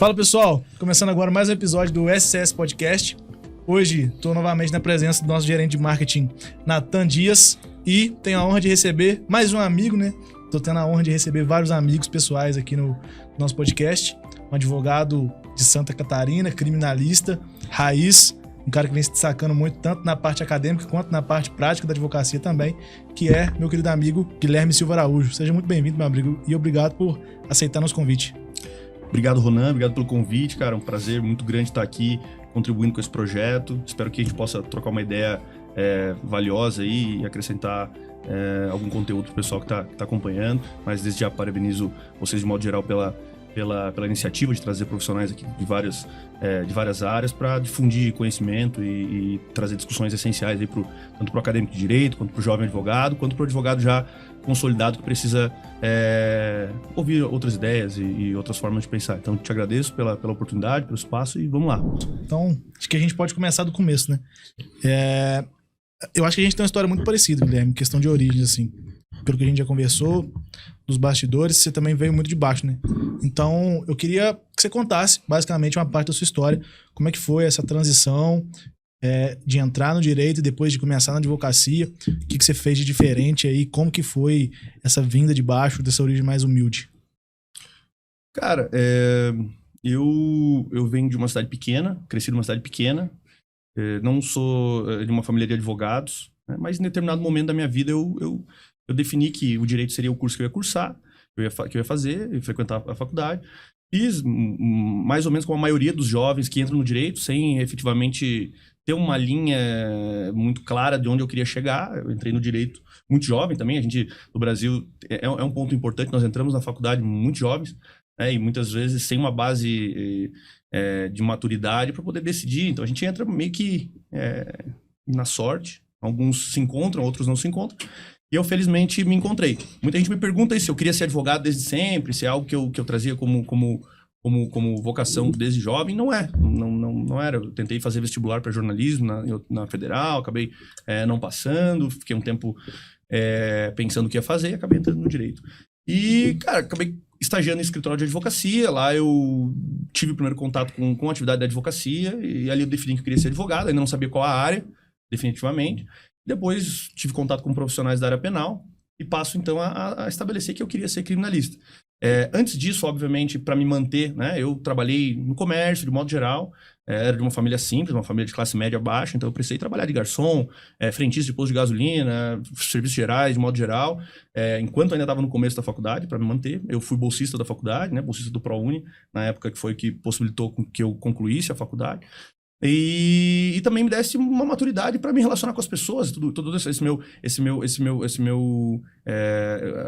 Fala pessoal, começando agora mais um episódio do SCS Podcast. Hoje estou novamente na presença do nosso gerente de marketing, Nathan Dias, e tenho a honra de receber mais um amigo, né? Estou tendo a honra de receber vários amigos pessoais aqui no nosso podcast. Um advogado de Santa Catarina, criminalista, raiz, um cara que vem se destacando muito tanto na parte acadêmica quanto na parte prática da advocacia também, que é meu querido amigo Guilherme Silva Araújo. Seja muito bem-vindo, meu amigo, e obrigado por aceitar nosso convite. Obrigado, Ronan. Obrigado pelo convite, cara. Um prazer muito grande estar aqui contribuindo com esse projeto. Espero que a gente possa trocar uma ideia valiosa aí e acrescentar algum conteúdo para o pessoal que tá acompanhando. Mas desde já parabenizo vocês de modo geral pela iniciativa de trazer profissionais aqui de várias áreas para difundir conhecimento e trazer discussões essenciais aí tanto para o acadêmico de direito, quanto para o jovem advogado, quanto para o advogado já consolidado que precisa ouvir outras ideias e outras formas de pensar. Então, te agradeço pela oportunidade, pelo espaço e vamos lá. Então, acho que a gente pode começar do começo, né? Eu acho que a gente tem uma história muito parecida, Guilherme, questão de origem, assim. Pelo que a gente já conversou, dos bastidores, você também veio muito de baixo, né? Então, eu queria que você contasse, basicamente, uma parte da sua história. Como é que foi essa transição de entrar no direito e depois de começar na advocacia? O que você fez de diferente aí? Como que foi essa vinda de baixo, dessa origem mais humilde? Cara, eu venho de uma cidade pequena, cresci numa cidade pequena. Não sou de uma família de advogados, né? Mas em determinado momento da minha vida eu defini que o direito seria o curso que eu ia cursar, que eu ia fazer, e frequentar a faculdade. Fiz mais ou menos como a maioria dos jovens que entram no direito, sem efetivamente ter uma linha muito clara de onde eu queria chegar. Eu entrei no direito muito jovem também. A gente, no Brasil, é um ponto importante. Nós entramos na faculdade muito jovens, né, e muitas vezes sem uma base de maturidade para poder decidir. Então a gente entra meio que na sorte. Alguns se encontram, outros não se encontram. E eu, felizmente, me encontrei. Muita gente me pergunta se eu queria ser advogado desde sempre, se é algo que eu trazia como vocação desde jovem. Não é. Não era. Eu tentei fazer vestibular para jornalismo na Federal, acabei não passando, fiquei um tempo pensando o que ia fazer e acabei entrando no direito. E, cara, acabei estagiando em escritório de advocacia. Lá eu tive o primeiro contato com a atividade da advocacia e ali eu defini que eu queria ser advogado. Ainda não sabia qual a área, definitivamente. Depois tive contato com profissionais da área penal e passo então a estabelecer que eu queria ser criminalista. Antes disso, obviamente, para me manter, né, eu trabalhei no comércio, de modo geral, era de uma família simples, uma família de classe média baixa, então eu precisei trabalhar de garçom, frentista de posto de gasolina, serviços gerais, de modo geral, enquanto ainda estava no começo da faculdade, para me manter. Eu fui bolsista da faculdade, né, bolsista do ProUni, na época que foi que possibilitou que eu concluísse a faculdade. E também me desse uma maturidade para me relacionar com as pessoas, todo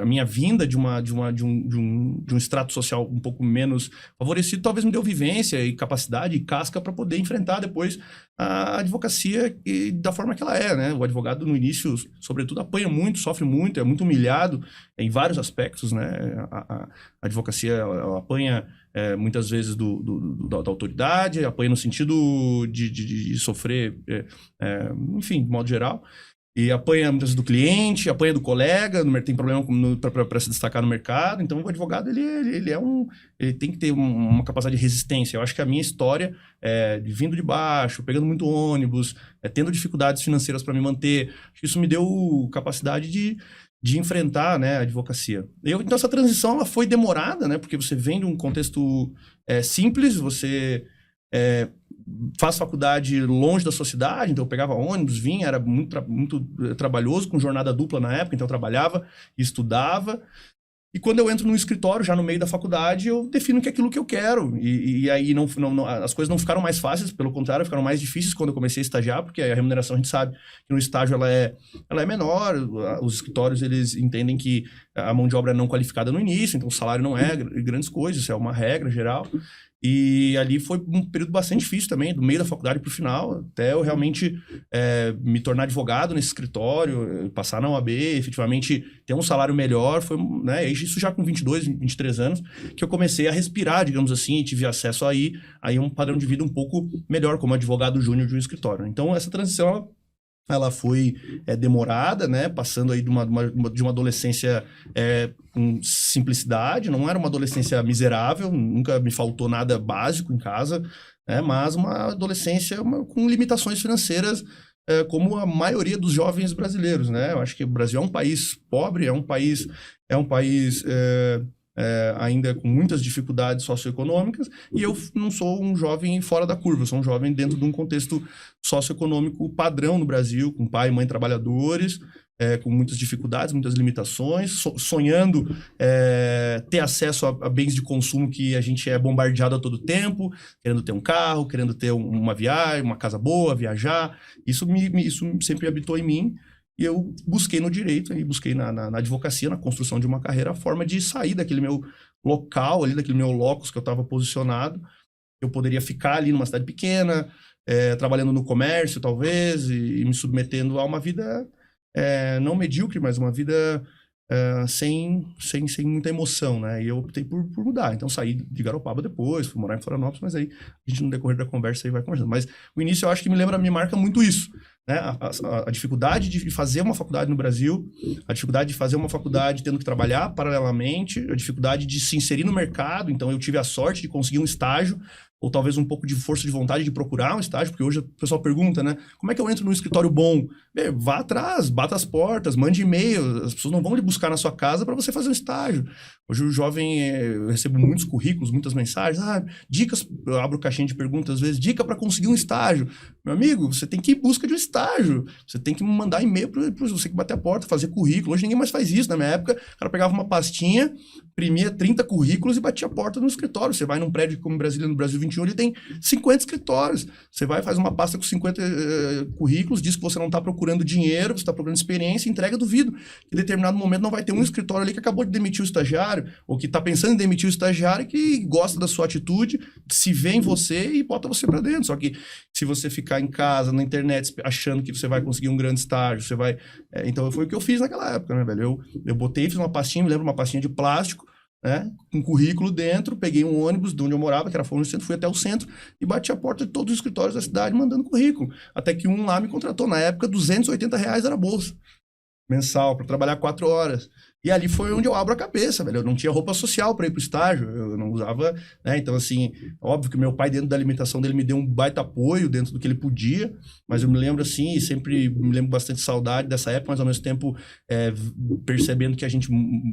a minha vinda de um extrato social um pouco menos favorecido, talvez me deu vivência e capacidade e casca para poder enfrentar depois a advocacia da forma que ela é, né? O advogado no início, sobretudo, apanha muito, sofre muito, é muito humilhado em vários aspectos, né? A advocacia ela apanha muitas vezes da autoridade, apanha no sentido de sofrer, enfim, de modo geral, e apanha muitas vezes do cliente, apanha do colega, tem problema para se destacar no mercado. Então o advogado ele tem que ter uma capacidade de resistência. Eu acho que a minha história, vindo de baixo, pegando muito ônibus, tendo dificuldades financeiras para me manter, acho que isso me deu capacidade de enfrentar, né, a advocacia. Então essa transição ela foi demorada, né, porque você vem de um contexto simples, você faz faculdade longe da sua cidade, então eu pegava ônibus, vinha, era muito trabalhoso, com jornada dupla na época, então eu trabalhava e estudava. E quando eu entro no escritório, já no meio da faculdade, eu defino que é aquilo que eu quero. E aí as coisas não ficaram mais fáceis, pelo contrário, ficaram mais difíceis quando eu comecei a estagiar, porque a remuneração a gente sabe que no estágio ela é menor, os escritórios eles entendem que a mão de obra é não qualificada no início, então o salário não é grandes coisas, isso é uma regra geral. E ali foi um período bastante difícil também, do meio da faculdade para o final, até eu realmente me tornar advogado nesse escritório, passar na OAB, efetivamente ter um salário melhor, foi, né, isso já com 22, 23 anos, que eu comecei a respirar, digamos assim, e tive acesso aí um padrão de vida um pouco melhor como advogado júnior de um escritório. Então essa transição ela foi demorada, né? Passando aí de uma adolescência com simplicidade, não era uma adolescência miserável, nunca me faltou nada básico em casa, mas uma adolescência com limitações financeiras, como a maioria dos jovens brasileiros, né? Eu acho que o Brasil é um país pobre, é um país ainda com muitas dificuldades socioeconômicas, e eu não sou um jovem fora da curva, eu sou um jovem dentro de um contexto socioeconômico padrão no Brasil, com pai e mãe trabalhadores, com muitas dificuldades, muitas limitações, sonhando ter acesso a bens de consumo que a gente é bombardeado a todo tempo, querendo ter um carro, querendo ter uma viagem, uma casa boa, viajar. Isso sempre habitou em mim. E eu busquei no direito, e busquei na advocacia, na construção de uma carreira, a forma de sair daquele meu local ali, daquele meu locus que eu estava posicionado. Eu poderia ficar ali numa cidade pequena, trabalhando no comércio, talvez, e me submetendo a uma vida não medíocre, mas uma vida sem muita emoção, né? E eu optei por mudar. Então, saí de Garopaba depois, fui morar em Florianópolis, mas aí a gente, no decorrer da conversa, aí vai conversando. Mas o início, eu acho que me marca muito isso, né? A dificuldade de fazer uma faculdade no Brasil, a dificuldade de fazer uma faculdade tendo que trabalhar paralelamente, a dificuldade de se inserir no mercado. Então, eu tive a sorte de conseguir um estágio, ou talvez um pouco de força de vontade de procurar um estágio, porque hoje o pessoal pergunta, né? Como é que eu entro num escritório bom? Vá atrás, bata as portas, mande e-mail. As pessoas não vão lhe buscar na sua casa para você fazer um estágio. Hoje o jovem, eu recebo muitos currículos, muitas mensagens. Dicas, eu abro caixinha de perguntas às vezes, dica para conseguir um estágio. Meu amigo, você tem que ir em busca de um estágio. Você tem que mandar e-mail para você que bater a porta, fazer currículo. Hoje ninguém mais faz isso. Na minha época, o cara pegava uma pastinha, imprimia 30 currículos e batia a porta no escritório. Você vai num prédio como Brasília, no Brasil 21, ele tem 50 escritórios. Você vai, faz uma pasta com 50 currículos, diz que você não está procurando dinheiro, você está procurando experiência, entrega, duvido. Em determinado momento não vai ter um escritório ali que acabou de demitir o estagiário, ou que está pensando em demitir o estagiário, que gosta da sua atitude, que se vê em você e bota você para dentro. Só que se você ficar em casa, na internet, achando que você vai conseguir um grande estágio, você vai... Então foi o que eu fiz naquela época, né, velho? Eu botei, fiz uma pastinha, me lembro, uma pastinha de plástico, né, com currículo dentro, peguei um ônibus de onde eu morava, que era fora no centro, fui até o centro e bati a porta de todos os escritórios da cidade mandando currículo. Até que um lá me contratou. Na época, R$280 era a bolsa mensal, para trabalhar 4 horas. E ali foi onde eu abro a cabeça, velho. Eu não tinha roupa social para ir pro estágio, eu não usava, né? Então, assim, óbvio que meu pai, dentro da alimentação dele, me deu um baita apoio dentro do que ele podia, mas eu me lembro, assim, e sempre me lembro bastante saudade dessa época, mas ao mesmo tempo percebendo que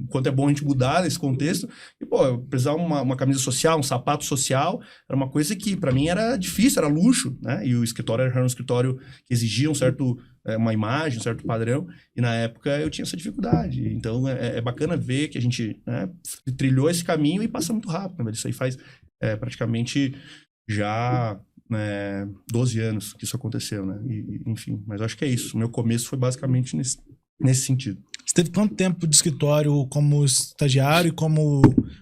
quanto é bom a gente mudar nesse contexto. E, pô, eu precisava uma camisa social, um sapato social, era uma coisa que, para mim, era difícil, era luxo, né? E o escritório era um escritório que exigia uma imagem, um certo padrão, e na época eu tinha essa dificuldade. Então é bacana ver que a gente, né, trilhou esse caminho e passa muito rápido, né? Isso aí faz praticamente já 12 anos que isso aconteceu, né? Enfim, mas eu acho que é isso. O meu começo foi basicamente nesse sentido. Você teve quanto tempo de escritório como estagiário e como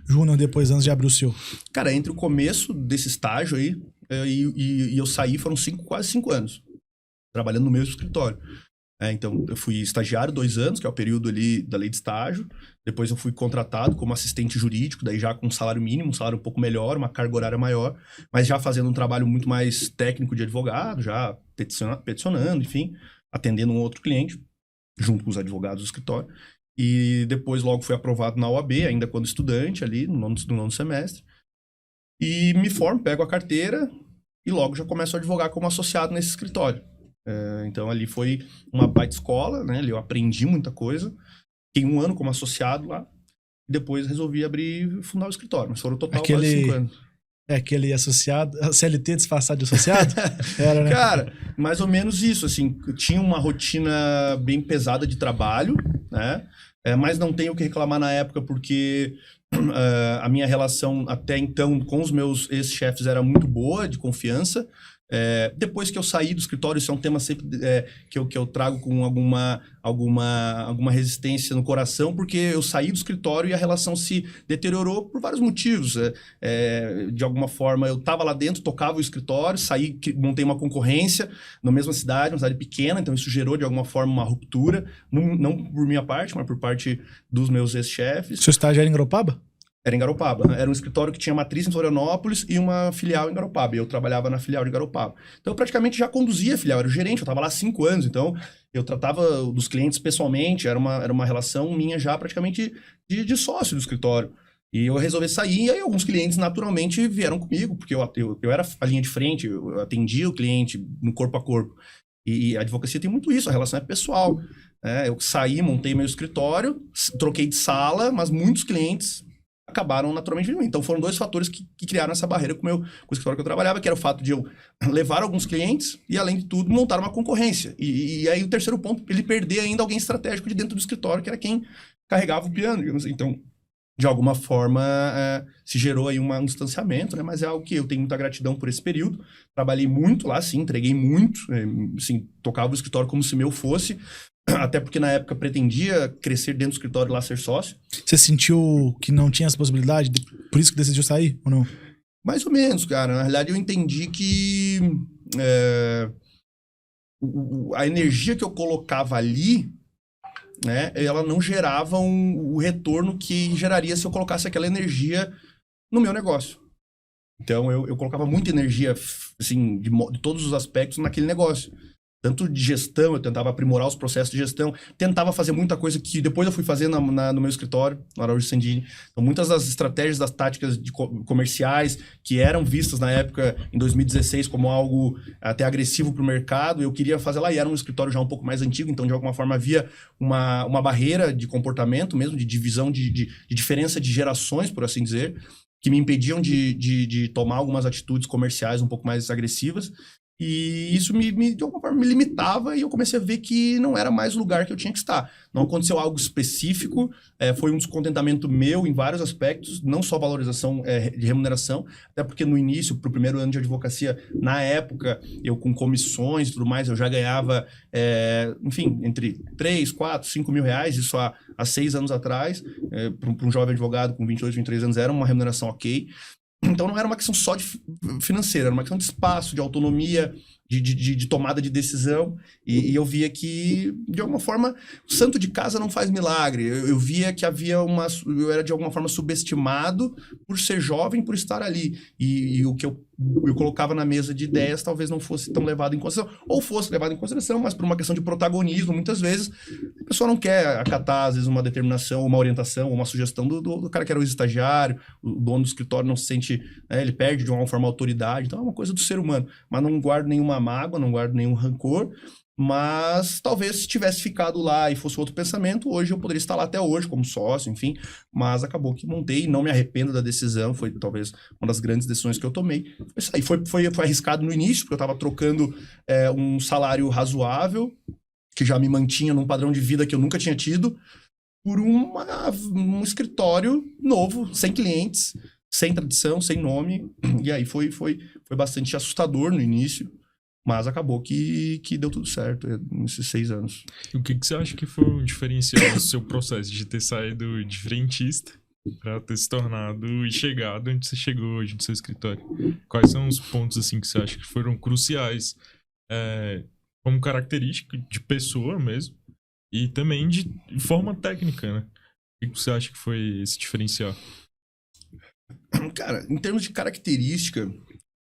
júnior depois, antes de abrir o seu? Cara, entre o começo desse estágio aí e eu saí foram quase 5 anos. Trabalhando no mesmo escritório. Então, eu fui estagiário 2 anos, que é o período ali da lei de estágio. Depois eu fui contratado como assistente jurídico, daí já com um salário mínimo, um salário um pouco melhor, uma carga horária maior, mas já fazendo um trabalho muito mais técnico de advogado, já peticionando, enfim, atendendo um outro cliente, junto com os advogados do escritório. E depois logo fui aprovado na OAB, ainda quando estudante ali, no nono semestre. E me formo, pego a carteira e logo já começo a advogar como associado nesse escritório. Então ali foi uma baita escola, né? Ali eu aprendi muita coisa. Fiquei 1 ano como associado lá. E depois resolvi fundar o escritório. Mas foram total quase 5 anos. Aquele associado, CLT disfarçado de associado? Era, né? Cara, mais ou menos isso, assim. Eu tinha uma rotina bem pesada de trabalho, né? Mas não tenho o que reclamar na época, porque a minha relação até então com os meus ex-chefes era muito boa, de confiança. Depois que eu saí do escritório, isso é um tema sempre que eu trago com alguma resistência no coração, porque eu saí do escritório e a relação se deteriorou por vários motivos. De alguma forma, eu estava lá dentro, tocava o escritório, saí, montei uma concorrência na mesma cidade, uma cidade pequena, então isso gerou de alguma forma uma ruptura, não por minha parte, mas por parte dos meus ex-chefes. Seu estágio era em Garopaba? Era em Garopaba. Era um escritório que tinha matriz em Florianópolis e uma filial em Garopaba. E eu trabalhava na filial de Garopaba. Então, eu praticamente já conduzia a filial. Era o gerente, eu estava lá há 5 anos. Então, eu tratava dos clientes pessoalmente. Era uma relação minha já praticamente de sócio do escritório. E eu resolvi sair, e aí alguns clientes naturalmente vieram comigo, porque eu era a linha de frente, eu atendia o cliente no corpo a corpo. E a advocacia tem muito isso, a relação é pessoal. Eu saí, montei meu escritório, troquei de sala, mas muitos clientes acabaram naturalmente vindo. Então foram 2 fatores que criaram essa barreira com o escritório que eu trabalhava, que era o fato de eu levar alguns clientes e, além de tudo, montar uma concorrência. E aí o terceiro ponto, ele perder ainda alguém estratégico de dentro do escritório, que era quem carregava o piano, digamos assim. Então, de alguma forma, se gerou aí um distanciamento, né? Mas é algo que eu tenho muita gratidão por esse período. Trabalhei muito lá, sim, entreguei muito, assim, tocava o escritório como se meu fosse, até porque na época pretendia crescer dentro do escritório e lá ser sócio. Você sentiu que não tinha essa possibilidade? Por isso que decidiu sair, ou não? Mais ou menos, cara. Na realidade, eu entendi que a energia que eu colocava ali, né, ela não gerava o retorno que geraria se eu colocasse aquela energia no meu negócio. Então, eu colocava muita energia, assim, de todos os aspectos naquele negócio. Tanto de gestão, eu tentava aprimorar os processos de gestão, tentava fazer muita coisa que depois eu fui fazer no meu escritório, no Araújo Sandini. Então, muitas das estratégias, das táticas comerciais que eram vistas na época, em 2016, como algo até agressivo para o mercado, eu queria fazer lá, e era um escritório já um pouco mais antigo, então, de alguma forma, havia uma barreira de comportamento mesmo, de divisão, de diferença de gerações, por assim dizer, que me impediam de tomar algumas atitudes comerciais um pouco mais agressivas. E isso de alguma forma me limitava, e eu comecei a ver que não era mais o lugar que eu tinha que estar. Não aconteceu algo específico, foi um descontentamento meu em vários aspectos, não só valorização de remuneração, até porque no início, para o primeiro ano de advocacia, na época, eu com comissões e tudo mais, eu já ganhava, enfim, entre 3, 4, 5 mil reais, isso há 6 anos atrás, para um jovem advogado com 22, 23 anos, era uma remuneração ok. Então não era uma questão só de financeira, era uma questão de espaço, de autonomia, de tomada de decisão. E eu via que, de alguma forma, o santo de casa não faz milagre. Eu via que eu era de alguma forma subestimado por ser jovem, por estar ali. E o que eu colocava na mesa de ideias talvez não fosse tão levado em consideração. Ou fosse levado em consideração, mas por uma questão de protagonismo, muitas vezes, a pessoa não quer acatar, às vezes, uma determinação, uma orientação, uma sugestão do cara que era o estagiário, o dono do escritório não se sente, ele perde de alguma forma a autoridade. Então é uma coisa do ser humano. Mas não guardo nenhuma mágoa, não guardo nenhum rancor. Mas talvez se tivesse ficado lá e fosse outro pensamento, hoje eu poderia estar lá até hoje como sócio, enfim. Mas acabou que montei, não me arrependo da decisão, foi talvez uma das grandes decisões que eu tomei. Foi arriscado no início, porque eu estava trocando um salário razoável, que já me mantinha num padrão de vida que eu nunca tinha tido, por um escritório novo, sem clientes, sem tradição, sem nome. E aí foi bastante assustador no início. Mas acabou que deu tudo certo nesses 6 anos. E o que você acha que foi o diferencial do seu processo de ter saído de frentista para ter se tornado e chegado onde você chegou hoje no seu escritório? Quais são os pontos assim que você acha que foram cruciais como característica de pessoa mesmo e também de forma técnica, né? O que você acha que foi esse diferencial? Cara, em termos de característica,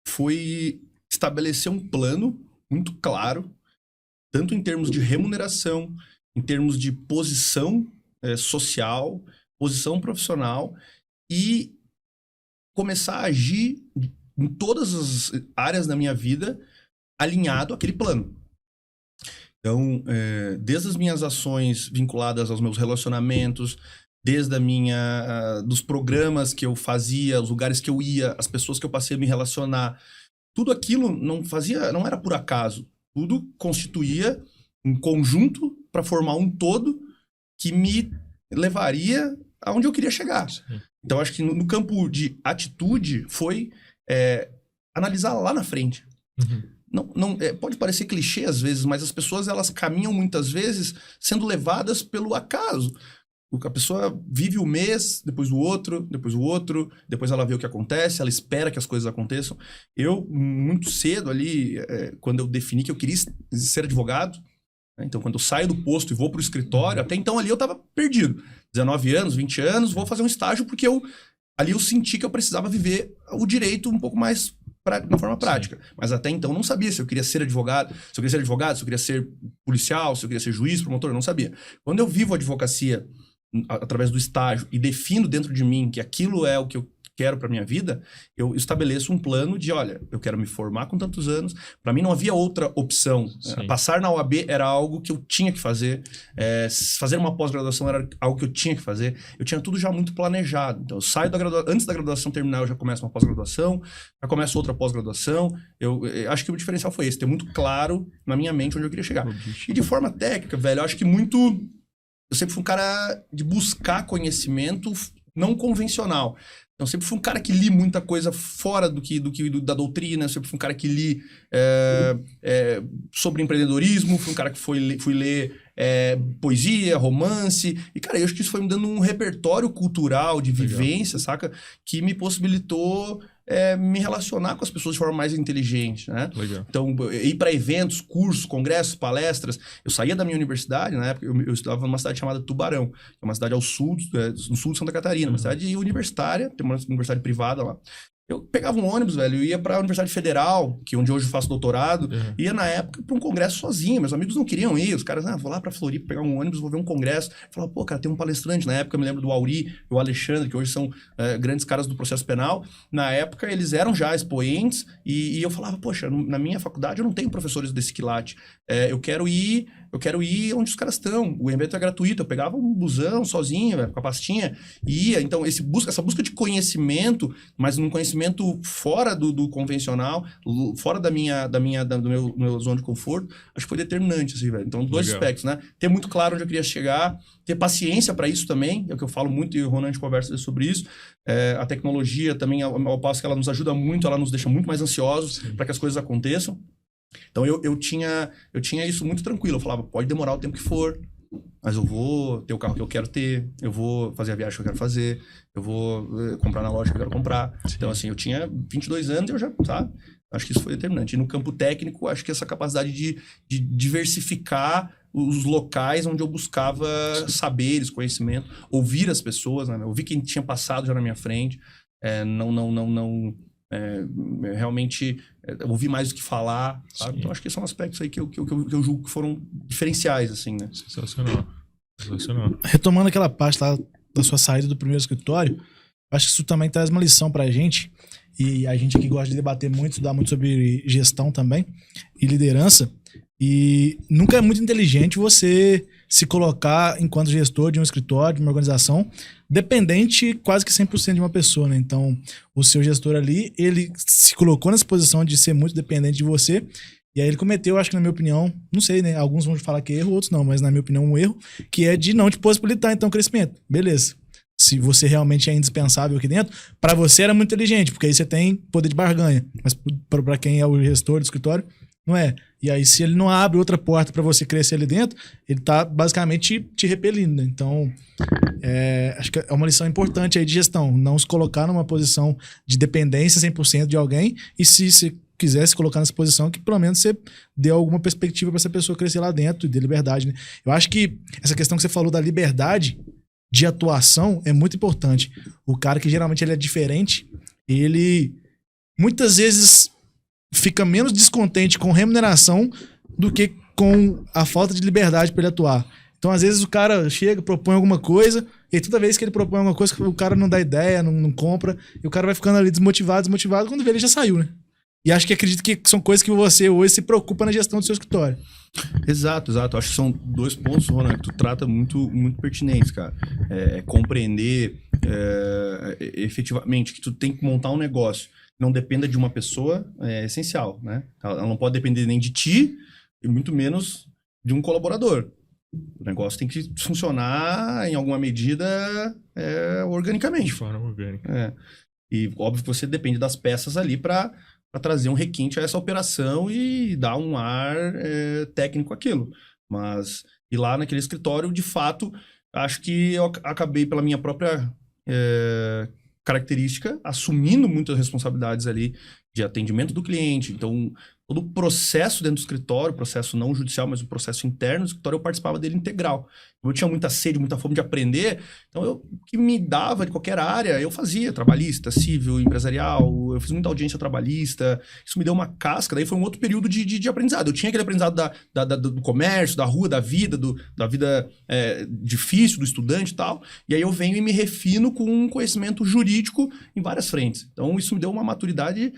foi estabelecer um plano muito claro, tanto em termos de remuneração, em termos de posição social, posição profissional, e começar a agir em todas as áreas da minha vida alinhado àquele plano. Então, desde as minhas ações vinculadas aos meus relacionamentos, desde dos programas que eu fazia, os lugares que eu ia, as pessoas que eu passei a me relacionar, tudo aquilo não era por acaso. Tudo constituía um conjunto para formar um todo que me levaria aonde eu queria chegar. Sim. Então, acho que no campo de atitude foi analisar lá na frente. Uhum. Pode parecer clichê às vezes, mas as pessoas elas caminham muitas vezes sendo levadas pelo acaso. A pessoa vive o mês, depois o outro, depois ela vê o que acontece, ela espera que as coisas aconteçam. Eu, muito cedo ali, quando eu defini que eu queria ser advogado, né? Então quando eu saio do posto e vou para o escritório, até então ali eu estava perdido. 19 anos, 20 anos, vou fazer um estágio porque eu ali eu senti que eu precisava viver o direito um pouco mais de uma forma prática. Mas até então eu não sabia se eu queria ser advogado, se eu queria ser policial, se eu queria ser juiz, promotor, eu não sabia. Quando eu vivo a advocacia através do estágio e defino dentro de mim que aquilo é o que eu quero para minha vida, eu estabeleço um plano de, olha, eu quero me formar com tantos anos. Para mim não havia outra opção. Passar na OAB era algo que eu tinha que fazer. Fazer uma pós-graduação era algo que eu tinha que fazer. Eu tinha tudo já muito planejado. Então eu saio antes da graduação terminar, eu já começo uma pós-graduação, já começo outra pós-graduação. Eu acho que o diferencial foi esse, ter muito claro na minha mente onde eu queria chegar. E de forma técnica, velho, eu acho que eu sempre fui um cara de buscar conhecimento não convencional. Então, sempre fui um cara que li muita coisa fora da doutrina, sempre fui um cara que li sobre empreendedorismo, fui um cara que fui ler poesia, romance, e, cara, eu acho que isso foi me dando um repertório cultural de vivência, saca? Que me possibilitou me relacionar com as pessoas de forma mais inteligente, né? Legal. Então, ir para eventos, cursos, congressos, palestras. Eu saía da minha universidade, na época, eu estudava numa cidade chamada Tubarão, que é uma cidade ao sul, no sul de Santa Catarina, uma cidade universitária, tem uma universidade privada lá. Eu pegava um ônibus, velho, eu ia pra Universidade Federal, onde hoje eu faço doutorado, ia na época pra um congresso sozinho, meus amigos não queriam ir, os caras, vou lá pra Floripa pegar um ônibus, vou ver um congresso. Eu falava, pô, cara, tem um palestrante, na época eu me lembro do Auri e o Alexandre, que hoje são grandes caras do processo penal, na época eles eram já expoentes, e eu falava, poxa, na minha faculdade eu não tenho professores desse quilate, eu quero ir onde os caras estão. O evento é gratuito, eu pegava um busão sozinho, com a pastinha, e ia. Então, essa busca de conhecimento, mas num conhecimento fora do convencional, fora do meu zona de conforto, acho que foi determinante, assim, velho. Então, dois aspectos, né? Ter muito claro onde eu queria chegar, ter paciência para isso também, é o que eu falo muito, e o Ronan, a gente conversa sobre isso. A tecnologia também, ao passo que ela nos ajuda muito, ela nos deixa muito mais ansiosos para que as coisas aconteçam. Então, eu tinha isso muito tranquilo. Eu falava, pode demorar o tempo que for, mas eu vou ter o carro que eu quero ter, eu vou fazer a viagem que eu quero fazer, eu vou comprar na loja que eu quero comprar. Sim. Então, assim, eu tinha 22 anos e eu já, sabe? Acho que isso foi determinante. E no campo técnico, acho que essa capacidade de diversificar os locais onde eu buscava saberes, conhecimento, ouvir as pessoas, né? Ouvir quem tinha passado já na minha frente, realmente ouvir mais do que falar, sabe? Então acho que são aspectos aí que eu julgo que foram diferenciais, assim, né? Sensacional. Retomando aquela parte lá da sua saída do primeiro escritório, acho que isso também traz uma lição pra gente, e a gente aqui gosta de debater muito, estudar muito sobre gestão também, e liderança, e nunca é muito inteligente você se colocar enquanto gestor de um escritório, de uma organização, dependente quase que 100% de uma pessoa, né? Então, o seu gestor ali, ele se colocou nessa posição de ser muito dependente de você, e aí ele cometeu, acho que na minha opinião, não sei, né? Alguns vão falar que é erro, outros não, mas na minha opinião um erro, que é de não te possibilitar, então, crescimento. Beleza. Se você realmente é indispensável aqui dentro, para você era muito inteligente, porque aí você tem poder de barganha, mas para quem é o gestor do escritório, não é. E aí, se ele não abre outra porta para você crescer ali dentro, ele tá basicamente te repelindo, né? Então, acho que é uma lição importante aí de gestão. Não se colocar numa posição de dependência 100% de alguém. E se você quiser se colocar nessa posição, que pelo menos você dê alguma perspectiva para essa pessoa crescer lá dentro e dê liberdade, né? Eu acho que essa questão que você falou da liberdade de atuação é muito importante. O cara que geralmente ele é diferente, ele muitas vezes fica menos descontente com remuneração do que com a falta de liberdade para ele atuar. Então, às vezes, o cara chega, propõe alguma coisa, e toda vez que ele propõe alguma coisa, o cara não dá ideia, não compra, e o cara vai ficando ali desmotivado, quando vê ele já saiu, né? E acho que acredito que são coisas que você hoje se preocupa na gestão do seu escritório. Exato. Acho que são dois pontos, Ronan, que tu trata muito, muito pertinentes, cara. Compreender efetivamente que tu tem que montar um negócio não dependa de uma pessoa é essencial, né? Ela não pode depender nem de ti e muito menos de um colaborador. O negócio tem que funcionar em alguma medida organicamente. De forma orgânica. E óbvio que você depende das peças ali para trazer um requinte a essa operação e dar um ar técnico àquilo. Mas, e lá naquele escritório, de fato, acho que eu acabei pela minha própria característica, assumindo muitas responsabilidades ali de atendimento do cliente. Então, todo o processo dentro do escritório, processo não judicial, mas o processo interno do escritório, eu participava dele integral. Eu tinha muita sede, muita fome de aprender, então o que me dava de qualquer área, eu fazia, trabalhista, civil, empresarial, eu fiz muita audiência trabalhista, isso me deu uma casca, daí foi um outro período de aprendizado. Eu tinha aquele aprendizado do comércio, da rua, da vida difícil do estudante e tal, e aí eu venho e me refino com um conhecimento jurídico em várias frentes. Então isso me deu uma maturidade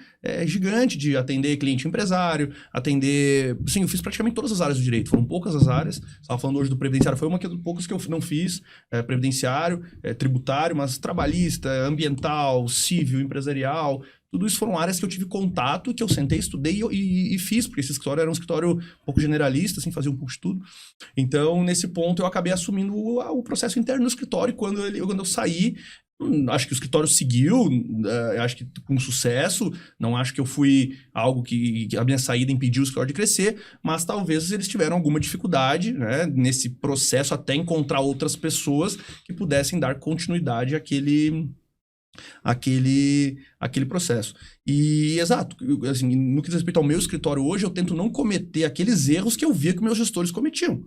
gigante de atender cliente empresário, atender... Sim, eu fiz praticamente todas as áreas do direito, foram poucas as áreas, estava falando hoje do previdenciário, foi uma das poucas que eu não fiz, previdenciário, tributário, mas trabalhista, ambiental, civil, empresarial, tudo isso foram áreas que eu tive contato, que eu sentei, estudei e fiz, porque esse escritório era um escritório um pouco generalista, assim, fazia um pouco de tudo. Então, nesse ponto, eu acabei assumindo o processo interno do escritório, e quando eu saí, acho que o escritório seguiu, acho que com sucesso, não acho que eu fui algo que a minha saída impediu o escritório de crescer, mas talvez eles tiveram alguma dificuldade, né, nesse processo até encontrar outras pessoas que pudessem dar continuidade àquele processo. E, exato, assim, no que diz respeito ao meu escritório hoje, eu tento não cometer aqueles erros que eu via que meus gestores cometiam.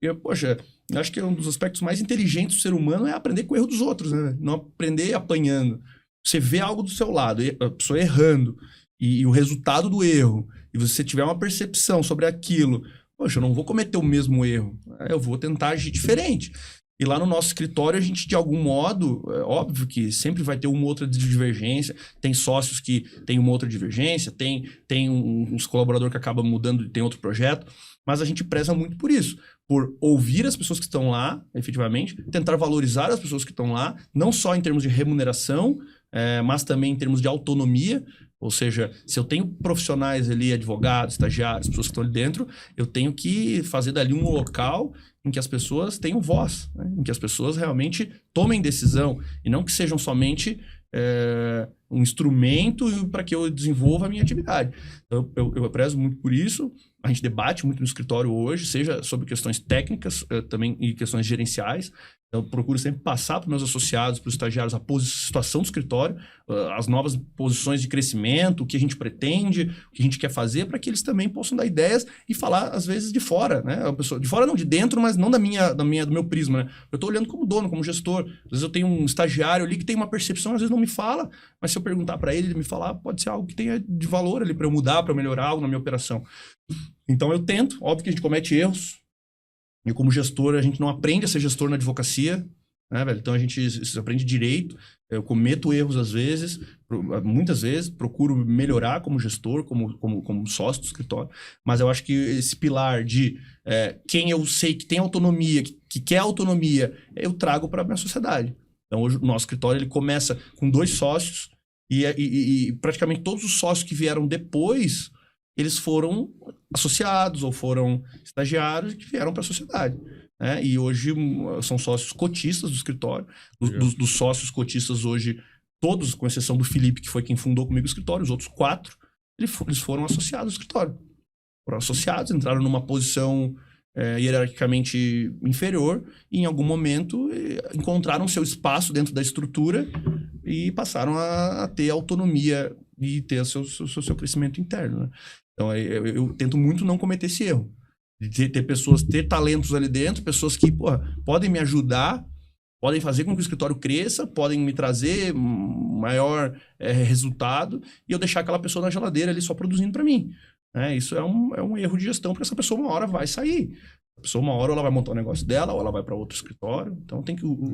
Porque, poxa, eu acho que um dos aspectos mais inteligentes do ser humano é aprender com o erro dos outros, né? Não aprender apanhando. Você vê algo do seu lado, a pessoa errando, e o resultado do erro, e você tiver uma percepção sobre aquilo, poxa, eu não vou cometer o mesmo erro, eu vou tentar agir diferente. E lá no nosso escritório, a gente, de algum modo, é óbvio que sempre vai ter uma outra divergência, tem sócios que têm uma outra divergência, tem uns colaboradores que acabam mudando e tem outro projeto, mas a gente preza muito por isso, por ouvir as pessoas que estão lá, efetivamente, tentar valorizar as pessoas que estão lá, não só em termos de remuneração, mas também em termos de autonomia. Ou seja, se eu tenho profissionais ali, advogados, estagiários, pessoas que estão ali dentro, eu tenho que fazer dali um local em que as pessoas tenham voz, né? Em que as pessoas realmente tomem decisão e não que sejam somente um instrumento para que eu desenvolva a minha atividade. Então, eu prezo muito por isso. A gente debate muito no escritório hoje, seja sobre questões técnicas também e questões gerenciais. Eu procuro sempre passar para os meus associados, para os estagiários, a situação do escritório, as novas posições de crescimento, o que a gente pretende, o que a gente quer fazer, para que eles também possam dar ideias e falar, às vezes, de fora, né? A pessoa, de fora não, de dentro, mas não do meu prisma, né? Eu estou olhando como dono, como gestor. Às vezes eu tenho um estagiário ali que tem uma percepção, às vezes não me fala, mas se eu perguntar para ele me falar, pode ser algo que tenha de valor ali para eu mudar, para melhorar algo na minha operação. Então eu tento, óbvio que a gente comete erros, e como gestor, a gente não aprende a ser gestor na advocacia, né, velho? Então a gente aprende direito, eu cometo erros às vezes, muitas vezes, procuro melhorar como gestor, como sócio do escritório, mas eu acho que esse pilar de quem eu sei que tem autonomia, que quer autonomia, eu trago para a minha sociedade. Então hoje o nosso escritório ele começa com 2 sócios e praticamente todos os sócios que vieram depois, eles foram associados ou foram estagiários que vieram para a sociedade, né? E hoje são sócios cotistas do escritório. Dos sócios cotistas hoje, todos, com exceção do Felipe, que foi quem fundou comigo o escritório, os outros 4, eles foram associados ao escritório. Foram associados, entraram numa posição hierarquicamente inferior e em algum momento encontraram seu espaço dentro da estrutura e passaram a ter autonomia e ter seu crescimento interno, né? Então, eu tento muito não cometer esse erro. De ter pessoas, ter talentos ali dentro, pessoas que podem me ajudar, podem fazer com que o escritório cresça, podem me trazer maior resultado, e eu deixar aquela pessoa na geladeira ali só produzindo para mim. Isso é um erro de gestão, porque essa pessoa uma hora vai sair. A pessoa uma hora ela vai montar o negócio dela, ou ela vai para outro escritório. Então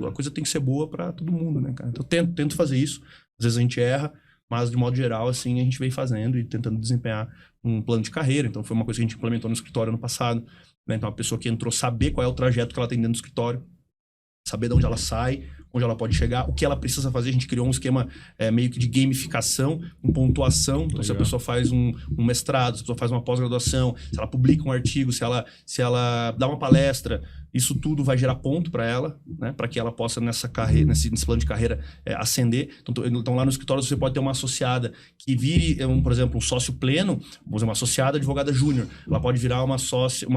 a coisa tem que ser boa para todo mundo, né, cara? Então eu tento fazer isso. Às vezes a gente erra, mas de modo geral, assim, a gente vem fazendo e tentando desempenhar um plano de carreira. Então foi uma coisa que a gente implementou no escritório ano passado, né? Então a pessoa que entrou saber qual é o trajeto que ela tem dentro do escritório, saber de onde ela sai, onde ela pode chegar, o que ela precisa fazer. A gente criou um esquema meio que de gamificação, com pontuação. Então, se a pessoa faz um mestrado, se a pessoa faz uma pós-graduação, se ela publica um artigo, se ela dá uma palestra, isso tudo vai gerar ponto para ela, né? Para que ela possa, nessa carreira, nesse plano de carreira, ascender. Então, lá no escritório, você pode ter uma associada que vire, por exemplo, um sócio pleno, vamos dizer, uma associada advogada júnior. Ela pode virar uma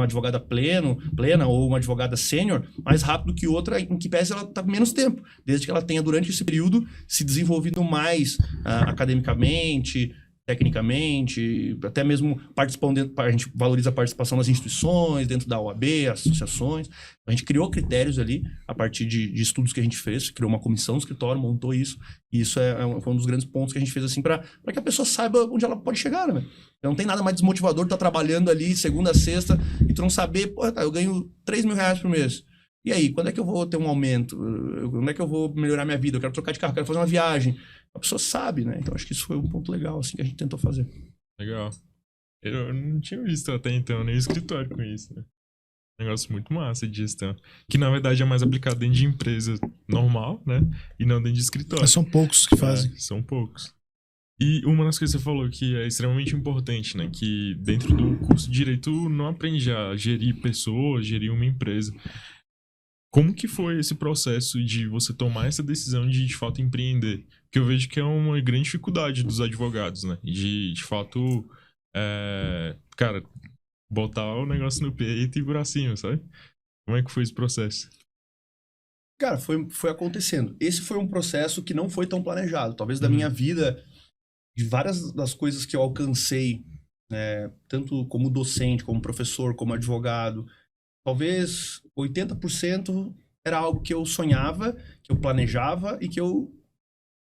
advogada plena ou uma advogada sênior mais rápido que outra, em que pese ela está com menos tempo, desde que ela tenha, durante esse período, se desenvolvido mais academicamente, tecnicamente, até mesmo participando, a gente valoriza a participação das instituições, dentro da OAB, associações. A gente criou critérios ali, a partir de estudos que a gente fez, criou uma comissão no escritório, montou isso, e isso foi um dos grandes pontos que a gente fez, assim, para que a pessoa saiba onde ela pode chegar, né? Não tem nada mais desmotivador de estar trabalhando ali, segunda a sexta, e tu não saber, pô, tá, eu ganho 3 mil reais por mês. E aí, quando é que eu vou ter um aumento? Quando é que eu vou melhorar minha vida? Eu quero trocar de carro, eu quero fazer uma viagem. A pessoa sabe, né? Então, acho que isso foi um ponto legal, assim, que a gente tentou fazer. Legal. Eu não tinha visto até então nem o escritório com isso, né? Negócio muito massa de gestão. Que, na verdade, é mais aplicado dentro de empresa normal, né? E não dentro de escritório. Mas são poucos que fazem. São poucos. E uma das coisas que você falou que é extremamente importante, né? Que dentro do curso de Direito não aprende a gerir pessoas, gerir uma empresa. Como que foi esse processo de você tomar essa decisão de fato, empreender? Porque eu vejo que é uma grande dificuldade dos advogados, né? De fato, cara, botar o negócio no peito e ir pra cima, sabe? Como é que foi esse processo? Cara, foi acontecendo. Esse foi um processo que não foi tão planejado. Talvez da minha vida, de várias das coisas que eu alcancei, né, tanto como docente, como professor, como advogado, talvez 80% era algo que eu sonhava, que eu planejava e que eu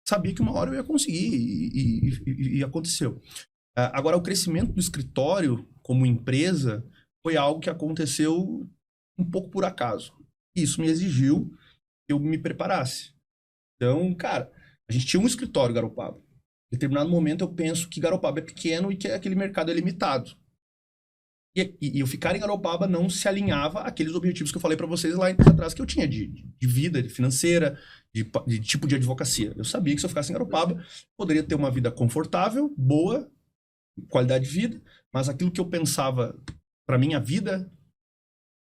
sabia que uma hora eu ia conseguir e aconteceu. Agora, o crescimento do escritório como empresa foi algo que aconteceu um pouco por acaso. Isso me exigiu que eu me preparasse. Então, cara, a gente tinha um escritório em Garopaba. Em determinado momento eu penso que Garopaba é pequeno e que aquele mercado é limitado. E eu ficar em Garopaba não se alinhava àqueles objetivos que eu falei para vocês lá atrás que eu tinha de vida, de financeira, de tipo de advocacia. Eu sabia que se eu ficasse em Garopaba, poderia ter uma vida confortável, boa, qualidade de vida, mas aquilo que eu pensava para minha vida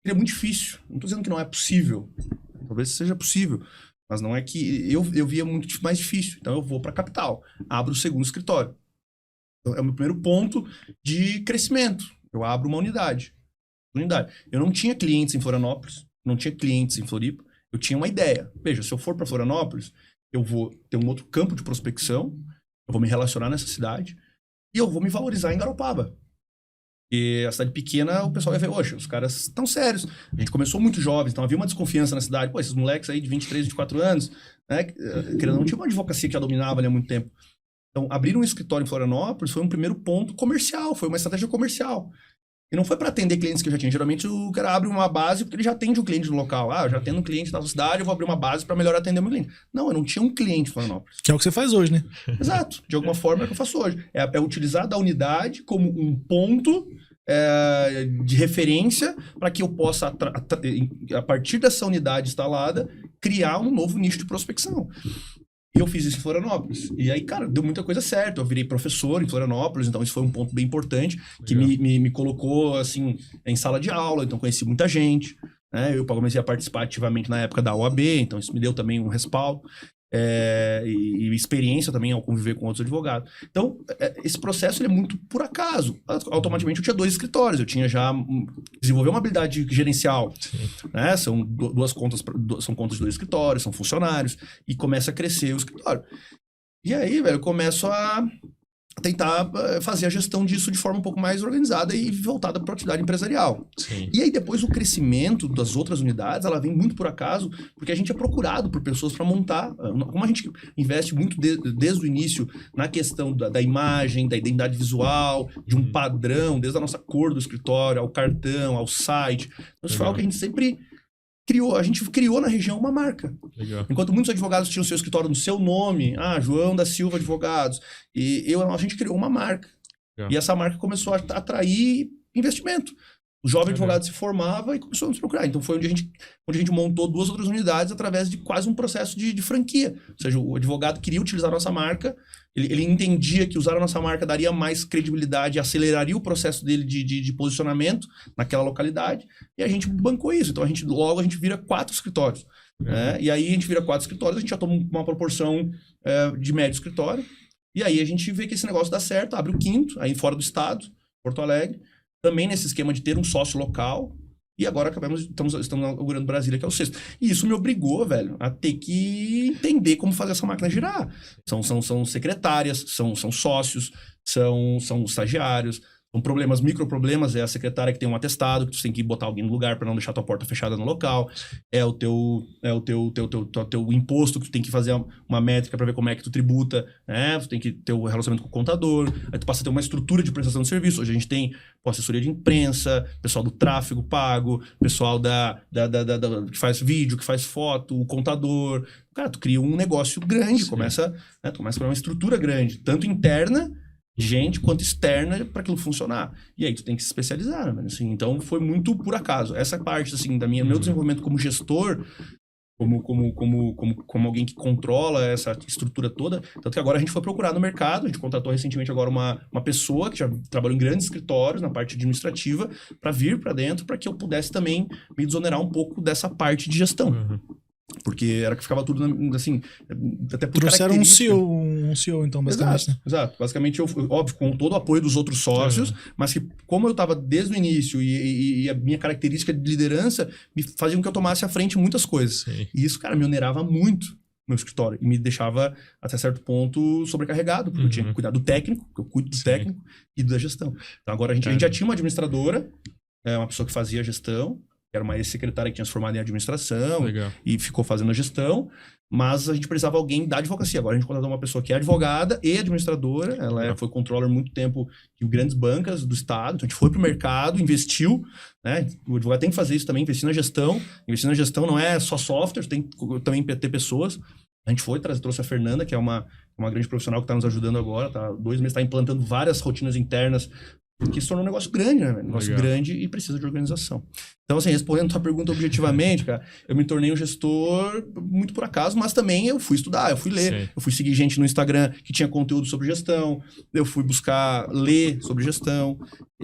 seria muito difícil. Não estou dizendo que não é possível. Talvez seja possível, mas não é que eu via muito mais difícil. Então eu vou para a capital, abro o segundo escritório. Então, é o meu primeiro ponto de crescimento. Eu abro uma unidade. Eu não tinha clientes em Florianópolis, não tinha clientes em Floripa. Eu tinha uma ideia. Veja, se eu for para Florianópolis, eu vou ter um outro campo de prospecção, eu vou me relacionar nessa cidade e eu vou me valorizar em Garopaba. E a cidade pequena, o pessoal ia ver, oxe, os caras estão sérios. A gente começou muito jovens, então havia uma desconfiança na cidade. Pô, esses moleques aí de 23, 24 anos, né? Não tinha uma advocacia que já dominava ali há muito tempo. Então, abrir um escritório em Florianópolis foi um primeiro ponto comercial, foi uma estratégia comercial. E não foi para atender clientes que eu já tinha. Geralmente o cara abre uma base porque ele já atende um cliente no local. Eu já atendo um cliente da cidade, eu vou abrir uma base para melhor atender o meu cliente. Não, eu não tinha um cliente em Florianópolis. Que é o que você faz hoje, né? Exato. De alguma forma é o que eu faço hoje. É utilizar da unidade como um ponto de referência para que eu possa, a partir dessa unidade instalada, criar um novo nicho de prospecção. E eu fiz isso em Florianópolis. E aí, cara, deu muita coisa certa. Eu virei professor em Florianópolis, então isso foi um ponto bem importante, que me colocou, assim, em sala de aula. Então, conheci muita gente, né? Eu comecei a participar ativamente na época da OAB, então isso me deu também um respaldo. E experiência também ao conviver com outros advogados. Então, esse processo ele é muito por acaso. Automaticamente eu tinha 2 escritórios, eu tinha já desenvolvido uma habilidade gerencial, né? São duas contas, são contas de 2 escritórios, são funcionários, e começa a crescer o escritório. E aí, velho, eu começo a tentar fazer a gestão disso de forma um pouco mais organizada e voltada para a atividade empresarial. Sim. E aí depois o crescimento das outras unidades, ela vem muito por acaso, porque a gente é procurado por pessoas para montar. Como a gente investe muito desde o início na questão da imagem, da identidade visual, de um padrão, desde a nossa cor do escritório, ao cartão, ao site. Então isso foi algo que a gente sempre criou. A gente criou na região uma marca. Legal. Enquanto muitos advogados tinham seu escritório no seu nome, João da Silva Advogados, a gente criou uma marca. Legal. E essa marca começou a atrair investimento. O jovem advogado se formava e começou a nos procurar. Então foi onde a gente montou 2 outras unidades através de quase um processo de franquia. Ou seja, o advogado queria utilizar a nossa marca, ele entendia que usar a nossa marca daria mais credibilidade, aceleraria o processo dele de posicionamento naquela localidade, e a gente bancou isso. Então logo a gente vira 4 escritórios. Né? E aí a gente vira 4 escritórios, a gente já toma uma proporção de médio escritório, e aí a gente vê que esse negócio dá certo, abre o 5º, aí fora do estado, Porto Alegre, também nesse esquema de ter um sócio local E agora estamos inaugurando Brasília, que é o 6º. E isso me obrigou, velho, a ter que entender como fazer essa máquina girar. São secretárias, são sócios, são estagiários. São problemas, microproblemas, é a secretária que tem um atestado, que tu tem que botar alguém no lugar para não deixar tua porta fechada no local. É o teu imposto, que tu tem que fazer uma métrica para ver como é que tu tributa, né? Tu tem que ter o relacionamento com o contador. Aí tu passa a ter uma estrutura de prestação de serviço. Hoje a gente tem assessoria de imprensa, pessoal do tráfego pago, pessoal que faz vídeo, que faz foto, o contador. Cara, tu cria um negócio grande, começa a criar uma estrutura grande, tanto interna, gente quanto externa, para aquilo funcionar. E aí tu tem que se especializar, né? Assim, então foi muito por acaso. Essa parte assim meu desenvolvimento como gestor, como alguém que controla essa estrutura toda, tanto que agora a gente foi procurar no mercado, a gente contratou recentemente agora uma pessoa que já trabalhou em grandes escritórios na parte administrativa para vir para dentro, para que eu pudesse também me desonerar um pouco dessa parte de gestão. Porque era que ficava tudo assim, até por trouxeram um CEO, então, basicamente. Exato, né? Exato. Basicamente, óbvio, com todo o apoio dos outros sócios, mas que como eu estava desde o início e a minha característica de liderança me fazia com que eu tomasse à frente muitas coisas. Sim. E isso, cara, me onerava muito meu escritório e me deixava, até certo ponto, sobrecarregado, porque eu tinha que cuidar do técnico, que eu cuido do técnico, e da gestão. Então, agora a gente já tinha uma administradora, uma pessoa que fazia a gestão, era uma ex-secretária que tinha se formado em administração e ficou fazendo a gestão, mas a gente precisava de alguém da advocacia. Agora a gente contratou uma pessoa que é advogada e administradora, ela foi controller muito tempo de grandes bancas do estado, então a gente foi para o mercado, investiu, né? O advogado tem que fazer isso também, investir na gestão. Investir na gestão não é só software, tem que também ter pessoas. A gente trouxe a Fernanda, que é uma grande profissional que está nos ajudando agora, tá 2 meses, está implantando várias rotinas internas, porque se tornou um negócio grande, né? Um negócio grande e precisa de organização. Então, assim, respondendo a tua pergunta objetivamente, cara, eu me tornei um gestor muito por acaso, mas também eu fui estudar, eu fui ler, eu fui seguir gente no Instagram que tinha conteúdo sobre gestão, eu fui buscar ler sobre gestão,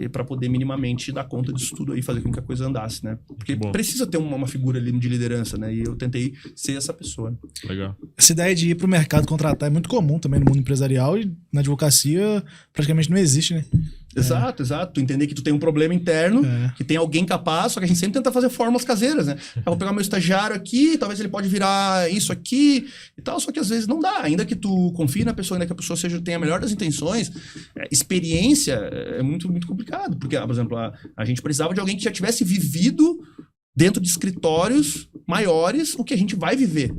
para poder minimamente dar conta disso tudo aí, fazer com que a coisa andasse, né? Porque precisa ter uma figura ali de liderança, né? E eu tentei ser essa pessoa. Legal. Essa ideia de ir pro mercado contratar é muito comum também no mundo empresarial e na advocacia praticamente não existe, né? Exato. Tu entender que tu tem um problema interno, que tem alguém capaz, só que a gente sempre tenta fazer fórmulas caseiras, né? Eu vou pegar meu estagiário aqui, talvez ele pode virar isso aqui e tal, só que às vezes não dá. Ainda que tu confie na pessoa, ainda que a pessoa tenha a melhor das intenções, experiência é muito, muito complicado. Porque, por exemplo, a gente precisava de alguém que já tivesse vivido dentro de escritórios maiores o que a gente vai viver.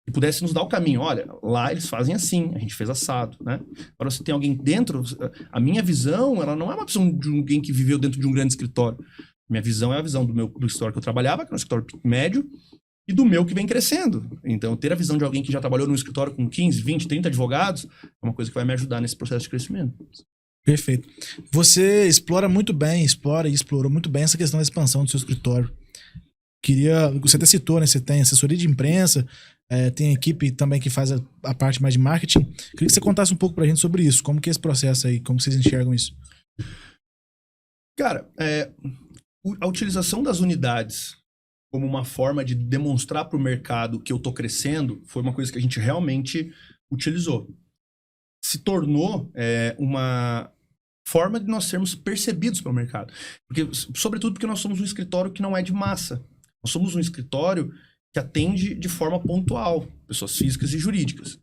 E pudesse nos dar o caminho. Olha, lá eles fazem assim, a gente fez assado, né? Agora, se tem alguém dentro, a minha visão, ela não é uma visão de alguém que viveu dentro de um grande escritório. Minha visão é a visão do escritório que eu trabalhava, que era um escritório médio, e do meu que vem crescendo. Então, ter a visão de alguém que já trabalhou num escritório com 15, 20, 30 advogados é uma coisa que vai me ajudar nesse processo de crescimento. Perfeito. Você explorou muito bem essa questão da expansão do seu escritório. Você até citou, né? Você tem assessoria de imprensa, tem equipe também que faz a parte mais de marketing. Queria que você contasse um pouco pra gente sobre isso. Como que é esse processo aí? Como vocês enxergam isso? Cara, a utilização das unidades como uma forma de demonstrar para o mercado que eu tô crescendo foi uma coisa que a gente realmente utilizou. Se tornou uma forma de nós sermos percebidos pelo mercado. Sobretudo porque nós somos um escritório que não é de massa. Nós somos um escritório que atende de forma pontual, pessoas físicas e jurídicas.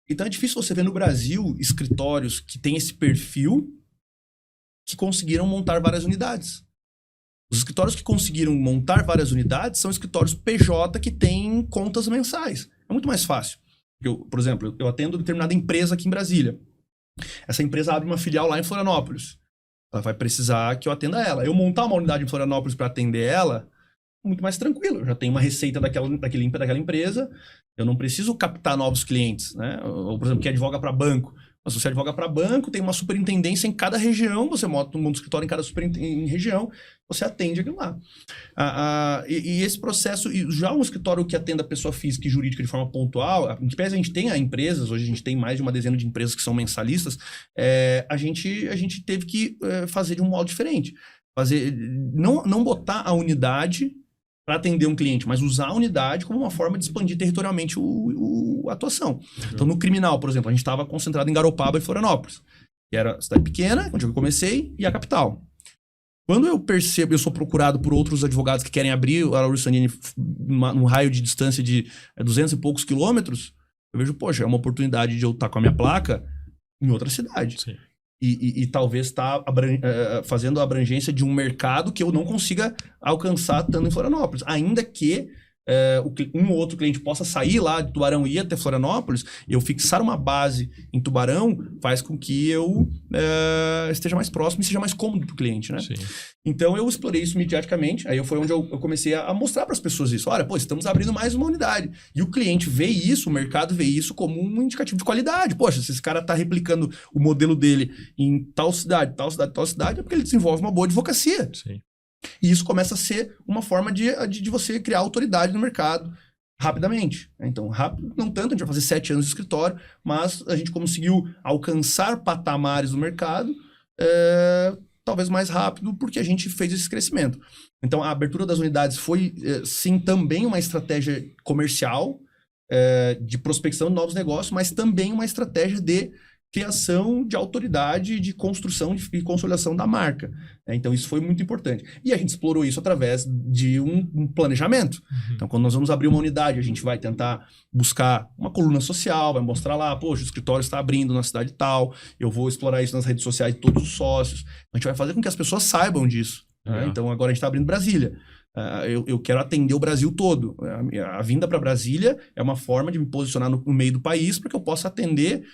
Então é difícil você ver no Brasil escritórios que têm esse perfil que conseguiram montar várias unidades. Os escritórios que conseguiram montar várias unidades são escritórios PJ que têm contas mensais. É muito mais fácil. Por exemplo, eu atendo determinada empresa aqui em Brasília. Essa empresa abre uma filial lá em Florianópolis. Ela vai precisar que eu atenda ela. Eu montar uma unidade em Florianópolis para atender ela, muito mais tranquilo. Eu já tenho uma receita daquela empresa, eu não preciso captar novos clientes, né? Ou, por exemplo, que advoga para banco. Mas se você advoga para banco, tem uma superintendência em cada região, você monta um escritório em cada região, você atende aquilo lá. E esse processo, já um escritório que atenda a pessoa física e jurídica de forma pontual, em que pese a gente tenha empresas, hoje a gente tem mais de uma dezena de empresas que são mensalistas, a gente teve que fazer de um modo diferente. Não botar a unidade para atender um cliente, mas usar a unidade como uma forma de expandir territorialmente a atuação. Então, no criminal, por exemplo, a gente estava concentrado em Garopaba e Florianópolis, que era a cidade pequena, onde eu comecei, e a capital. Quando eu percebo, eu sou procurado por outros advogados que querem abrir o Araújo Sandini num raio de distância de 200 e poucos quilômetros, eu vejo, poxa, é uma oportunidade de eu estar com a minha placa em outra cidade. Sim. E talvez fazendo a abrangência de um mercado que eu não consiga alcançar estando em Florianópolis. Ainda que um ou outro cliente possa sair lá de Tubarão e ir até Florianópolis, eu fixar uma base em Tubarão faz com que eu esteja mais próximo e seja mais cômodo para o cliente, né? Sim. Então eu explorei isso mediaticamente, aí foi onde eu comecei a mostrar para as pessoas isso. Olha, pô, estamos abrindo mais uma unidade. E o cliente vê isso, o mercado vê isso como um indicativo de qualidade. Poxa, se esse cara está replicando o modelo dele em tal cidade, é porque ele desenvolve uma boa advocacia. Sim. E isso começa a ser uma forma de você criar autoridade no mercado rapidamente. Então, rápido, não tanto, a gente vai fazer 7 anos de escritório, mas a gente conseguiu alcançar patamares no mercado talvez mais rápido, porque a gente fez esse crescimento. Então, a abertura das unidades foi, sim, também uma estratégia comercial, de prospecção de novos negócios, mas também uma estratégia de criação de autoridade, de construção e consolidação da marca. Então, isso foi muito importante. E a gente explorou isso através de um planejamento. Então, quando nós vamos abrir uma unidade, a gente vai tentar buscar uma coluna social, vai mostrar lá, poxa, o escritório está abrindo na cidade tal, eu vou explorar isso nas redes sociais de todos os sócios. A gente vai fazer com que as pessoas saibam disso. Né? Então, agora a gente está abrindo Brasília. Eu quero atender o Brasil todo. A vinda para Brasília é uma forma de me posicionar no meio do país para que eu possa atender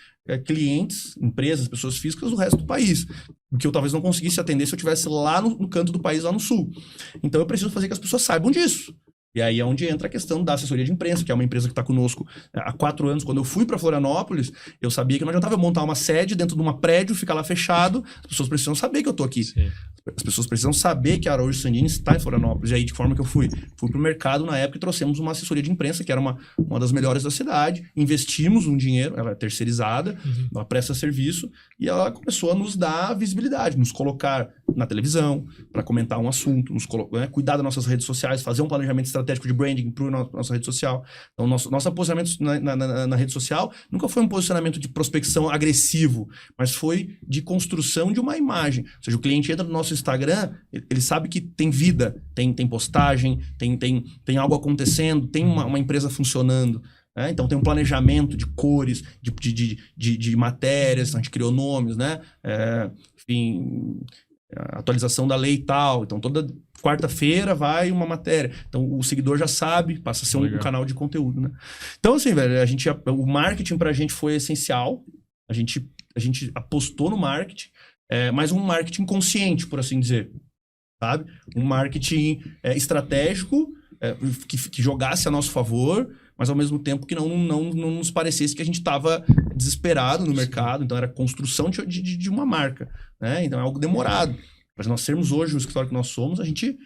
clientes, empresas, pessoas físicas do resto do país. O que eu talvez não conseguisse atender se eu estivesse lá no canto do país, lá no sul. Então eu preciso fazer que as pessoas saibam disso. E aí é onde entra a questão da assessoria de imprensa, que é uma empresa que está conosco há 4 anos. Quando eu fui para Florianópolis, eu sabia que não adiantava eu montar uma sede dentro de um prédio, ficar lá fechado. As pessoas precisam saber que eu estou aqui. Sim. As pessoas precisam saber que a Araújo Sandini está em Florianópolis. E aí, de que forma que eu fui? Fui para o mercado na época e trouxemos uma assessoria de imprensa, que era uma das melhores da cidade. Investimos um dinheiro, ela é terceirizada, ela presta serviço, e ela começou a nos dar visibilidade, nos colocar na televisão, para comentar um assunto, cuidar das nossas redes sociais, fazer um planejamento estratégico de branding para a nossa rede social. Então, nosso posicionamento na rede social nunca foi um posicionamento de prospecção agressivo, mas foi de construção de uma imagem. Ou seja, o cliente entra no nosso Instagram, ele sabe que tem vida, tem postagem, tem algo acontecendo, tem uma empresa funcionando. Então tem um planejamento de cores, de matérias, então a gente criou nomes, né? Enfim, atualização da lei e tal. Então toda quarta-feira vai uma matéria. Então o seguidor já sabe, passa a ser um canal de conteúdo, né? Então assim, velho, o marketing pra gente foi essencial. A gente apostou no marketing, mas um marketing consciente, por assim dizer, sabe? Um marketing estratégico, que jogasse a nosso favor, mas ao mesmo tempo que não nos parecesse que a gente estava desesperado no mercado. Então era construção de uma marca, né? Então é algo demorado. Para nós sermos hoje o escritório que nós somos, a gente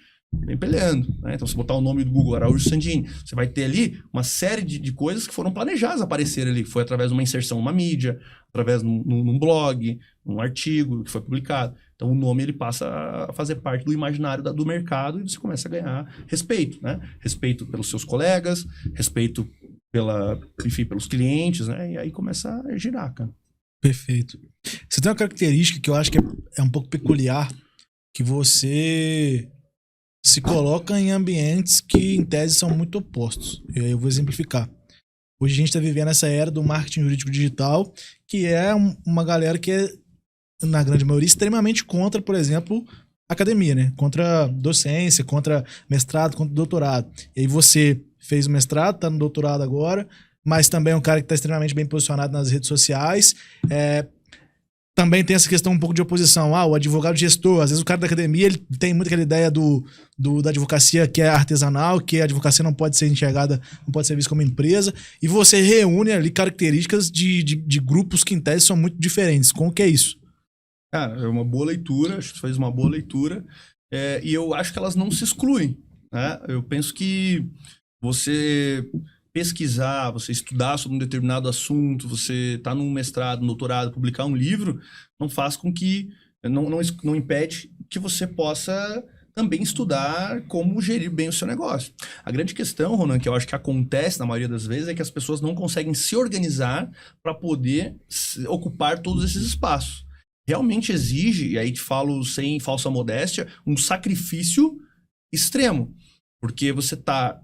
vem peleando, né? Então se botar o nome do Google, Araújo Sandini, você vai ter ali uma série de coisas que foram planejadas aparecer ali. Foi através de uma inserção numa mídia, através de um blog, um artigo que foi publicado. Então o nome ele passa a fazer parte do imaginário do mercado e você começa a ganhar respeito, né? Respeito pelos seus colegas, respeito pelos clientes, né? E aí começa a girar, cara. Perfeito. Você tem uma característica que eu acho que é um pouco peculiar, que você se coloca em ambientes que, em tese, são muito opostos. E aí eu vou exemplificar. Hoje a gente está vivendo essa era do marketing jurídico digital, que é uma galera que é, na grande maioria, extremamente contra, por exemplo, academia, né? Contra docência, contra mestrado, contra doutorado. E aí você fez o mestrado, está no doutorado agora, mas também é um cara que está extremamente bem posicionado nas redes sociais. Também tem essa questão um pouco de oposição. O advogado gestor, às vezes o cara da academia, ele tem muito aquela ideia da advocacia que é artesanal, que a advocacia não pode ser enxergada, não pode ser vista como empresa, e você reúne ali características de grupos que em tese são muito diferentes. Como que é isso? Cara, é uma boa leitura, acho que você fez uma boa leitura, e eu acho que elas não se excluem, né? Eu penso que você pesquisar, você estudar sobre um determinado assunto, você estar num mestrado, num doutorado, publicar um livro, não faz com que, não impede que você possa também estudar como gerir bem o seu negócio. A grande questão, Ronan, que eu acho que acontece na maioria das vezes, é que as pessoas não conseguem se organizar para poder ocupar todos esses espaços. realmente exige, e aí te falo sem falsa modéstia, um sacrifício extremo. Porque você tá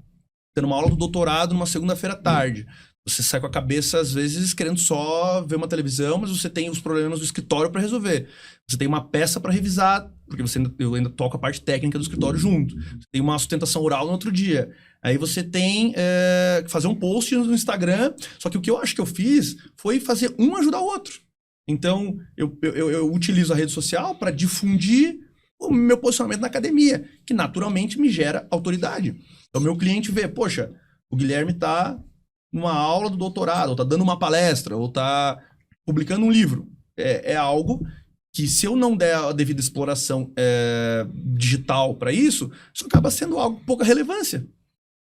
tendo uma aula do doutorado numa segunda-feira à tarde. Você sai com a cabeça, às vezes, querendo só ver uma televisão, mas você tem os problemas do escritório para resolver. Você tem uma peça para revisar, porque eu ainda toco a parte técnica do escritório junto. Você tem uma sustentação oral no outro dia. Aí você tem que fazer um post no Instagram. Só que o que eu acho que eu fiz foi fazer um ajudar o outro. Então, eu utilizo a rede social para difundir o meu posicionamento na academia, que naturalmente me gera autoridade. Então, meu cliente vê, poxa, o Guilherme tá numa aula do doutorado, ou tá dando uma palestra, ou tá publicando um livro. É algo que, se eu não der a devida exploração digital para isso acaba sendo algo com pouca relevância.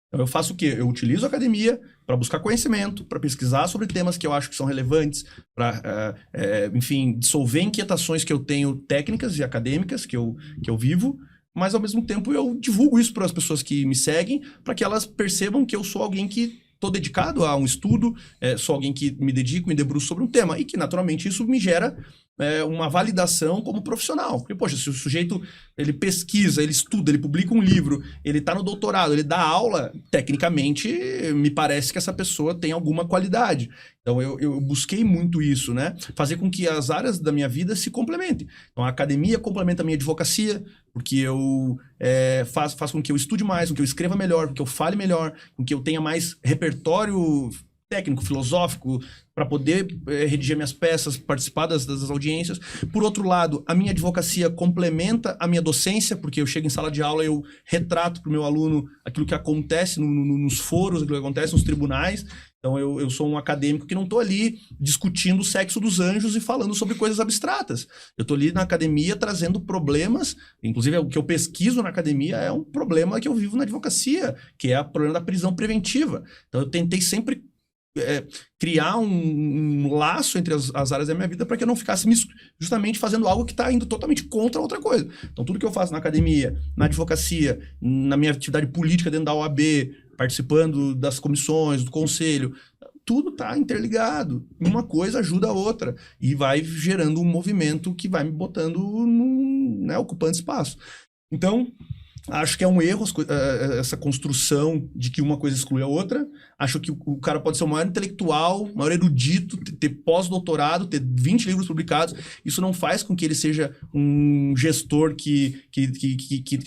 Então eu faço o quê? Eu utilizo a academia para buscar conhecimento, para pesquisar sobre temas que eu acho que são relevantes, para, enfim, dissolver inquietações que eu tenho técnicas e acadêmicas que eu vivo, mas ao mesmo tempo eu divulgo isso para as pessoas que me seguem, para que elas percebam que eu sou alguém que estou dedicado a um estudo, sou alguém que me dedico, me debruço sobre um tema, e que naturalmente isso me gera uma validação como profissional. Porque, poxa, se o sujeito ele pesquisa, ele estuda, ele publica um livro, ele está no doutorado, ele dá aula, tecnicamente me parece que essa pessoa tem alguma qualidade. Então eu busquei muito isso, né? Fazer com que as áreas da minha vida se complementem. Então a academia complementa a minha advocacia, porque eu faço com que eu estude mais, com que eu escreva melhor, com que eu fale melhor, com que eu tenha mais repertório técnico, filosófico, para poder redigir minhas peças, participar das audiências. Por outro lado, a minha advocacia complementa a minha docência, porque eu chego em sala de aula e eu retrato para o meu aluno aquilo que acontece nos foros, aquilo que acontece nos tribunais. Então eu sou um acadêmico que não estou ali discutindo o sexo dos anjos e falando sobre coisas abstratas. Eu estou ali na academia trazendo problemas, inclusive o que eu pesquiso na academia é um problema que eu vivo na advocacia, que é o problema da prisão preventiva. Então eu tentei sempre criar um laço entre as áreas da minha vida para que eu não ficasse justamente fazendo algo que está indo totalmente contra outra coisa. Então tudo que eu faço na academia, na advocacia, na minha atividade política dentro da OAB, participando das comissões, do conselho, tudo está interligado. Uma coisa ajuda a outra e vai gerando um movimento que vai me botando ocupando espaço. Então, acho que é um erro essa construção de que uma coisa exclui a outra. Acho que o cara pode ser o maior intelectual, o maior erudito, ter pós-doutorado, ter 20 livros publicados. Isso não faz com que ele seja um gestor que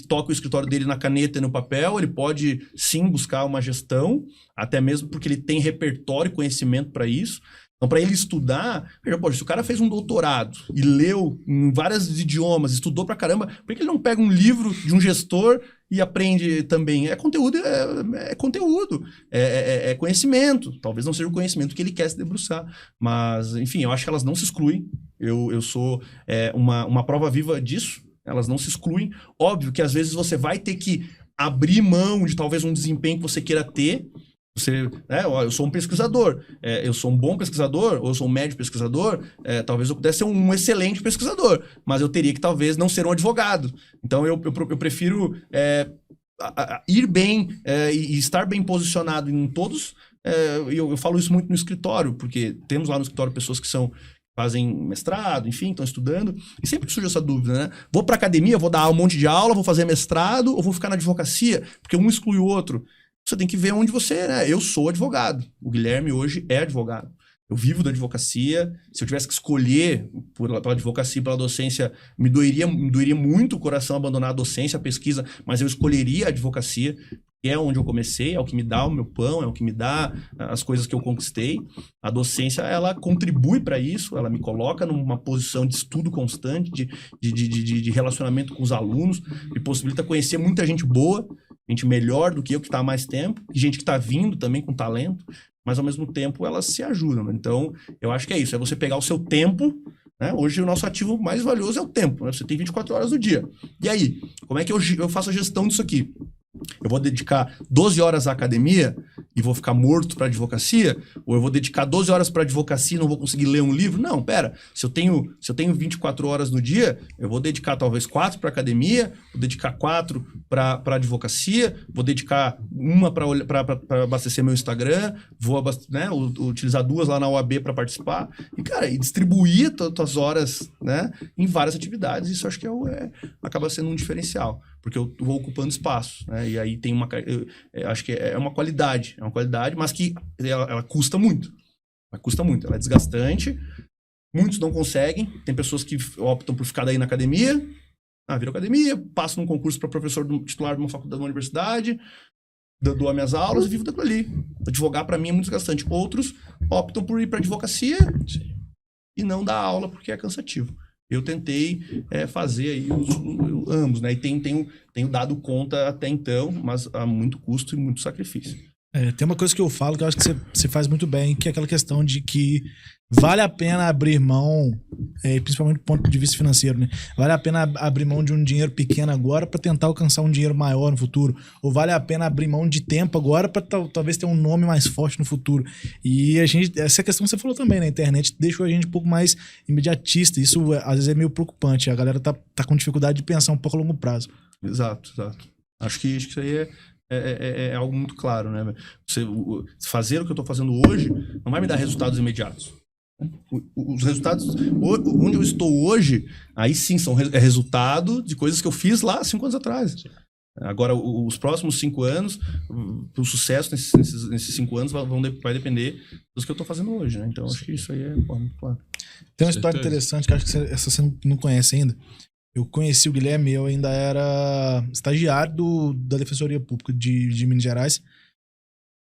toque o escritório dele na caneta e no papel. Ele pode, sim, buscar uma gestão, até mesmo porque ele tem repertório e conhecimento para isso. Então, para ele estudar, se o cara fez um doutorado e leu em vários idiomas, estudou pra caramba, por que ele não pega um livro de um gestor e aprende também? É conteúdo, é conhecimento. Talvez não seja o conhecimento que ele quer se debruçar. Mas, enfim, eu acho que elas não se excluem. Eu sou uma prova viva disso. Elas não se excluem. Óbvio que às vezes você vai ter que abrir mão de talvez um desempenho que você queira ter. Eu sou um pesquisador, eu sou um bom pesquisador, ou eu sou um médio pesquisador, talvez eu pudesse ser um excelente pesquisador, mas eu teria que talvez não ser um advogado. Então eu prefiro ir bem e estar bem posicionado em todos. Eu falo isso muito no escritório, porque temos lá no escritório pessoas que fazem mestrado, enfim, estão estudando, e sempre surge essa dúvida, né? Vou para academia, vou dar um monte de aula, vou fazer mestrado, ou vou ficar na advocacia, porque um exclui o outro. Você tem que ver onde você, né? Eu sou advogado. O Guilherme hoje é advogado. Eu vivo da advocacia. Se eu tivesse que escolher pela advocacia e pela docência, me doeria muito o coração abandonar a docência, a pesquisa, mas eu escolheria a advocacia, que é onde eu comecei, é o que me dá o meu pão, é o que me dá as coisas que eu conquistei. A docência, ela contribui para isso, ela me coloca numa posição de estudo constante, de relacionamento com os alunos, me possibilita conhecer muita gente boa, gente melhor do que eu, que está há mais tempo, e gente que está vindo também com talento, mas ao mesmo tempo elas se ajudam, né? Então, eu acho que é isso, é você pegar o seu tempo, né? Hoje o nosso ativo mais valioso é o tempo, né? Você tem 24 horas do dia. E aí, como é que eu faço a gestão disso aqui? Eu vou dedicar 12 horas à academia e vou ficar morto para advocacia, ou eu vou dedicar 12 horas para advocacia e não vou conseguir ler um livro. Não, pera, se eu tenho 24 horas no dia, eu vou dedicar talvez 4 para academia, vou dedicar 4 para advocacia, vou dedicar uma para abastecer meu Instagram, vou utilizar 2 lá na OAB para participar, e cara, e distribuir as horas, né, em várias atividades. Isso acho que acaba sendo um diferencial, porque eu vou ocupando espaço, né, e aí tem acho que é uma qualidade, mas que ela custa muito. Ela é desgastante, muitos não conseguem, tem pessoas que optam por ficar daí na academia, vira academia, passo num concurso para professor titular de uma faculdade, de uma universidade, dou as minhas aulas e vivo daquilo ali. Advogar para mim é muito desgastante. Outros optam por ir para advocacia e não dar aula porque é cansativo. Eu tentei fazer aí ambos, né? E tenho dado conta até então, mas há muito custo e muito sacrifício. Tem uma coisa que eu falo que eu acho que você faz muito bem, que é aquela questão de que vale a pena abrir mão, principalmente do ponto de vista financeiro, né? Vale a pena abrir mão de um dinheiro pequeno agora para tentar alcançar um dinheiro maior no futuro. Ou vale a pena abrir mão de tempo agora para talvez ter um nome mais forte no futuro. E essa questão que você falou também, né? A internet deixou a gente um pouco mais imediatista. Isso às vezes é meio preocupante. A galera tá com dificuldade de pensar um pouco a longo prazo. Exato. Acho que isso aí é algo muito claro, né? Fazer o que eu estou fazendo hoje não vai me dar resultados imediatos. Os resultados, onde eu estou hoje, aí sim são resultado de coisas que eu fiz lá 5 anos atrás. Agora, os próximos 5 anos, o sucesso nesses 5 anos vai depender dos que eu estou fazendo hoje, né? Então, acho que isso aí é muito claro. Tem uma história interessante que acho que essa você não conhece ainda. Eu conheci o Guilherme, eu ainda era estagiário da Defensoria Pública de Minas Gerais.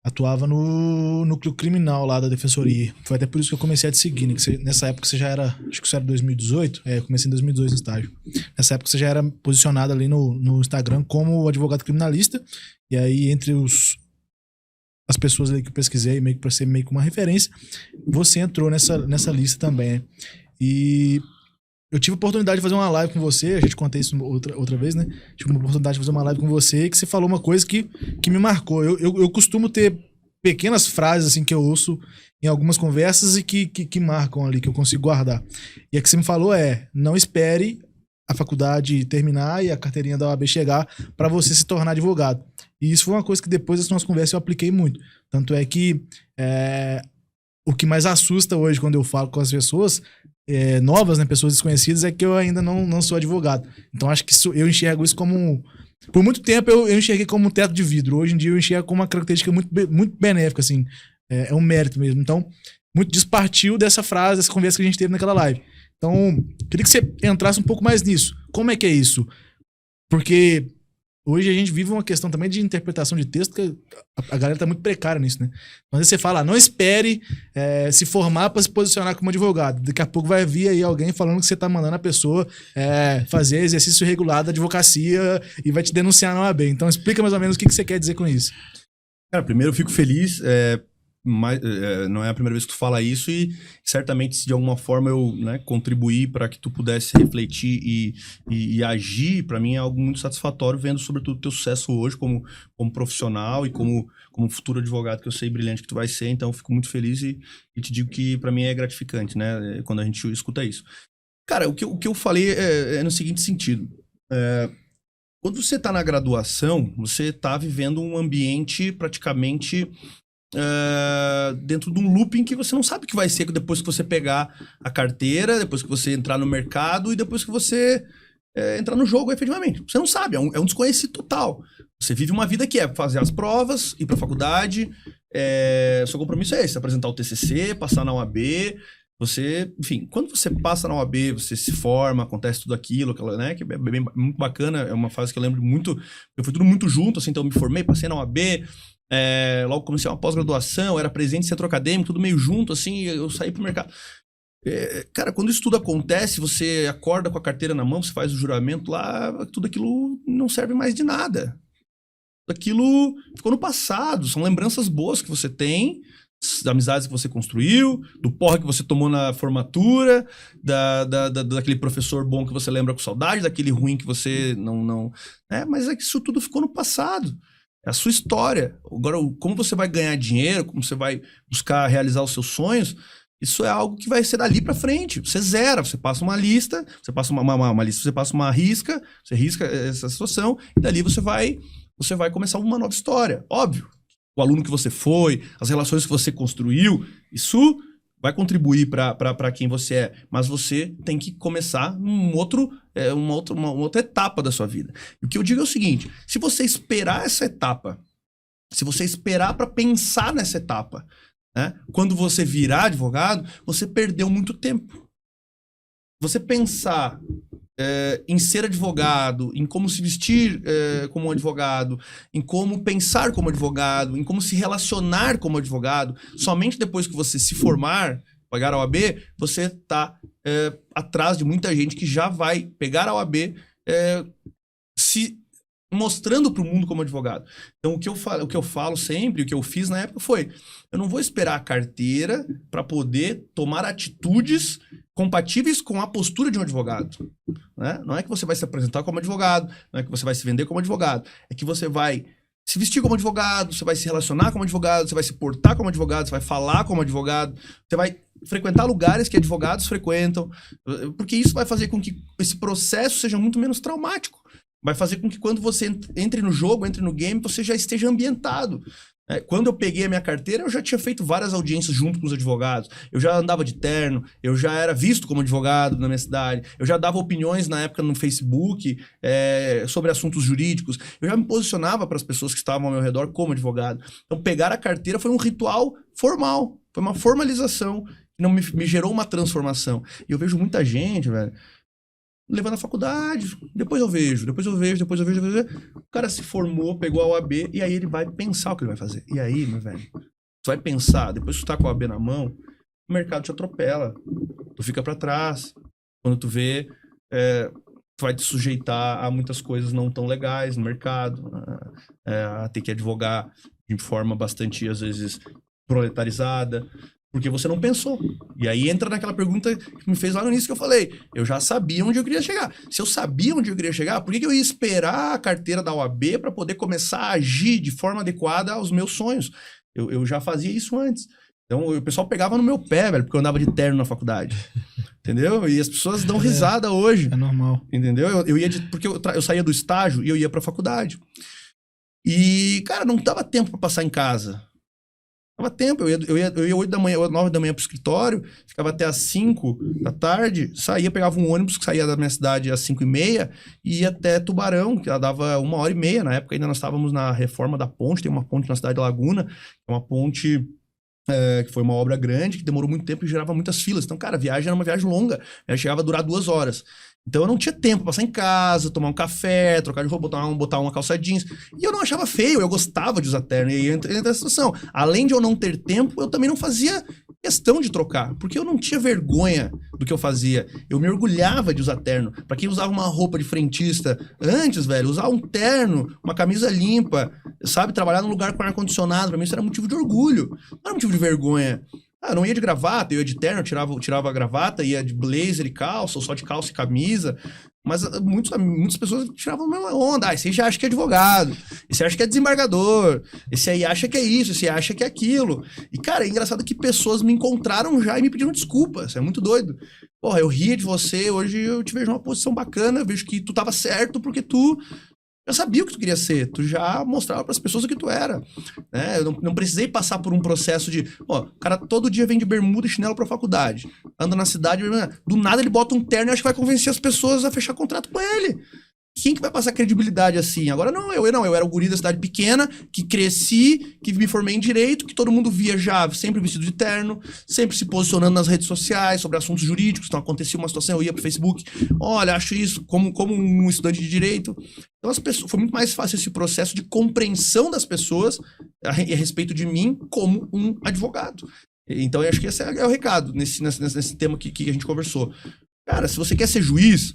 Atuava no núcleo criminal lá da Defensoria. Foi até por isso que eu comecei a te seguir, né? Nessa época você já era, acho que isso era 2018. Eu comecei em 2002 no estágio. Nessa época você já era posicionado ali no Instagram como advogado criminalista. E aí, entre as pessoas ali que eu pesquisei, meio que pra ser meio que uma referência, você entrou nessa lista também, né? E eu tive a oportunidade de fazer uma live com você, a gente contei isso outra vez, né? Tive uma oportunidade de fazer uma live com você que você falou uma coisa que me marcou. Eu costumo ter pequenas frases assim que eu ouço em algumas conversas e que marcam ali, que eu consigo guardar. E a que você me falou não espere a faculdade terminar e a carteirinha da OAB chegar para você se tornar advogado. E isso foi uma coisa que depois dessa nossa conversa eu apliquei muito. Tanto é que o que mais assusta hoje quando eu falo com as pessoas novas, né, pessoas desconhecidas, é que eu ainda não sou advogado. Então acho que eu enxergo isso como... Por muito tempo eu enxerguei como um teto de vidro. Hoje em dia eu enxergo como uma característica muito, muito benéfica, assim. É um mérito mesmo. Então, muito disso partiu dessa frase, dessa conversa que a gente teve naquela live. Então, queria que você entrasse um pouco mais nisso. Como é que é isso? Porque hoje a gente vive uma questão também de interpretação de texto, que a galera tá muito precária nisso, né? Mas você fala, não espere se formar para se posicionar como advogado. Daqui a pouco vai vir aí alguém falando que você tá mandando a pessoa fazer exercício regular da advocacia e vai te denunciar na OAB. Então explica mais ou menos o que você quer dizer com isso. Cara, primeiro eu fico feliz, não é a primeira vez que tu fala isso, e certamente se de alguma forma eu contribuir para que tu pudesse refletir e agir, para mim é algo muito satisfatório, vendo sobretudo o teu sucesso hoje como profissional e como futuro advogado que eu sei brilhante que tu vai ser. Então eu fico muito feliz e te digo que para mim é gratificante, né, quando a gente escuta isso. Cara, o que eu falei é no seguinte sentido. Quando você está na graduação, você está vivendo um ambiente praticamente dentro de um looping que você não sabe o que vai ser depois que você pegar a carteira, depois que você entrar no mercado e depois que você entrar no jogo efetivamente. Você não sabe, é um desconhecido total. Você vive uma vida que é fazer as provas, ir para a faculdade, seu compromisso é esse, apresentar o TCC, passar na OAB. Enfim, quando você passa na OAB, você se forma, acontece tudo aquilo, né, que é muito bacana, é uma fase que eu lembro muito, eu fui tudo muito junto, assim, então eu me formei, passei na OAB, logo comecei uma pós-graduação, era presente, centro acadêmico, tudo meio junto, assim, eu saí pro mercado. Cara, quando isso tudo acontece, você acorda com a carteira na mão, você faz o juramento lá, tudo aquilo não serve mais de nada. Tudo aquilo ficou no passado, são lembranças boas que você tem, das amizades que você construiu, do porra que você tomou na formatura, daquele professor bom que você lembra com saudade, daquele ruim que você não... mas é que isso tudo ficou no passado. É a sua história. Agora, como você vai ganhar dinheiro, como você vai buscar realizar os seus sonhos, isso é algo que vai ser dali pra frente. Você zera, você passa uma lista, você passa uma lista, você passa uma risca, você risca essa situação, e dali você vai começar uma nova história. Óbvio, o aluno que você foi, as relações que você construiu, isso vai contribuir para quem você é, mas você tem que começar uma outra etapa da sua vida. E o que eu digo é o seguinte, se você esperar essa etapa, se você esperar para pensar nessa etapa, né, quando você virar advogado, você perdeu muito tempo. Você pensar em ser advogado, em como se vestir como um advogado, em como pensar como advogado, em como se relacionar como advogado, somente depois que você se formar, pagar a OAB, você está atrás de muita gente que já vai pegar a OAB se mostrando para o mundo como advogado. Então, o que eu falo sempre, o que eu fiz na época foi, eu não vou esperar a carteira para poder tomar atitudes compatíveis com a postura de um advogado. Né? Não é que você vai se apresentar como advogado, não é que você vai se vender como advogado, é que você vai se vestir como advogado, você vai se relacionar como advogado, você vai se portar como advogado, você vai falar como advogado, você vai frequentar lugares que advogados frequentam, porque isso vai fazer com que esse processo seja muito menos traumático. Vai fazer com que quando você entre no jogo, entre no game, você já esteja ambientado. Quando eu peguei a minha carteira, eu já tinha feito várias audiências junto com os advogados. Eu já andava de terno, eu já era visto como advogado na minha cidade. Eu já dava opiniões na época no Facebook sobre assuntos jurídicos. Eu já me posicionava para as pessoas que estavam ao meu redor como advogado. Então, pegar a carteira foi um ritual formal. Foi uma formalização que não me gerou uma transformação. E eu vejo muita gente, velho, levando a faculdade, depois eu vejo. O cara se formou, pegou a OAB, e aí ele vai pensar o que ele vai fazer. E aí, meu velho, tu vai pensar, depois que tu tá com a OAB na mão, o mercado te atropela. Tu fica pra trás. Quando tu vê, tu vai te sujeitar a muitas coisas não tão legais no mercado, a ter que advogar de forma bastante, às vezes, proletarizada. Porque você não pensou. E aí entra naquela pergunta que me fez lá no início que eu falei. Eu já sabia onde eu queria chegar. Se eu sabia onde eu queria chegar, por que eu ia esperar a carteira da OAB para poder começar a agir de forma adequada aos meus sonhos? Eu já fazia isso antes. Então o pessoal pegava no meu pé, velho, porque eu andava de terno na faculdade. Entendeu? E as pessoas dão risada hoje. É normal. Entendeu? Porque eu saía do estágio e eu ia pra faculdade. E, cara, não dava tempo para passar em casa. Dava tempo, eu ia 8 da manhã, 9 da manhã pro escritório, ficava até às 5 da tarde, saía, pegava um ônibus que saía da minha cidade às 5h30 e ia até Tubarão, que ela dava 1h30, na época ainda nós estávamos na reforma da ponte, tem uma ponte na cidade de Laguna, uma ponte que foi uma obra grande, que demorou muito tempo e gerava muitas filas. Então, cara, a viagem era uma viagem longa, ela chegava a durar 2 horas. Então eu não tinha tempo pra passar em casa, tomar um café, trocar de roupa, botar uma calça jeans. E eu não achava feio, eu gostava de usar terno. E aí entra essa situação. Além de eu não ter tempo, eu também não fazia questão de trocar, porque eu não tinha vergonha do que eu fazia. Eu me orgulhava de usar terno. Pra quem usava uma roupa de frentista antes, velho, usar um terno, uma camisa limpa, sabe, trabalhar num lugar com ar-condicionado, pra mim isso era motivo de orgulho, não era motivo de vergonha. Eu não ia de gravata, eu ia de terno, eu tirava a gravata, ia de blazer e calça, ou só de calça e camisa. Mas muitas pessoas tiravam a mesma onda. Esse aí já acha que é advogado, esse acha que é desembargador, esse aí acha que é isso, esse aí acha que é aquilo. E, cara, é engraçado que pessoas me encontraram já e me pediram desculpas. Isso é muito doido. Porra, eu ria de você, hoje eu te vejo numa posição bacana, eu vejo que tu tava certo porque tu já sabia o que tu queria ser, tu já mostrava para as pessoas o que tu era, né? Eu não precisei passar por um processo de, o cara todo dia vem de bermuda e chinelo pra faculdade, anda na cidade, do nada ele bota um terno e acha que vai convencer as pessoas a fechar contrato com ele. Quem que vai passar credibilidade assim? Agora eu era o guri da cidade pequena, que cresci, que me formei em direito, que todo mundo via já sempre vestido de terno, sempre se posicionando nas redes sociais sobre assuntos jurídicos. Então acontecia uma situação, eu ia pro Facebook, olha, acho isso, como um estudante de direito. Então foi muito mais fácil esse processo de compreensão das pessoas a respeito de mim como um advogado. Então eu acho que esse é o recado nesse tema que a gente conversou. Cara, se você quer ser juiz,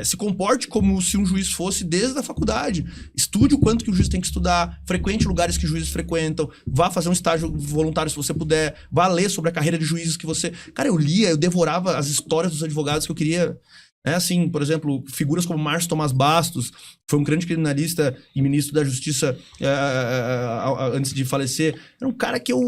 se comporte como se um juiz fosse desde a faculdade. Estude o quanto que o juiz tem que estudar, frequente lugares que juízes frequentam, vá fazer um estágio voluntário se você puder, vá ler sobre a carreira de juízes que você... Cara, eu devorava as histórias dos advogados que eu queria É assim, por exemplo, figuras como Márcio Tomás Bastos, foi um grande criminalista e ministro da Justiça antes de falecer. Era um cara que eu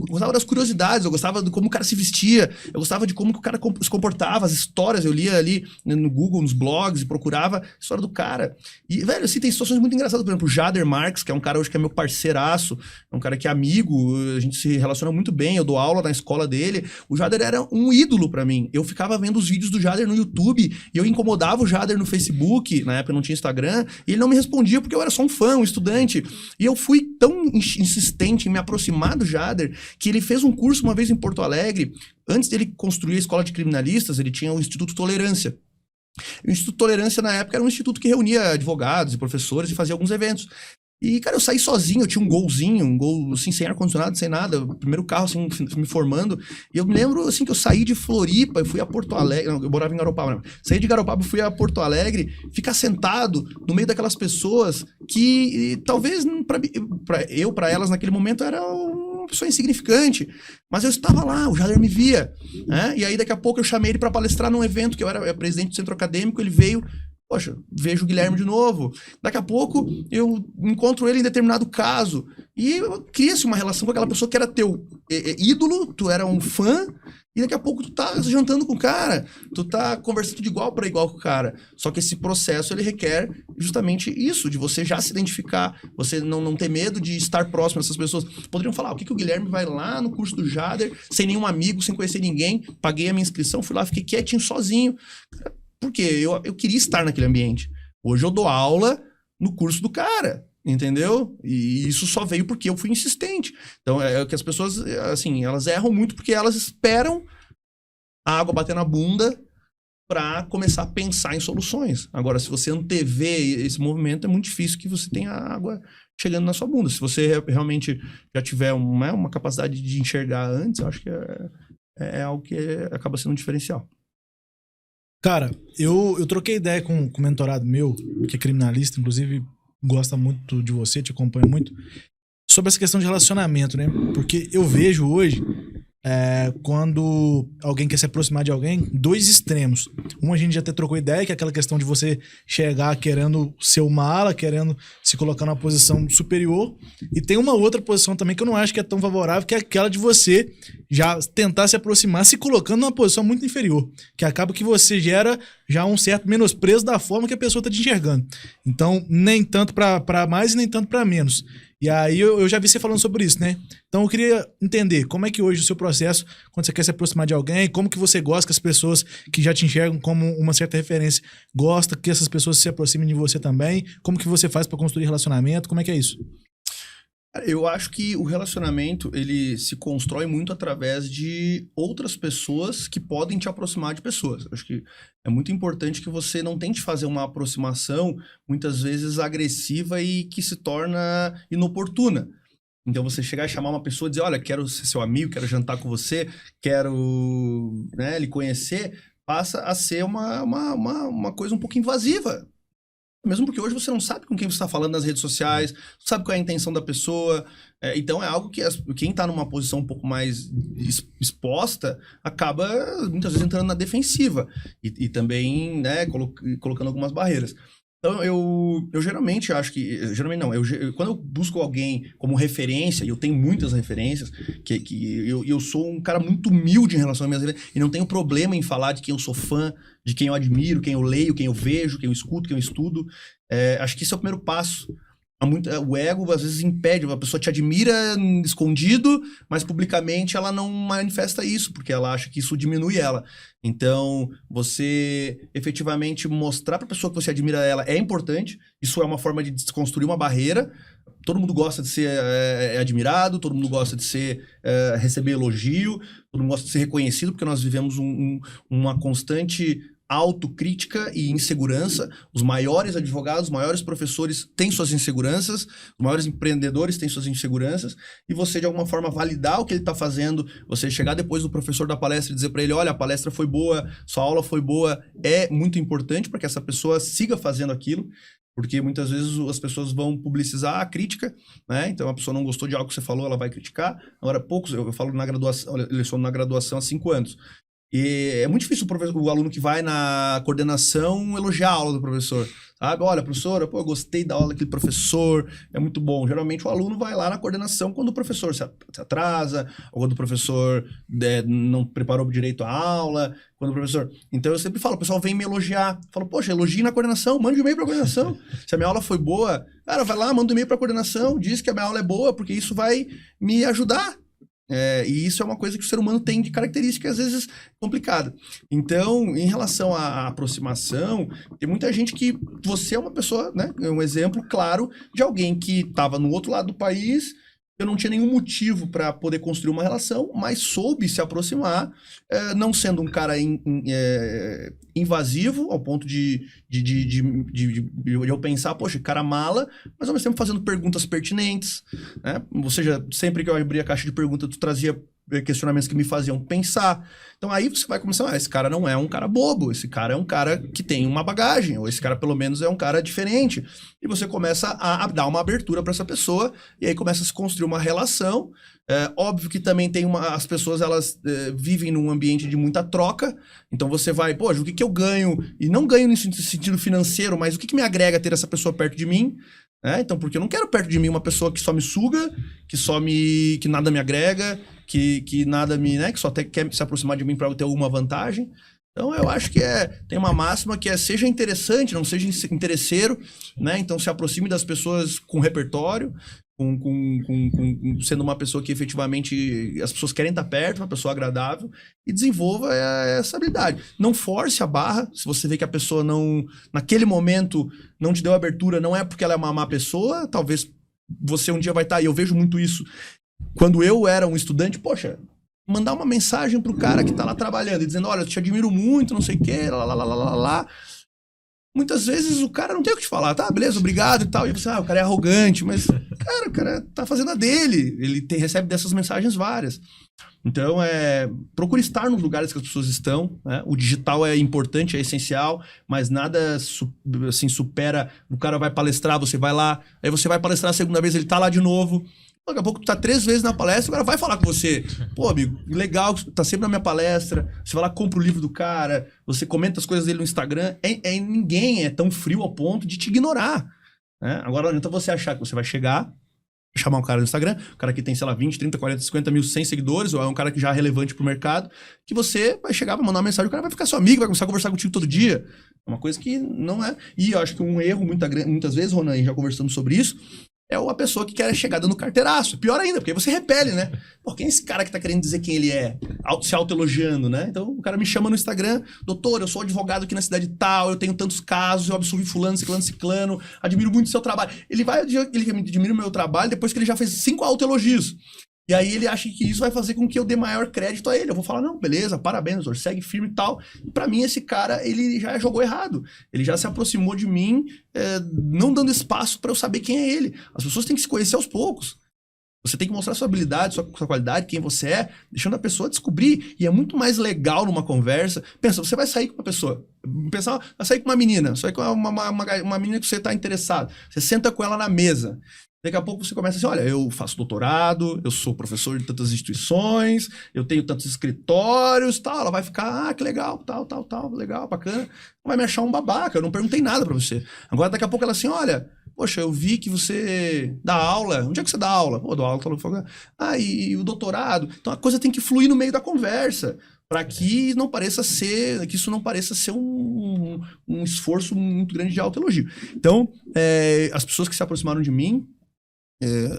gostava das curiosidades, eu gostava de como o cara se vestia, eu gostava de como que o cara se comportava, as histórias, eu lia ali no Google, nos blogs, e procurava a história do cara. E, velho, assim, tem situações muito engraçadas, por exemplo, o Jader Marques, que é um cara hoje que é meu parceiraço, é um cara que é amigo, a gente se relaciona muito bem, eu dou aula na escola dele. O Jader era um ídolo pra mim. Eu ficava vendo os vídeos do Jader no YouTube, e eu incomodava o Jader no Facebook, na época não tinha Instagram, e ele não me respondia porque eu era só um fã, um estudante. E eu fui tão insistente em me aproximar do Jader, que ele fez um curso uma vez em Porto Alegre. Antes dele construir a escola de criminalistas, ele tinha o Instituto Tolerância. O Instituto Tolerância, na época, era um instituto que reunia advogados e professores e fazia alguns eventos. E, cara, eu saí sozinho, eu tinha um gol, assim, sem ar-condicionado, sem nada, o primeiro carro, assim, me formando. E eu me lembro, assim, que eu saí de Floripa e fui a Porto Alegre, não, eu morava em Garopaba, não. Saí de Garopaba e fui a Porto Alegre, ficar sentado no meio daquelas pessoas que, talvez, pra elas, naquele momento, era uma pessoa insignificante. Mas eu estava lá, o Jader me via, né? E aí, daqui a pouco, eu chamei ele para palestrar num evento, que eu era presidente do centro acadêmico, ele veio... Poxa, vejo o Guilherme de novo. Daqui a pouco eu encontro ele em determinado caso. E cria-se uma relação com aquela pessoa que era teu ídolo, tu era um fã, e daqui a pouco tu tá jantando com o cara, tu tá conversando de igual para igual com o cara. Só que esse processo, ele requer justamente isso, de você já se identificar, você não ter medo de estar próximo dessas pessoas. Poderiam falar, o que o Guilherme vai lá no curso do Jader, sem nenhum amigo, sem conhecer ninguém, paguei a minha inscrição, fui lá, fiquei quietinho, sozinho. Porque eu queria estar naquele ambiente. Hoje eu dou aula no curso do cara, entendeu? E isso só veio porque eu fui insistente. Então é que as pessoas, assim, elas erram muito porque elas esperam a água bater na bunda para começar a pensar em soluções. Agora, se você antevê esse movimento, é muito difícil que você tenha água chegando na sua bunda. Se você realmente já tiver uma capacidade de enxergar antes, eu acho que é algo que acaba sendo um diferencial. Cara, eu troquei ideia com um mentorado meu, que é criminalista, inclusive gosta muito de você, te acompanha muito, sobre essa questão de relacionamento, né? Porque eu vejo hoje, quando alguém quer se aproximar de alguém, dois extremos. Um, a gente já até trocou ideia, que é aquela questão de você chegar querendo ser uma ala, querendo se colocar numa posição superior. E tem uma outra posição também que eu não acho que é tão favorável, que é aquela de você já tentar se aproximar, se colocando numa posição muito inferior. Que acaba que você gera já um certo menosprezo da forma que a pessoa está te enxergando. Então, nem tanto para mais e nem tanto para menos. E aí eu já vi você falando sobre isso, né? Então eu queria entender como é que hoje o seu processo, quando você quer se aproximar de alguém, como que você gosta que as pessoas que já te enxergam como uma certa referência gostam que essas pessoas se aproximem de você também, como que você faz para construir relacionamento, como é que é isso? Eu acho que o relacionamento, ele se constrói muito através de outras pessoas que podem te aproximar de pessoas. Acho que é muito importante que você não tente fazer uma aproximação, muitas vezes agressiva e que se torna inoportuna. Então você chegar e chamar uma pessoa e dizer, olha, quero ser seu amigo, quero jantar com você, quero, né, lhe conhecer, passa a ser uma coisa um pouco invasiva. Mesmo porque hoje você não sabe com quem você está falando nas redes sociais, não sabe qual é a intenção da pessoa. Então é algo que quem está numa posição um pouco mais exposta acaba muitas vezes entrando na defensiva e também, né, colocando algumas barreiras. Então eu geralmente acho que... Geralmente não. Quando eu busco alguém como referência, e eu tenho muitas referências, que eu sou um cara muito humilde em relação às minhas referências, e não tenho problema em falar de quem eu sou fã, de quem eu admiro, quem eu leio, quem eu vejo, quem eu escuto, quem eu estudo. Acho que esse é o primeiro passo. O ego, às vezes, impede. A pessoa te admira escondido, mas publicamente ela não manifesta isso, porque ela acha que isso diminui ela. Então, você efetivamente mostrar para a pessoa que você admira ela é importante. Isso é uma forma de desconstruir uma barreira. Todo mundo gosta de ser admirado, todo mundo gosta de receber elogio, todo mundo gosta de ser reconhecido, porque nós vivemos uma constante autocrítica e insegurança. Os maiores advogados, os maiores professores têm suas inseguranças, os maiores empreendedores têm suas inseguranças, e você de alguma forma validar o que ele está fazendo, você chegar depois do professor da palestra e dizer para ele, olha, a palestra foi boa, sua aula foi boa, é muito importante para que essa pessoa siga fazendo aquilo, porque muitas vezes as pessoas vão publicizar a crítica, né? Então a pessoa não gostou de algo que você falou, ela vai criticar. Agora, poucos, eu falo na graduação, eu leciono na graduação há 5 anos. E é muito difícil o aluno que vai na coordenação elogiar a aula do professor. Sabe? Olha, professora, pô, eu gostei da aula daquele professor, é muito bom. Geralmente o aluno vai lá na coordenação quando o professor se atrasa, ou quando o professor não preparou direito a aula, quando o professor... Então eu sempre falo, o pessoal vem me elogiar. Falo, poxa, elogie na coordenação, mande um e-mail pra coordenação. Se a minha aula foi boa, cara, vai lá, manda um e-mail pra coordenação, diz que a minha aula é boa, porque isso vai me ajudar. E isso é uma coisa que o ser humano tem de característica, às vezes, complicada. Então, em relação à aproximação, tem muita gente que você é uma pessoa, né? É um exemplo claro de alguém que estava no outro lado do país, eu não tinha nenhum motivo para poder construir uma relação, mas soube se aproximar, não sendo um cara invasivo, ao ponto de eu pensar, poxa, cara mala, mas ao mesmo tempo fazendo perguntas pertinentes, né? Ou seja, sempre que eu abria a caixa de perguntas, tu trazia questionamentos que me faziam pensar. Então aí você vai começar, esse cara não é um cara bobo, esse cara é um cara que tem uma bagagem, ou esse cara pelo menos é um cara diferente. E você começa a dar uma abertura para essa pessoa, e aí começa a se construir uma relação. Óbvio que também tem as pessoas, elas vivem num ambiente de muita troca, então você vai, poxa, o que eu ganho? E não ganho no sentido financeiro, mas o que me agrega ter essa pessoa perto de mim? Então, porque eu não quero perto de mim uma pessoa que só me suga, que nada me agrega, que nada me, né, que só até quer se aproximar de mim para eu ter alguma vantagem. Então, eu acho que tem uma máxima que seja interessante, não seja interesseiro, né? Então, se aproxime das pessoas com repertório, sendo uma pessoa que efetivamente as pessoas querem estar perto, uma pessoa agradável, e desenvolva essa habilidade. Não force a barra. Se você vê que a pessoa naquele momento não te deu abertura, não é porque ela é uma má pessoa, talvez você um dia vai estar, e eu vejo muito isso, quando eu era um estudante, poxa, mandar uma mensagem pro cara que tá lá trabalhando e dizendo, olha, eu te admiro muito, não sei o quê, lá. Muitas vezes o cara não tem o que te falar, tá, beleza, obrigado e tal. E você, o cara é arrogante, mas, cara, o cara tá fazendo a dele. Ele recebe dessas mensagens várias. Então, procure estar nos lugares que as pessoas estão, né? O digital é importante, é essencial, mas nada assim, supera. O cara vai palestrar, você vai lá, aí você vai palestrar a segunda vez, ele tá lá de novo. Daqui a pouco tu tá 3 vezes na palestra, o cara vai falar com você. Pô, amigo, legal, tá sempre na minha palestra. Você vai lá, compra o livro do cara, você comenta as coisas dele no Instagram. Ninguém é tão frio ao ponto de te ignorar, né? Agora, não adianta você achar que você vai chegar, chamar um cara no Instagram, um cara que tem, sei lá, 20, 30, 40, 50 mil, 100 seguidores, ou é um cara que já é relevante pro mercado, que você vai chegar, vai mandar uma mensagem, o cara vai ficar seu amigo, vai começar a conversar contigo todo dia. É uma coisa que não é... E eu acho que um erro, muitas vezes, Ronan, já conversamos sobre isso, é a pessoa que quer chegar dando carteiraço. Pior ainda, porque aí você repele, né? Pô, quem é esse cara que tá querendo dizer quem ele é? Se autoelogiando, né? Então o cara me chama no Instagram, doutor, eu sou advogado aqui na cidade tal, eu tenho tantos casos, eu absolvi fulano, ciclano, admiro muito o seu trabalho. Ele admira o meu trabalho depois que ele já fez 5 autoelogios. E aí ele acha que isso vai fazer com que eu dê maior crédito a ele. Eu vou falar, não, beleza, parabéns, doutor, segue firme e tal. E pra mim, esse cara, ele já jogou errado. Ele já se aproximou de mim, não dando espaço pra eu saber quem é ele. As pessoas têm que se conhecer aos poucos. Você tem que mostrar sua habilidade, sua qualidade, quem você é, deixando a pessoa descobrir. E é muito mais legal numa conversa. Pensa, você vai sair com uma pessoa. Vai sair com uma menina, sair com uma menina que você tá interessado. Você senta com ela na mesa. Daqui a pouco você começa assim, olha, eu faço doutorado, eu sou professor de tantas instituições, eu tenho tantos escritórios, tal. Ela vai ficar, que legal, tal, legal, bacana. Vai me achar um babaca, eu não perguntei nada pra você. Agora, daqui a pouco ela assim, olha, poxa, eu vi que você dá aula. Onde é que você dá aula? Pô, dou aula, e o doutorado? Então a coisa tem que fluir no meio da conversa, para que isso não pareça ser um esforço muito grande de autoelogio. Então, as pessoas que se aproximaram de mim,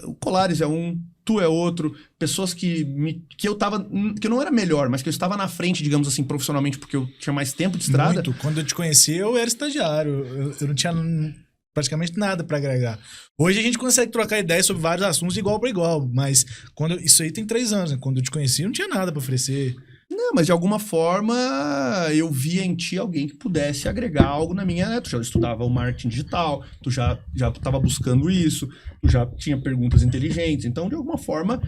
o Colares é um, tu é outro, pessoas que eu não era melhor, mas que eu estava na frente, digamos assim, profissionalmente, porque eu tinha mais tempo de estrada. Muito. Quando eu te conheci, eu era estagiário, eu não tinha praticamente nada para agregar. Hoje a gente consegue trocar ideias sobre vários assuntos de igual para igual, mas isso aí tem 3 anos, né? Quando eu te conheci, eu não tinha nada para oferecer. Não, mas de alguma forma eu via em ti alguém que pudesse agregar algo na minha, né? Tu já estudava o marketing digital, tu já estava buscando isso, tu já tinha perguntas inteligentes, então de alguma forma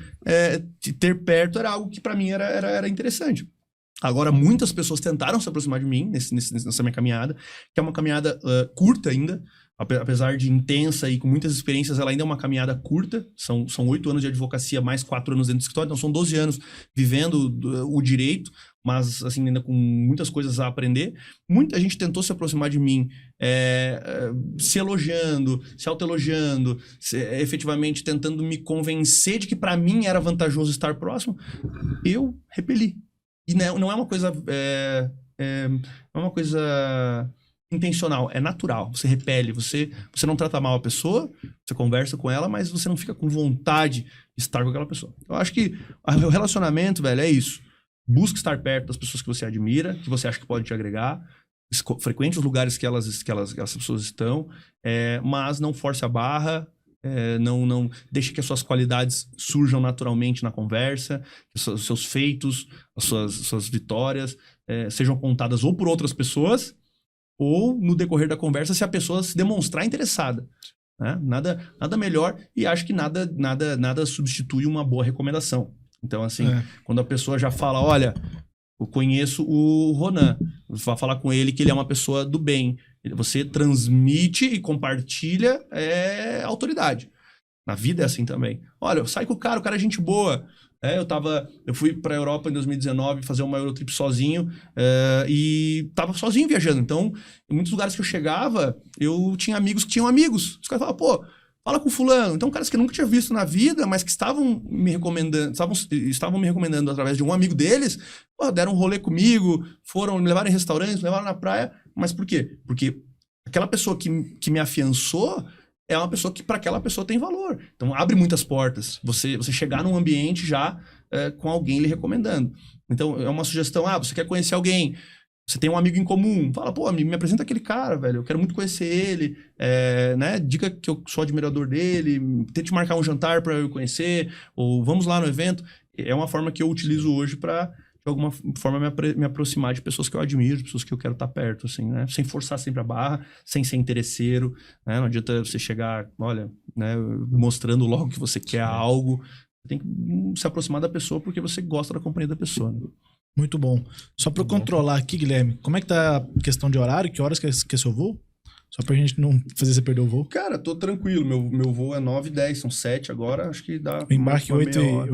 te ter perto era algo que para mim era interessante. Agora, muitas pessoas tentaram se aproximar de mim nessa minha caminhada, que é uma caminhada curta ainda, apesar de intensa e com muitas experiências, ela ainda é uma caminhada curta. São 8 anos de advocacia, mais 4 anos dentro do escritório, então são 12 anos vivendo o direito, mas assim, ainda com muitas coisas a aprender. Muita gente tentou se aproximar de mim, se elogiando, se autoelogiando, efetivamente tentando me convencer de que para mim era vantajoso estar próximo. Eu repeli. E não é uma coisa... não é uma coisa intencional, é natural. Você repele, você não trata mal a pessoa, você conversa com ela, mas você não fica com vontade de estar com aquela pessoa. Eu acho que o relacionamento, velho, é isso. Busque estar perto das pessoas que você admira, que você acha que pode te agregar. Frequente os lugares que essas pessoas estão, mas não force a barra. Não deixe que as suas qualidades surjam naturalmente na conversa, que os seus feitos, as suas vitórias sejam contadas ou por outras pessoas ou no decorrer da conversa se a pessoa se demonstrar interessada, né? Nada melhor, e acho que nada substitui uma boa recomendação. Então, assim, quando a pessoa já fala, olha, eu conheço o Ronan, vai falar com ele que ele é uma pessoa do bem. Você transmite e compartilha autoridade. Na vida é assim também. Olha, sai com o cara é gente boa. Eu fui pra Europa em 2019 fazer uma Eurotrip sozinho e tava sozinho viajando. Então, em muitos lugares que eu chegava, eu tinha amigos que tinham amigos. Os caras falavam, pô, fala com fulano. Então, caras que eu nunca tinha visto na vida, mas que estavam me recomendando através de um amigo deles, pô, deram um rolê comigo, me levaram em restaurantes, me levaram na praia. Mas por quê? Porque aquela pessoa que me afiançou é uma pessoa que para aquela pessoa tem valor. Então, abre muitas portas. Você chegar num ambiente já com alguém lhe recomendando. Então, é uma sugestão. Você quer conhecer alguém, você tem um amigo em comum, fala, pô, me apresenta aquele cara, velho, eu quero muito conhecer ele, né? Diga que eu sou admirador dele, tente marcar um jantar para eu conhecer, ou vamos lá no evento. É uma forma que eu utilizo hoje para, de alguma forma, me aproximar de pessoas que eu admiro, de pessoas que eu quero estar perto, assim, né? Sem forçar sempre a barra, sem ser interesseiro, né? Não adianta você chegar, olha, né, mostrando logo que você quer algo. Você tem que se aproximar da pessoa porque você gosta da companhia da pessoa, né? Muito bom. Só para eu controlar aqui, Guilherme, como é que tá a questão de horário? Que horas que é seu voo? Só pra gente não fazer você perder o voo. Cara, tô tranquilo. Meu voo é 9h10, são 7 agora. Acho que dá. O embarque 8h40, então.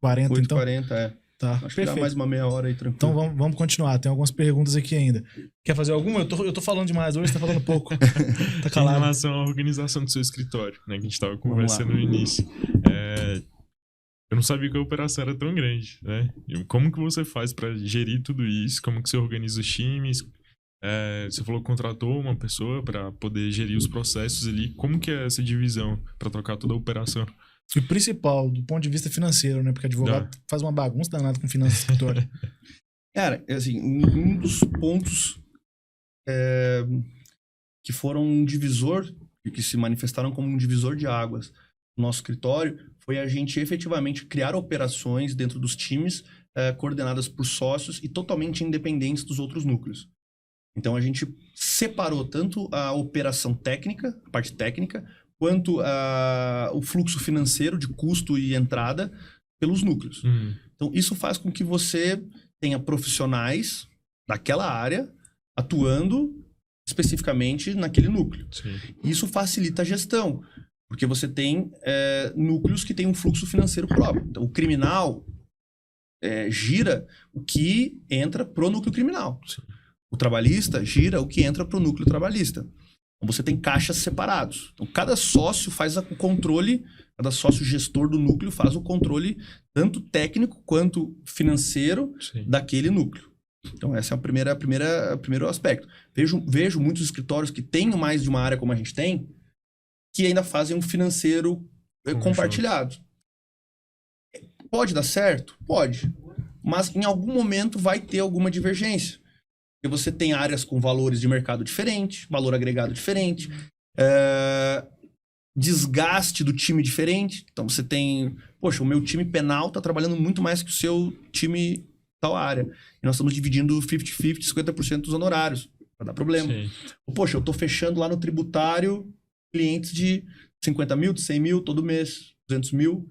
8h40, Tá, acho perfeito. que dá mais uma meia hora aí, tranquilo. Então vamos continuar. Tem algumas perguntas aqui ainda. Quer fazer alguma? Eu tô falando demais hoje, você tá falando pouco. Tá calado. Em relação à organização do seu escritório, né? Que a gente tava conversando no início. Eu não sabia que a operação era tão grande, né? E como que você faz para gerir tudo isso? Como que você organiza os times? Você falou que contratou uma pessoa para poder gerir os processos ali. Como que é essa divisão para tocar toda a operação? E o principal, do ponto de vista financeiro, né? Porque advogado faz uma bagunça danada com finanças do escritório. Cara, assim, um dos pontos que foram um divisor, e que se manifestaram como um divisor de águas no nosso escritório, foi a gente efetivamente criar operações dentro dos times coordenadas por sócios e totalmente independentes dos outros núcleos. Então, a gente separou tanto a operação técnica, a parte técnica, quanto o fluxo financeiro de custo e entrada pelos núcleos. Então, isso faz com que você tenha profissionais daquela área atuando especificamente naquele núcleo. Sim. Isso facilita a gestão, porque você tem núcleos que têm um fluxo financeiro próprio. Então, o criminal gira o que entra pro núcleo criminal. Sim. O trabalhista gira o que entra pro núcleo trabalhista. Então, você tem caixas separados. Então, cada sócio faz o controle, cada sócio gestor do núcleo faz o controle tanto técnico quanto financeiro daquele núcleo. Então, esse é o primeiro aspecto. Vejo muitos escritórios que têm mais de uma área como a gente tem, que ainda fazem um financeiro compartilhado. Pode dar certo? Pode. Mas em algum momento vai ter alguma divergência. Porque você tem áreas com valores de mercado diferente, valor agregado diferente, desgaste do time diferente. Então você tem... Poxa, o meu time penal está trabalhando muito mais que o seu time tal área. E nós estamos dividindo 50-50, 50% dos honorários. Vai dar problema. Sim. Poxa, eu estou fechando lá no tributário clientes de 50 mil, de 100 mil todo mês, 200 mil.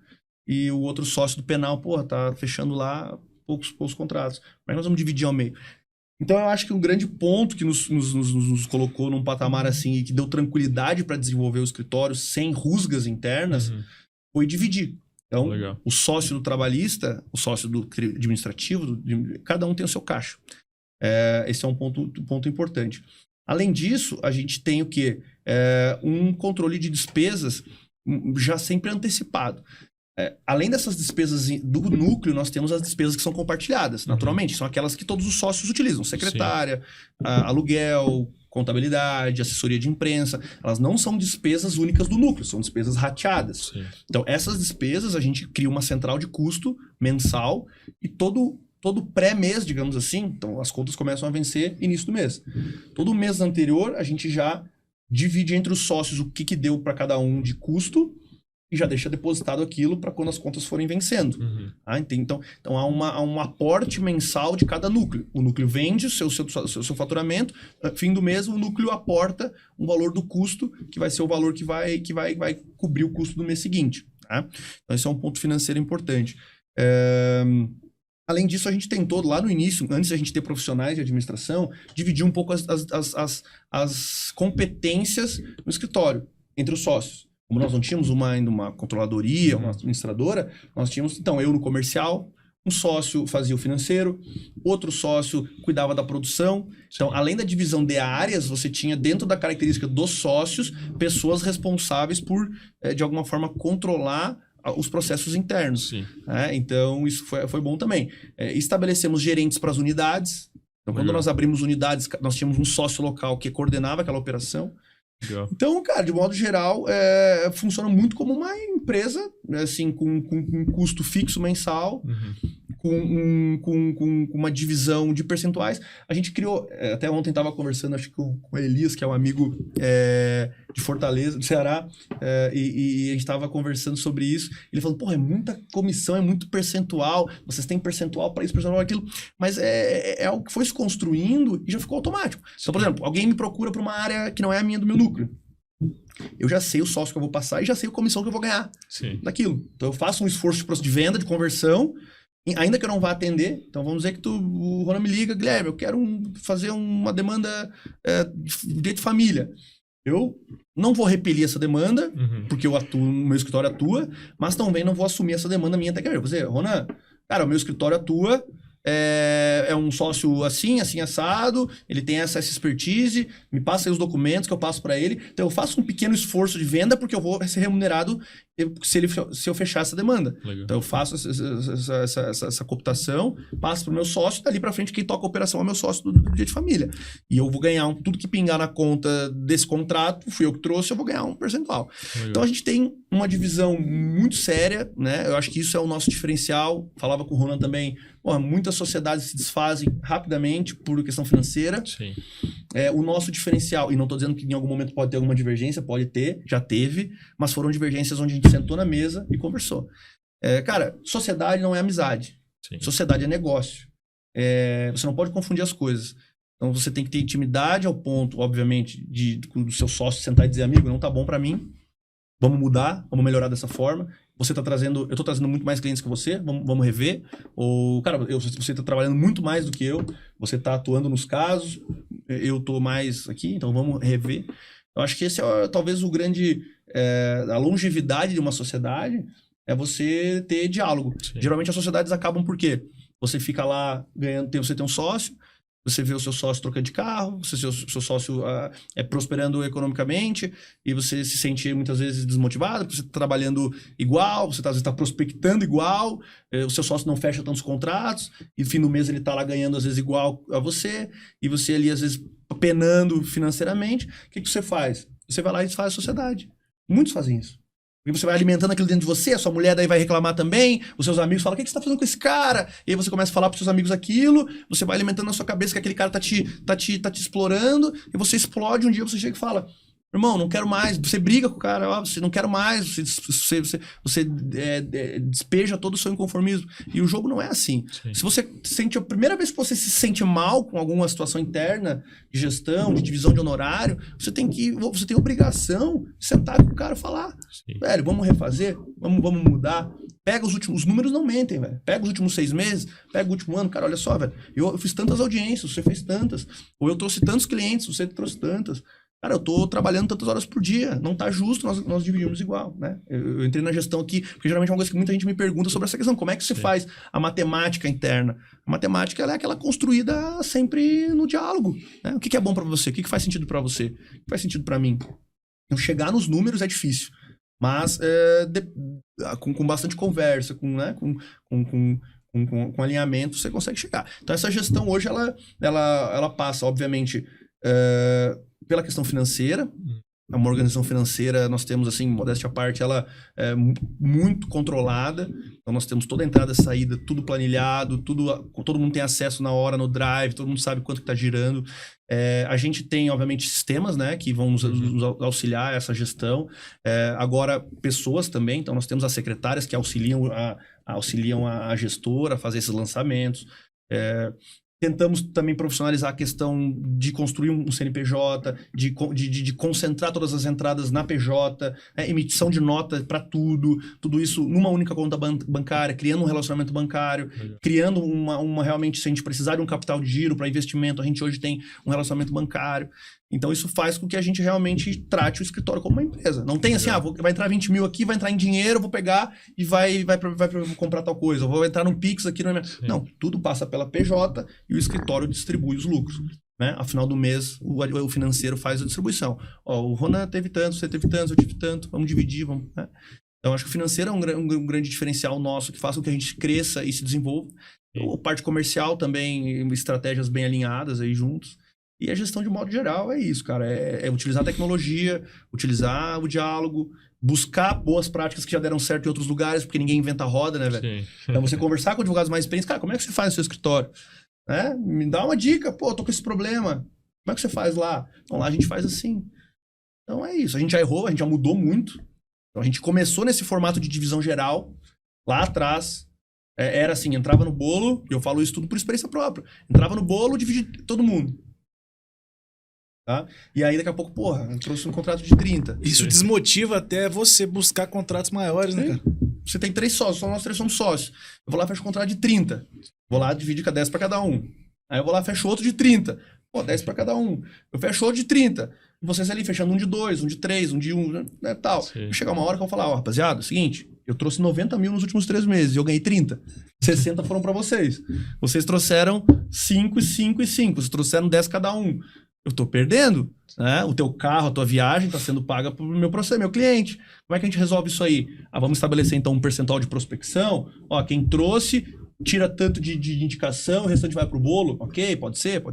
E o outro sócio do penal, porra, tá fechando lá poucos contratos. Mas nós vamos dividir ao meio. Então, eu acho que um grande ponto que nos colocou num patamar assim e que deu tranquilidade para desenvolver o escritório sem rusgas internas foi dividir. Então, Legal. o sócio do trabalhista, o sócio do administrativo, cada um tem o seu caixa. Esse é um ponto importante. Além disso, a gente tem o quê? Um controle de despesas já sempre antecipado. Além dessas despesas do núcleo, nós temos as despesas que são compartilhadas, naturalmente. São aquelas que todos os sócios utilizam. Secretária, aluguel, contabilidade, assessoria de imprensa. Elas não são despesas únicas do núcleo, são despesas rateadas. Sim. Então, essas despesas, a gente cria uma central de custo mensal e todo pré-mês, digamos assim, então as contas começam a vencer início do mês. Todo mês anterior, a gente já divide entre os sócios o que deu para cada um de custo e já deixa depositado aquilo para quando as contas forem vencendo. Então há um aporte mensal de cada núcleo. O núcleo vende o seu faturamento, fim do mês o núcleo aporta um valor do custo, que vai ser o valor que vai cobrir o custo do mês seguinte. Tá? Então esse é um ponto financeiro importante. Além disso, a gente tentou lá no início, antes de a gente ter profissionais de administração, dividir um pouco as competências no escritório, entre os sócios. Como nós não tínhamos ainda uma controladoria, uma administradora, nós tínhamos, então, eu no comercial, um sócio fazia o financeiro, outro sócio cuidava da produção. Então, além da divisão de áreas, você tinha dentro da característica dos sócios, pessoas responsáveis por, de alguma forma, controlar os processos internos. Então, isso foi bom também. Estabelecemos gerentes para as unidades. Então, quando nós abrimos unidades, nós tínhamos um sócio local que coordenava aquela operação. Legal. Então, cara, de modo geral, funciona muito como uma empresa, assim, com um custo fixo mensal, com uma divisão de percentuais. A gente criou, até ontem estava conversando, acho que com o Elias, que é um amigo de Fortaleza, do Ceará, e a gente estava conversando sobre isso. Ele falou, porra, é muita comissão, é muito percentual, vocês têm percentual para isso, percentual para aquilo, mas é algo que foi se construindo e já ficou automático. Então, por exemplo, alguém me procura para uma área que não é a minha do meu núcleo. Eu já sei o sócio que eu vou passar e já sei a comissão que eu vou ganhar daquilo. Então, eu faço um esforço de venda, de conversão, ainda que eu não vá atender. Então, vamos dizer que o Rona me liga, Guilherme, eu quero fazer uma demanda de direito de família. Eu não vou repelir essa demanda, porque eu atuo, o meu escritório atua, mas também não vou assumir essa demanda minha até que eu vou dizer, Rona, cara, o meu escritório atua, é um sócio assim assado, ele tem essa expertise, me passa aí os documentos que eu passo para ele. Então eu faço um pequeno esforço de venda porque eu vou ser remunerado se eu fechar essa demanda. Legal. Então eu faço essa cooptação, passo para o meu sócio, dali para frente quem toca a operação é meu sócio do dia de família. E eu vou ganhar tudo que pingar na conta desse contrato, fui eu que trouxe, eu vou ganhar um percentual. Legal. Então a gente tem uma divisão muito séria, né? Eu acho que isso é o nosso diferencial. Falava com o Ronan também, muitas sociedades se desfazem rapidamente por questão financeira. Sim. O nosso diferencial, e não estou dizendo que em algum momento pode ter alguma divergência, pode ter, já teve, mas foram divergências onde a gente sentou na mesa e conversou. Cara, sociedade não é amizade. Sim. Sociedade é negócio. Você não pode confundir as coisas. Então você tem que ter intimidade ao ponto, obviamente, do seu sócio sentar e dizer, amigo, não tá bom para mim, vamos mudar, vamos melhorar dessa forma. Você tá trazendo, eu tô trazendo muito mais clientes que você, vamos rever. Ou, cara, você tá trabalhando muito mais do que eu, você tá atuando nos casos, eu tô mais aqui, então vamos rever. Eu acho que esse é talvez o grande, a longevidade de uma sociedade é você ter diálogo. Sim. Geralmente as sociedades acabam por quê? Você fica lá ganhando, você tem um sócio, você vê o seu sócio trocando de carro, você vê o seu sócio prosperando economicamente e você se sente muitas vezes desmotivado, porque você está trabalhando igual, você às vezes está prospectando igual, o seu sócio não fecha tantos contratos e no fim do mês ele está lá ganhando às vezes igual a você e você ali às vezes penando financeiramente. O que você faz? Você vai lá e desfaz a sociedade. Muitos fazem isso. Porque você vai alimentando aquilo dentro de você, a sua mulher daí vai reclamar também, os seus amigos falam, o que você está fazendo com esse cara? E aí você começa a falar para os seus amigos aquilo, você vai alimentando na sua cabeça que aquele cara tá te explorando, e você explode, um dia você chega e fala, irmão, não quero mais, você briga com o cara, você não quero mais, você despeja todo o seu inconformismo. E o jogo não é assim. Sim. Se você sente, a primeira vez que você se sente mal com alguma situação interna, de gestão, de divisão de honorário, você tem a obrigação de sentar com o cara e falar, velho, vamos refazer, vamos mudar. Pega os números não mentem, velho. Pega os últimos 6 meses, pega o último ano, cara, olha só, velho. Eu fiz tantas audiências, você fez tantas. Ou eu trouxe tantos clientes, você trouxe tantas. Cara, eu tô trabalhando tantas horas por dia. Não tá justo, nós dividimos igual, né? Eu entrei na gestão aqui, porque geralmente é uma coisa que muita gente me pergunta sobre essa questão. Como é que você faz a matemática interna? A matemática, ela é aquela construída sempre no diálogo, né? O que é bom pra você? O que faz sentido pra você? O que faz sentido pra mim? Então, chegar nos números é difícil. Mas com bastante conversa, com alinhamento, você consegue chegar. Então, essa gestão hoje, ela passa, obviamente, pela questão financeira. Uma organização financeira, nós temos, assim, modéstia à parte, ela é muito controlada. Então, nós temos toda a entrada e saída, tudo planilhado, todo mundo tem acesso na hora no Drive, todo mundo sabe quanto que está girando. A gente tem, obviamente, sistemas, né, que vão nos auxiliar essa gestão. Agora, pessoas também. Então, nós temos as secretárias que auxiliam a gestora a fazer esses lançamentos. Tentamos também profissionalizar a questão de construir um CNPJ, de concentrar todas as entradas na PJ, emissão de nota para tudo isso numa única conta bancária, criando um relacionamento bancário, criando realmente, se a gente precisar de um capital de giro para investimento, a gente hoje tem um relacionamento bancário. Então, isso faz com que a gente realmente trate o escritório como uma empresa. Não tem assim, vai entrar 20 mil aqui, vai entrar em dinheiro, eu vou pegar e vai comprar tal coisa. Eu vou entrar no Pix aqui. Não, tudo passa pela PJ e o escritório distribui os lucros. Né? Ao final do mês, o financeiro faz a distribuição. O Ronan teve tanto, você teve tanto, eu tive tanto, vamos dividir, vamos... Né? Então, acho que o financeiro é um grande diferencial nosso, que faz com que a gente cresça e se desenvolva. A parte comercial também, estratégias bem alinhadas aí juntos. E a gestão de modo geral é isso, cara. É utilizar a tecnologia, utilizar o diálogo, buscar boas práticas que já deram certo em outros lugares, porque ninguém inventa roda, né, velho? Então, você conversar com advogados mais experientes, cara, como é que você faz no seu escritório? Me dá uma dica, pô, tô com esse problema. Como é que você faz lá? Então, lá a gente faz assim. Então, é isso. A gente já errou, a gente já mudou muito. Então, a gente começou nesse formato de divisão geral, lá atrás. Era assim, entrava no bolo, e eu falo isso tudo por experiência própria. Entrava no bolo, dividia todo mundo. Tá? E aí, daqui a pouco, porra, eu trouxe um contrato de 30. Isso desmotiva até você buscar contratos maiores, né, cara? Você tem 3 sócios, só nós 3 somos sócios. Eu vou lá e fecho um contrato de 30. Vou lá, divido com 10 para cada um. Aí eu vou lá e fecho outro de 30. Pô, 10 para cada um. Eu fecho outro de 30. E vocês ali fechando um de 2, um de 3, um de 1, né, tal. Vai chegar uma hora que eu vou falar, rapaziada, é o seguinte, eu trouxe 90 mil nos últimos 3 meses e eu ganhei 30. 60 foram para vocês. Vocês trouxeram 5 e 5 e 5. Vocês trouxeram 10 cada um. Eu tô perdendo, né? O teu carro, a tua viagem tá sendo paga pro meu processo, meu cliente. Como é que a gente resolve isso aí? Vamos estabelecer então um percentual de prospecção. Quem trouxe, tira tanto de indicação, o restante vai pro bolo. Ok, pode ser.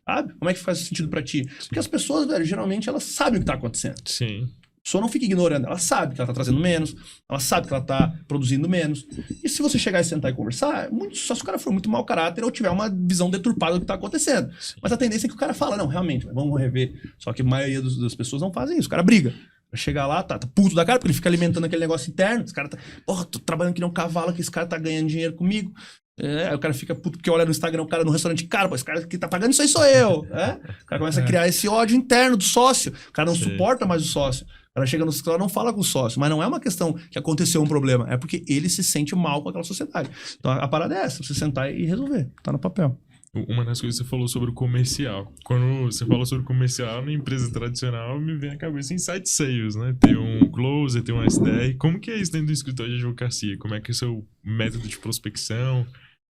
Sabe? Como é que faz sentido pra ti? Porque as pessoas, velho, geralmente elas sabem o que tá acontecendo. Sim. A pessoa não fica ignorando, ela sabe que ela tá trazendo menos, ela sabe que ela tá produzindo menos. E se você chegar e sentar e conversar, só se o cara for muito mau caráter ou tiver uma visão deturpada do que tá acontecendo. Sim. Mas a tendência é que o cara fala, não, realmente, vamos rever. Só que a maioria das pessoas não fazem isso, o cara briga. Vai chegar lá, tá puto da cara, porque ele fica alimentando aquele negócio interno. Esse cara tá, porra, tô trabalhando que nem um cavalo, que esse cara tá ganhando dinheiro comigo. Aí o cara fica puto porque olha no Instagram, o cara no restaurante, cara, pô, esse cara que tá pagando isso aí sou eu. O cara começa a criar esse ódio interno do sócio. O cara não suporta mais o sócio. O cara chega no escritório e não fala com o sócio. Mas não é uma questão que aconteceu um problema. É porque ele se sente mal com aquela sociedade. Então a parada é essa, você sentar e resolver. Tá no papel. Uma das coisas que você falou sobre o comercial. Quando você fala sobre o comercial, na empresa tradicional, me vem à cabeça Inside Sales, né? Tem um closer, tem um SDR. Como que é isso dentro do escritório de advocacia? Como é que é o seu método de prospecção?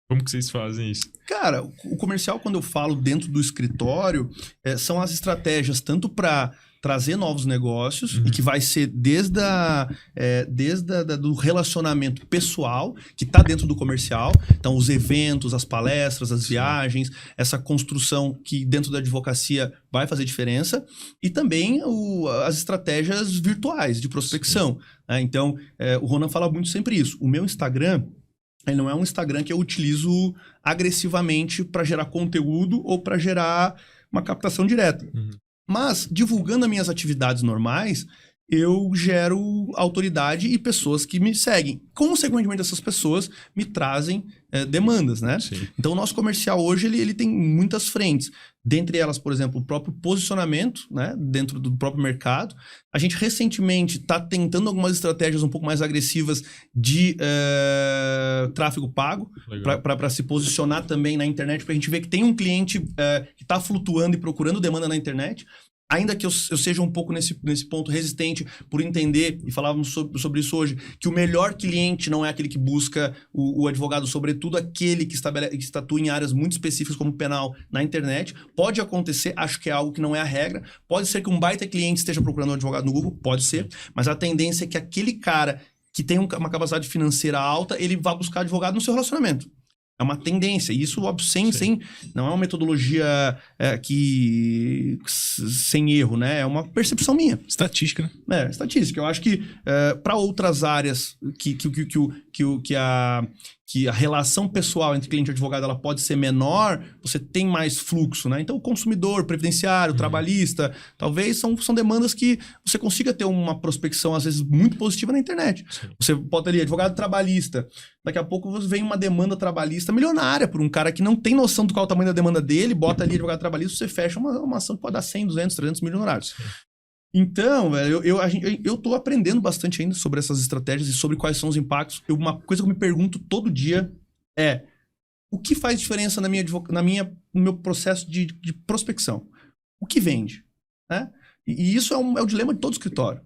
Como que vocês fazem isso? Cara, o comercial, quando eu falo dentro do escritório, são as estratégias tanto para trazer novos negócios, e que vai ser desde do relacionamento pessoal, que está dentro do comercial. Então, os eventos, as palestras, as viagens, essa construção que dentro da advocacia vai fazer diferença. E também as estratégias virtuais de prospecção. Né? Então, o Ronan fala muito sempre isso. O meu Instagram, ele não é um Instagram que eu utilizo agressivamente para gerar conteúdo ou para gerar uma captação direta. Mas, divulgando as minhas atividades normais, eu gero autoridade e pessoas que me seguem. Consequentemente, essas pessoas me trazem demandas, né? Sim. Então, o nosso comercial hoje, ele tem muitas frentes. Dentre elas, por exemplo, o próprio posicionamento, né? Dentro do próprio mercado. A gente, recentemente, está tentando algumas estratégias um pouco mais agressivas de tráfego pago, para se posicionar também na internet, porque a gente vê que tem um cliente que está flutuando e procurando demanda na internet. Ainda que eu seja um pouco nesse ponto resistente por entender, e falávamos sobre isso hoje, que o melhor cliente não é aquele que busca o advogado, sobretudo aquele que estatua em áreas muito específicas como penal na internet. Pode acontecer, acho que é algo que não é a regra. Pode ser que um baita cliente esteja procurando um advogado no Google, pode ser, mas a tendência é que aquele cara que tem uma capacidade financeira alta, ele vá buscar advogado no seu relacionamento. É uma tendência. E isso, óbvio, não é uma metodologia sem erro, né? É uma percepção minha. Estatística, né? Estatística. Eu acho que para outras áreas que a relação pessoal entre cliente e advogado ela pode ser menor, você tem mais fluxo, né? Então, o consumidor, previdenciário, trabalhista, talvez são demandas que você consiga ter uma prospecção, às vezes, muito positiva na internet. Sim. Você bota ali, advogado trabalhista. Daqui a pouco vem uma demanda trabalhista milionária por um cara que não tem noção do qual é o tamanho da demanda dele, bota ali advogado trabalhista, você fecha uma ação que pode dar 100, 200, 300 mil honorários. Então, velho, eu tô aprendendo bastante ainda sobre essas estratégias e sobre quais são os impactos. Uma coisa que eu me pergunto todo dia é o que faz diferença no meu processo de prospecção? O que vende? Né? E isso é o dilema de todo escritório.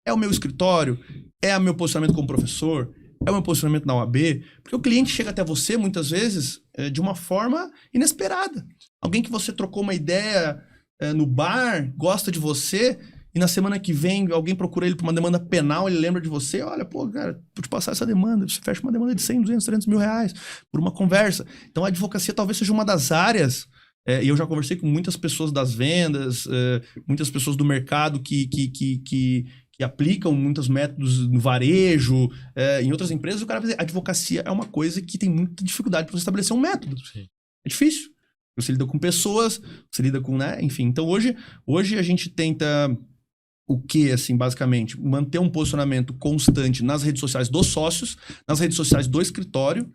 É o meu escritório? É o meu posicionamento como professor? É o meu posicionamento na OAB? Porque o cliente chega até você, muitas vezes, de uma forma inesperada. Alguém que você trocou uma ideia no bar, gosta de você, e na semana que vem alguém procura ele por uma demanda penal, ele lembra de você, olha, pô, cara, vou te passar essa demanda, você fecha uma demanda de 100, 200, 300 mil reais por uma conversa. Então a advocacia talvez seja uma das áreas, e eu já conversei com muitas pessoas das vendas, muitas pessoas do mercado que aplicam muitos métodos no varejo, em outras empresas, o cara vai dizer, a advocacia é uma coisa que tem muita dificuldade para você estabelecer um método. Sim. É difícil. Você lida com pessoas, você lida com, né? Enfim, então hoje a gente tenta o que, assim, basicamente? Manter um posicionamento constante nas redes sociais dos sócios, nas redes sociais do escritório,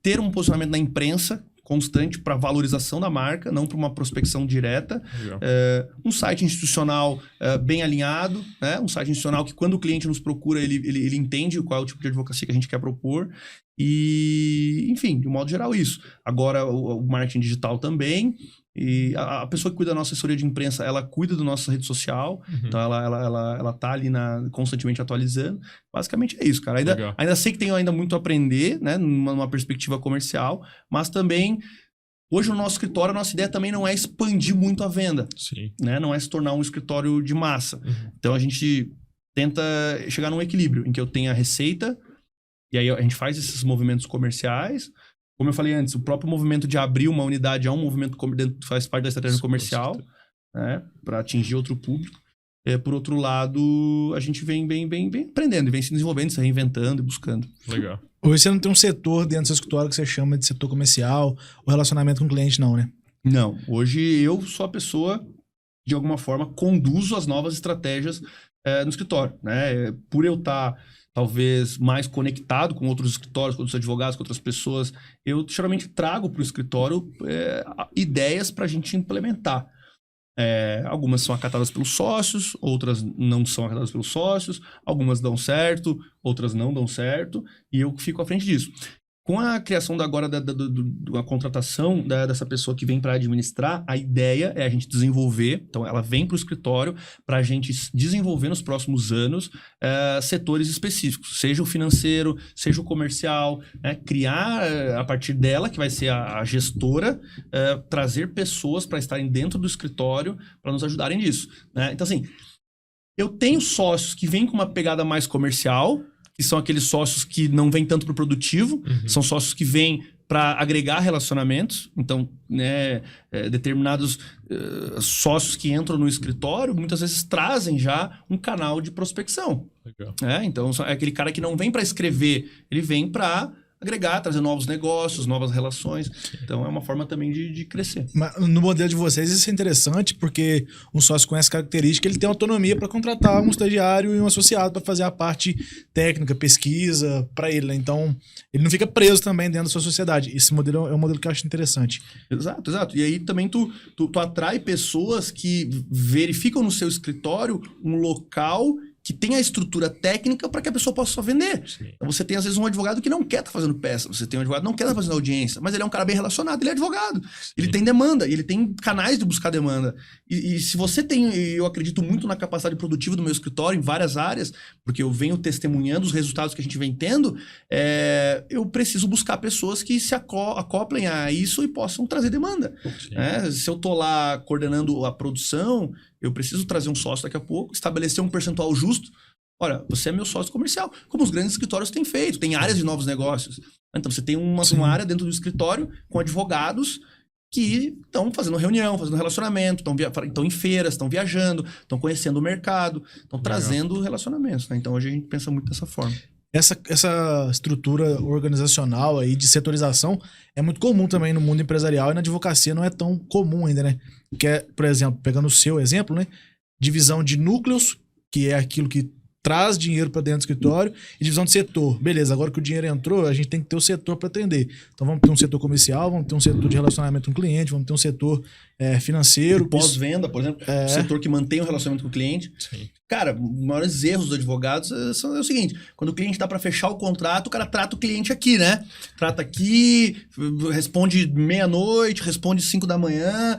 ter um posicionamento na imprensa constante para valorização da marca, não para uma prospecção direta. Um site institucional bem alinhado, né? Um site institucional que quando o cliente nos procura, ele entende qual é o tipo de advocacia que a gente quer propor. E, enfim, de um modo geral isso. Agora, o marketing digital também. E a pessoa que cuida da nossa assessoria de imprensa, ela cuida da nossa rede social. Então, ela tá ali constantemente atualizando. Basicamente é isso, cara. Ainda sei que tenho ainda muito a aprender, né? Numa perspectiva comercial. Mas também, hoje no nosso escritório, a nossa ideia também não é expandir muito a venda. Sim. Né? Não é se tornar um escritório de massa. Então, a gente tenta chegar num equilíbrio em que eu tenha receita. E aí a gente faz esses movimentos comerciais. Como eu falei antes, o próprio movimento de abrir uma unidade é um movimento que faz parte da estratégia comercial, né, para atingir outro público. Por outro lado, a gente vem aprendendo, e vem se desenvolvendo, se reinventando e buscando. Legal. Hoje você não tem um setor dentro do seu escritório que você chama de setor comercial ou relacionamento com o cliente, não, né? Não. Hoje eu sou a pessoa, de alguma forma, conduzo as novas estratégias no escritório. Né? Por eu estar talvez mais conectado com outros escritórios, com outros advogados, com outras pessoas, eu geralmente trago para o escritório ideias para a gente implementar. Algumas são acatadas pelos sócios, outras não são acatadas pelos sócios, algumas dão certo, outras não dão certo, e eu fico à frente disso. Com a criação agora da contratação dessa pessoa que vem para administrar, a ideia é a gente desenvolver, então ela vem para o escritório para a gente desenvolver nos próximos anos setores específicos, seja o financeiro, seja o comercial, né? Criar a partir dela, que vai ser a gestora, trazer pessoas para estarem dentro do escritório para nos ajudarem nisso. Né? Então assim, eu tenho sócios que vêm com uma pegada mais comercial, que são aqueles sócios que não vêm tanto para o produtivo, são sócios que vêm para agregar relacionamentos. Então, né, determinados sócios que entram no escritório, muitas vezes trazem já um canal de prospecção. Legal. Então, é aquele cara que não vem para escrever, ele vem para agregar, trazer novos negócios, novas relações. Então, é uma forma também de crescer. Mas no modelo de vocês, isso é interessante, porque um sócio com essa característica, ele tem autonomia para contratar um estagiário e um associado para fazer a parte técnica, pesquisa para ele, né? Então, ele não fica preso também dentro da sua sociedade. Esse modelo é um modelo que eu acho interessante. Exato, exato. E aí também tu atrai pessoas que verificam no seu escritório um local que tem a estrutura técnica para que a pessoa possa só vender. Sim. Então você tem, às vezes, um advogado que não quer estar fazendo peça, você tem um advogado que não quer estar fazendo audiência, mas ele é um cara bem relacionado, ele é advogado. Sim. Ele tem demanda, ele tem canais de buscar demanda. E se você tem, eu acredito muito na capacidade produtiva do meu escritório em várias áreas, porque eu venho testemunhando os resultados que a gente vem tendo, eu preciso buscar pessoas que se acoplem a isso e possam trazer demanda. Se eu tô lá coordenando a produção, eu preciso trazer um sócio daqui a pouco, estabelecer um percentual justo. Olha, você é meu sócio comercial, como os grandes escritórios têm feito, tem áreas de novos negócios. Então você tem uma área dentro do escritório com advogados que estão fazendo reunião, fazendo relacionamento, estão em feiras, estão viajando, estão conhecendo o mercado, estão trazendo relacionamentos. Né? Então hoje a gente pensa muito dessa forma. Essa estrutura organizacional aí de setorização é muito comum também no mundo empresarial e na advocacia não é tão comum ainda, né? Que é, por exemplo, pegando o seu exemplo, né? Divisão de núcleos, que é aquilo que traz dinheiro para dentro do escritório, e divisão de setor. Beleza, agora que o dinheiro entrou, a gente tem que ter o setor para atender. Então vamos ter um setor comercial, vamos ter um setor de relacionamento com o cliente, vamos ter um setor financeiro. Pós-venda, por exemplo, o setor que mantém o relacionamento com o cliente. Sim. Cara, os maiores erros dos advogados é o seguinte, quando o cliente está para fechar o contrato, o cara trata o cliente aqui, né? Trata aqui, responde meia-noite, responde 5 da manhã,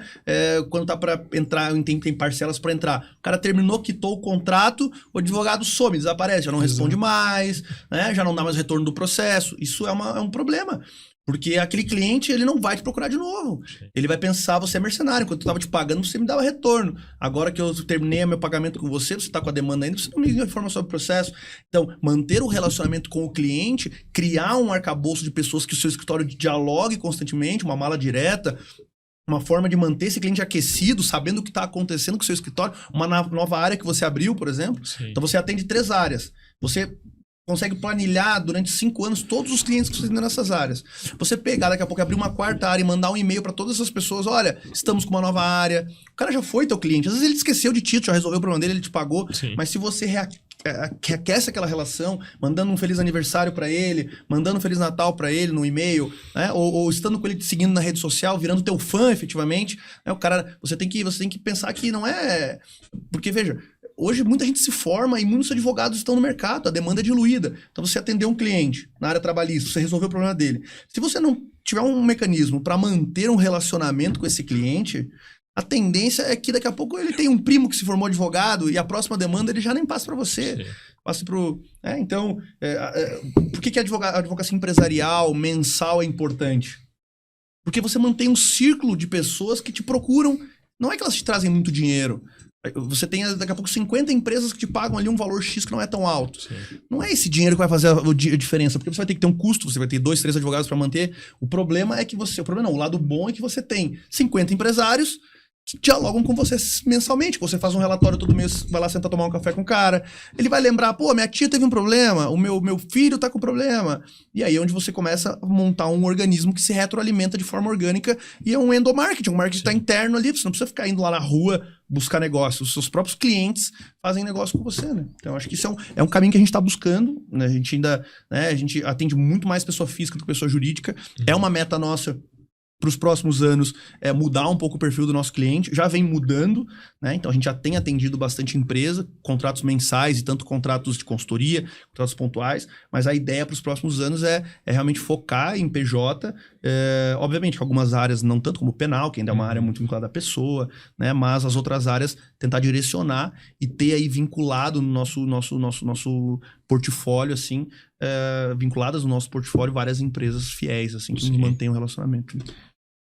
quando tá para entrar, tem parcelas para entrar. O cara terminou, quitou o contrato, o advogado some, desaparece, já não responde mais, né? Já não dá mais retorno do processo. Isso é um problema. Porque aquele cliente, ele não vai te procurar de novo. Sim. Ele vai pensar, você é mercenário. Quando eu estava te pagando, você me dava retorno. Agora que eu terminei meu pagamento com você, você está com a demanda ainda, você não me informa sobre o processo. Então, manter o relacionamento com o cliente, criar um arcabouço de pessoas que o seu escritório dialogue constantemente, uma mala direta, uma forma de manter esse cliente aquecido, sabendo o que está acontecendo com o seu escritório, uma nova área que você abriu, por exemplo. Sim. Então, você atende 3 áreas. Você consegue planilhar durante 5 anos todos os clientes que você tem nessas áreas. Você pegar daqui a pouco, abrir uma 4ª área e mandar um e-mail para todas essas pessoas, olha, estamos com uma nova área. O cara já foi teu cliente. Às vezes ele esqueceu de ti, já resolveu o problema dele, ele te pagou. Sim. Mas se você reaquece aquela relação, mandando um feliz aniversário para ele, mandando um feliz Natal para ele no e-mail, né? ou estando com ele te seguindo na rede social, virando teu fã efetivamente, né? O cara, você tem que pensar que não é... Porque, veja, hoje muita gente se forma e muitos advogados estão no mercado, a demanda é diluída. Então você atendeu um cliente na área trabalhista, você resolveu o problema dele. Se você não tiver um mecanismo para manter um relacionamento com esse cliente, a tendência é que daqui a pouco ele tem um primo que se formou advogado e a próxima demanda ele já nem passa para você. Sim. Passa pro... Então, por que a advocacia empresarial, mensal é importante? Porque você mantém um círculo de pessoas que te procuram. Não é que elas te trazem muito dinheiro. Você tem daqui a pouco 50 empresas que te pagam ali um valor X que não é tão alto. Sim. Não é esse dinheiro que vai fazer a diferença, porque você vai ter que ter um custo, você vai ter 2, 3 advogados para manter. O problema é que o lado bom é que você tem 50 empresários que dialogam com você mensalmente. Você faz um relatório todo mês, vai lá sentar tomar um café com o cara. Ele vai lembrar, pô, minha tia teve um problema, o meu filho tá com problema. E aí é onde você começa a montar um organismo que se retroalimenta de forma orgânica e é um endomarketing, um marketing que está interno ali, você não precisa ficar indo lá na rua buscar negócio. Os seus próprios clientes fazem negócio com você, né? Então, acho que isso é um caminho que a gente está buscando, né? A gente ainda, né, a gente atende muito mais pessoa física do que pessoa jurídica. É uma meta nossa para os próximos anos mudar um pouco o perfil do nosso cliente, já vem mudando, né? Então a gente já tem atendido bastante empresa, contratos mensais e tanto contratos de consultoria, contratos pontuais, mas a ideia para os próximos anos é realmente focar em PJ, obviamente que algumas áreas não tanto como penal, que ainda é uma área muito vinculada à pessoa, né? Mas as outras áreas tentar direcionar e ter aí vinculado no nosso portfólio, assim, vinculadas no nosso portfólio várias empresas fiéis, assim, que nos mantêm o relacionamento.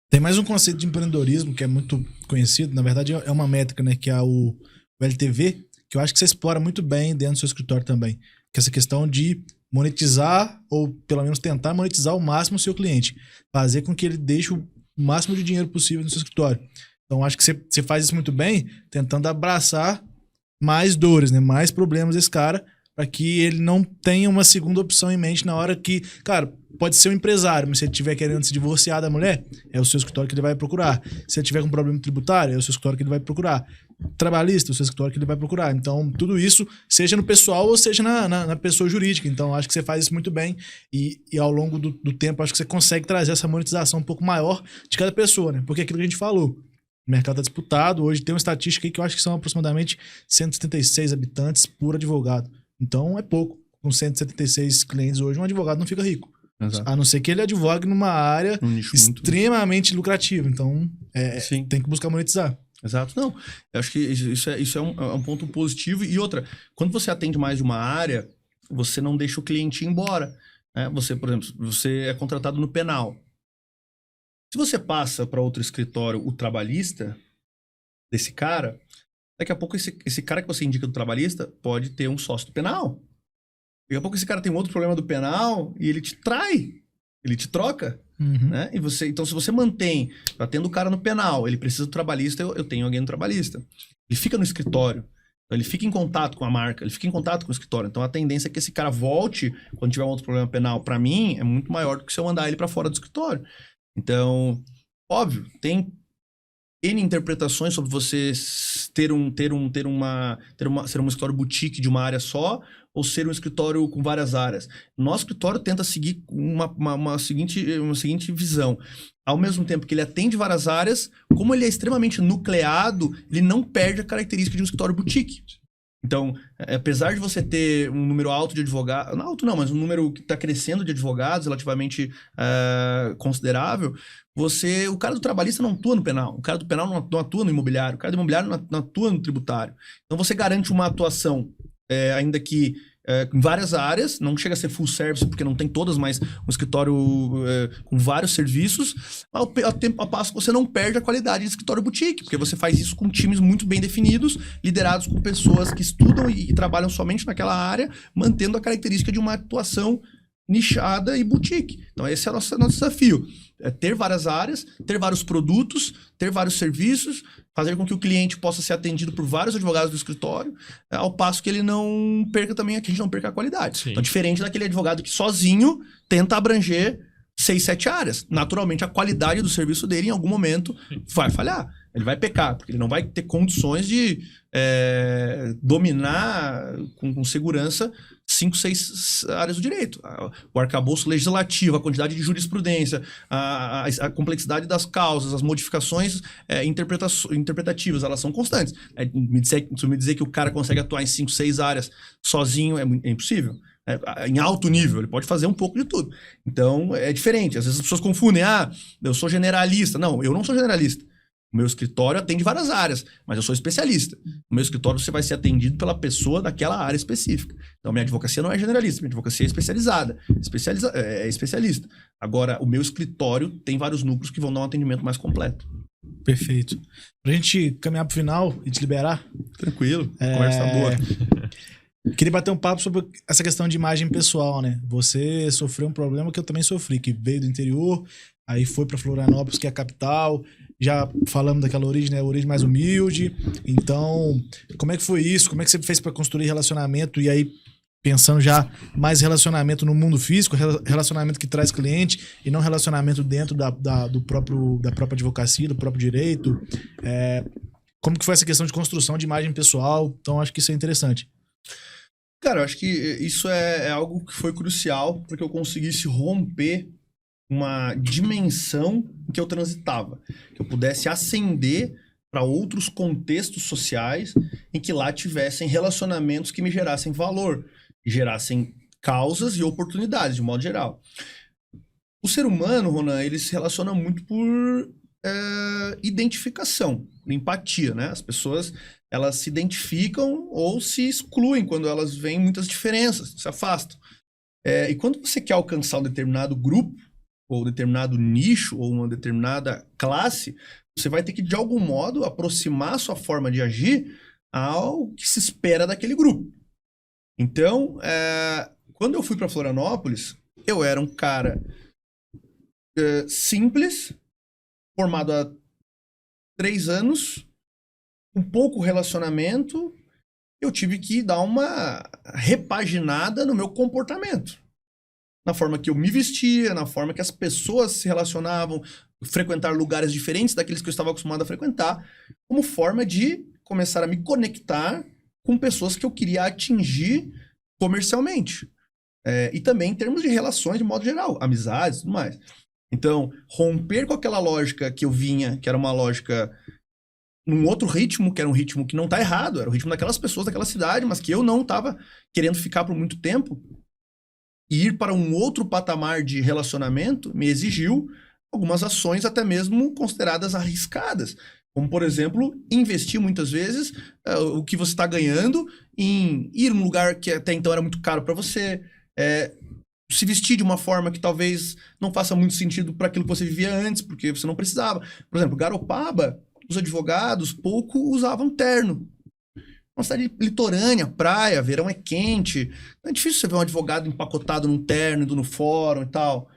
Tem mais um conceito de empreendedorismo que é muito conhecido, na verdade é uma métrica, né, que é o LTV, que eu acho que você explora muito bem dentro do seu escritório também, que é essa questão de monetizar, ou pelo menos tentar monetizar ao máximo o seu cliente, fazer com que ele deixe o máximo de dinheiro possível no seu escritório. Então acho que você faz isso muito bem, tentando abraçar mais dores, né, mais problemas desse cara, para que ele não tenha uma segunda opção em mente na hora que, cara, pode ser um empresário, mas se ele estiver querendo se divorciar da mulher, é o seu escritório que ele vai procurar. Se ele tiver com problema tributário, é o seu escritório que ele vai procurar. Trabalhista, é o seu escritório que ele vai procurar. Então, tudo isso, seja no pessoal ou seja na pessoa jurídica. Então, acho que você faz isso muito bem e ao longo do tempo, acho que você consegue trazer essa monetização um pouco maior de cada pessoa, né? Porque aquilo que a gente falou, o mercado está disputado. Hoje tem uma estatística aí que eu acho que são aproximadamente 176 habitantes por advogado. Então, é pouco. Com 176 clientes hoje, um advogado não fica rico. Exato. A não ser que ele advogue numa área Um nicho extremamente lucrativa. Então, Sim. tem que buscar monetizar. Exato. Não, eu acho que isso é um ponto positivo. E outra, quando você atende mais de uma área, você não deixa o cliente ir embora. Né? Você, por exemplo, você é contratado no penal. Se você passa para outro escritório o trabalhista desse cara, daqui a pouco esse cara que você indica do trabalhista pode ter um sócio do penal. Daqui a pouco esse cara tem um outro problema do penal e ele te trai, ele te troca. Uhum. Né? Então, se você mantém, tá tendo o cara no penal, ele precisa do trabalhista, eu tenho alguém no trabalhista. Ele fica no escritório, então ele fica em contato com a marca, ele fica em contato com o escritório. Então, a tendência é que esse cara volte quando tiver um outro problema penal, para mim, é muito maior do que se eu mandar ele para fora do escritório. Então, óbvio, tem N interpretações sobre você ser um escritório boutique de uma área só ou ser um escritório com várias áreas. Nosso escritório tenta seguir uma seguinte visão. Ao mesmo tempo que ele atende várias áreas, como ele é extremamente nucleado, ele não perde a característica de um escritório boutique. Então, apesar de você ter um número alto de advogados, não alto não, mas um número que está crescendo de advogados relativamente considerável, o cara do trabalhista não atua no penal, o cara do penal não atua no imobiliário, o cara do imobiliário não atua no tributário. Então, você garante uma atuação, ainda que em várias áreas, não chega a ser full service, porque não tem todas, mas um escritório com vários serviços, a passo que você não perde a qualidade de escritório boutique, porque você faz isso com times muito bem definidos, liderados com pessoas que estudam e trabalham somente naquela área, mantendo a característica de uma atuação nichada e boutique. Então esse é o nosso desafio. É ter várias áreas, ter vários produtos, ter vários serviços, fazer com que o cliente possa ser atendido por vários advogados do escritório, ao passo que ele não perca também, que a gente não perca a qualidade. Sim. Então, diferente daquele advogado que sozinho tenta abranger 6, 7 áreas. Naturalmente, a qualidade do serviço dele, em algum momento, vai falhar. Ele vai pecar, porque ele não vai ter condições de dominar com segurança 5, 6 áreas do direito. O arcabouço legislativo, a quantidade de jurisprudência, a complexidade das causas, as modificações interpretativas, elas são constantes. Se me dizer que o cara consegue atuar em 5, 6 áreas sozinho, é impossível. Em alto nível, ele pode fazer um pouco de tudo. Então, é diferente. Às vezes as pessoas confundem. Eu sou generalista. Não, eu não sou generalista. O meu escritório atende várias áreas, mas eu sou especialista. No meu escritório você vai ser atendido pela pessoa daquela área específica. Então, minha advocacia não é generalista, minha advocacia é especializada. É especialista. Agora, o meu escritório tem vários núcleos que vão dar um atendimento mais completo. Perfeito. Pra gente caminhar pro final e te liberar. Tranquilo, conversa boa. Queria bater um papo sobre essa questão de imagem pessoal, né? Você sofreu um problema que eu também sofri, que veio do interior, aí foi para Florianópolis, que é a capital. Já falamos daquela origem, né? A origem mais humilde. Então, como é que foi isso? Como é que você fez para construir relacionamento? E aí, pensando já mais relacionamento no mundo físico, relacionamento que traz cliente e não relacionamento dentro da própria advocacia, do próprio direito. Como que foi essa questão de construção de imagem pessoal? Então, acho que isso é interessante. Cara, eu acho que isso é algo que foi crucial para que eu conseguisse romper uma dimensão em que eu transitava. Que eu pudesse ascender para outros contextos sociais em que lá tivessem relacionamentos que me gerassem valor, gerassem causas e oportunidades, de modo geral. O ser humano, Ronan, ele se relaciona muito por identificação, empatia, né? As pessoas, elas se identificam ou se excluem quando elas veem muitas diferenças, se afastam. E quando você quer alcançar um determinado grupo, ou determinado nicho, ou uma determinada classe, você vai ter que, de algum modo, aproximar a sua forma de agir ao que se espera daquele grupo. Então, quando eu fui para Florianópolis, eu era um cara simples, formado há 3 anos, com pouco relacionamento eu tive que dar uma repaginada no meu comportamento. Na forma que eu me vestia, na forma que as pessoas se relacionavam, frequentar lugares diferentes daqueles que eu estava acostumado a frequentar, como forma de começar a me conectar com pessoas que eu queria atingir comercialmente. E também em termos de relações de modo geral, amizades e tudo mais. Então, romper com aquela lógica que eu vinha, que era uma lógica num outro ritmo, que era um ritmo que não está errado, era o ritmo daquelas pessoas daquela cidade, mas que eu não estava querendo ficar por muito tempo, e ir para um outro patamar de relacionamento me exigiu algumas ações até mesmo consideradas arriscadas. Como, por exemplo, investir muitas vezes o que você está ganhando em ir num lugar que até então era muito caro para você, se vestir de uma forma que talvez não faça muito sentido para aquilo que você vivia antes, porque você não precisava. Por exemplo, Garopaba, os advogados pouco usavam terno. Uma cidade litorânea, praia, verão é quente. É difícil você ver um advogado empacotado num terno, indo no fórum e tal.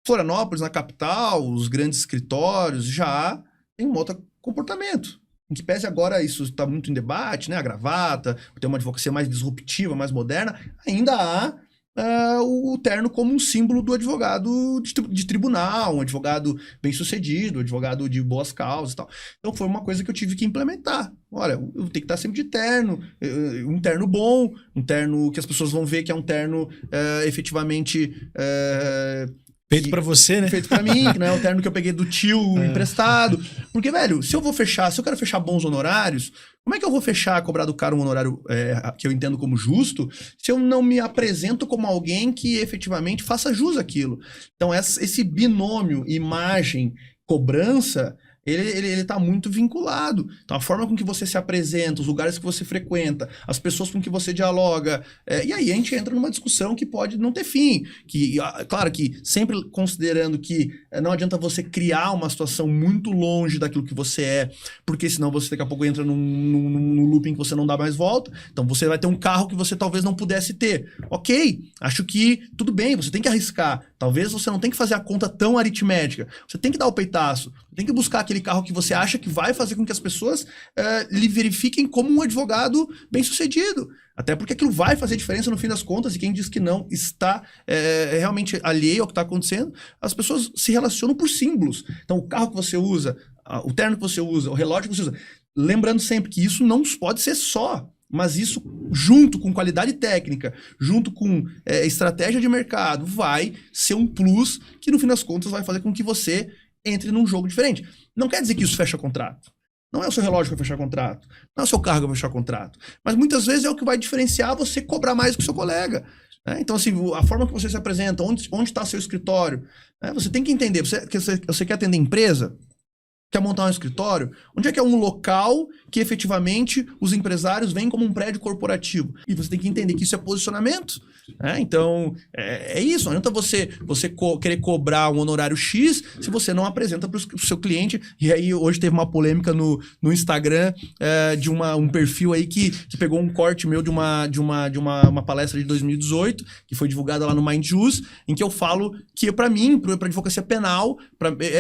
Florianópolis, na capital, os grandes escritórios, já tem um outro comportamento. Em que pese agora isso está muito em debate, né? A gravata, ter uma advocacia mais disruptiva, mais moderna, ainda há o terno como um símbolo do advogado de tribunal, um advogado bem-sucedido, um advogado de boas causas e tal. Então foi uma coisa que eu tive que implementar. Olha, eu tenho que estar sempre de terno, um terno bom, um terno que as pessoas vão ver que é um terno efetivamente... Feito pra você, né? Feito pra mim, que não é o terno que eu peguei do tio emprestado. Porque, velho, se eu quero fechar bons honorários, como é que eu vou cobrar do cara um honorário que eu entendo como justo, se eu não me apresento como alguém que efetivamente faça jus àquilo? Então, esse binômio imagem-cobrança, ele tá muito vinculado. Então, a forma com que você se apresenta, os lugares que você frequenta, as pessoas com que você dialoga, e aí a gente entra numa discussão que pode não ter fim. Claro que sempre considerando que não adianta você criar uma situação muito longe daquilo que você é, porque senão você daqui a pouco entra num looping que você não dá mais volta. Então, você vai ter um carro que você talvez não pudesse ter. Ok, acho que tudo bem, você tem que arriscar. Talvez você não tenha que fazer a conta tão aritmética. Você tem que dar o peitaço, tem que buscar aquele carro que você acha que vai fazer com que as pessoas lhe verifiquem como um advogado bem-sucedido. Até porque aquilo vai fazer diferença no fim das contas, e quem diz que não está realmente alheio ao que está acontecendo, as pessoas se relacionam por símbolos. Então, o carro que você usa, o terno que você usa, o relógio que você usa, lembrando sempre que isso não pode ser só, mas isso junto com qualidade técnica, junto com estratégia de mercado, vai ser um plus que no fim das contas vai fazer com que você entre num jogo diferente. Não quer dizer que isso fecha contrato. Não é o seu relógio que vai fechar contrato. Não é o seu carro que vai fechar contrato. Mas muitas vezes é o que vai diferenciar você cobrar mais que o seu colega. Então, assim, a forma que você se apresenta, onde está seu escritório, você tem que entender. Você quer atender empresa? Quer montar um escritório? Onde é que é um local que efetivamente os empresários veem como um prédio corporativo? E você tem que entender que isso é posicionamento. Então, é isso. Não adianta você querer cobrar um honorário X se você não apresenta para o seu cliente. E aí, hoje teve uma polêmica no Instagram de um perfil aí que pegou um corte meu de uma palestra de 2018, que foi divulgada lá no Mindjus, em que eu falo que, para mim, para advocacia penal,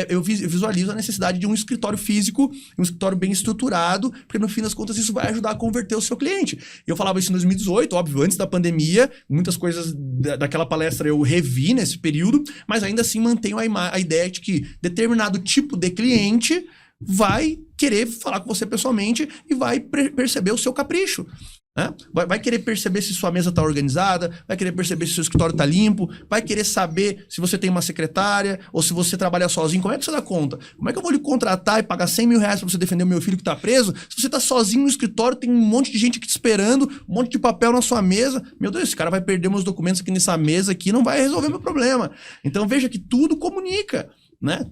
eu visualizo a necessidade de um escritório físico, um escritório bem estruturado, porque no fim das contas isso vai ajudar a converter o seu cliente. Eu falava isso em 2018, óbvio, antes da pandemia, muitas coisas daquela palestra eu revi nesse período, mas ainda assim mantenho a ideia de que determinado tipo de cliente vai querer falar com você pessoalmente e vai perceber o seu capricho. Vai querer perceber se sua mesa está organizada, vai querer perceber se seu escritório está limpo, vai querer saber se você tem uma secretária ou se você trabalha sozinho. Como é que você dá conta? Como é que eu vou lhe contratar e pagar 100 mil reais para você defender o meu filho que está preso? Se você está sozinho no escritório, tem um monte de gente aqui te esperando, um monte de papel na sua mesa. Meu Deus, esse cara vai perder meus documentos aqui nessa mesa aqui, não vai resolver meu problema. Então veja que tudo comunica.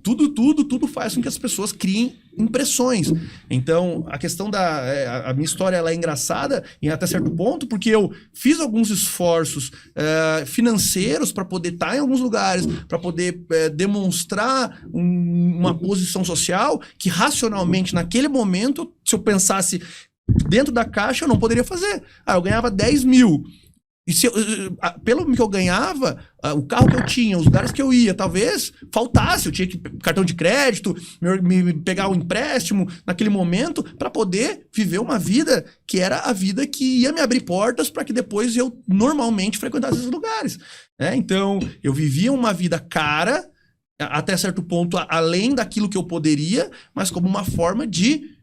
Tudo faz com que as pessoas criem impressões. Então, a questão a minha história ela é engraçada em até certo ponto, porque eu fiz alguns esforços financeiros para poder estar em alguns lugares, para poder demonstrar uma posição social que racionalmente, naquele momento, se eu pensasse dentro da caixa, eu não poderia fazer. Eu ganhava 10 mil. Pelo que eu ganhava, o carro que eu tinha, os lugares que eu ia, talvez faltasse. Eu tinha que cartão de crédito, me pegar um empréstimo naquele momento para poder viver uma vida que era a vida que ia me abrir portas para que depois eu normalmente frequentasse esses lugares. Então, eu vivia uma vida cara, até certo ponto, além daquilo que eu poderia, mas como uma forma de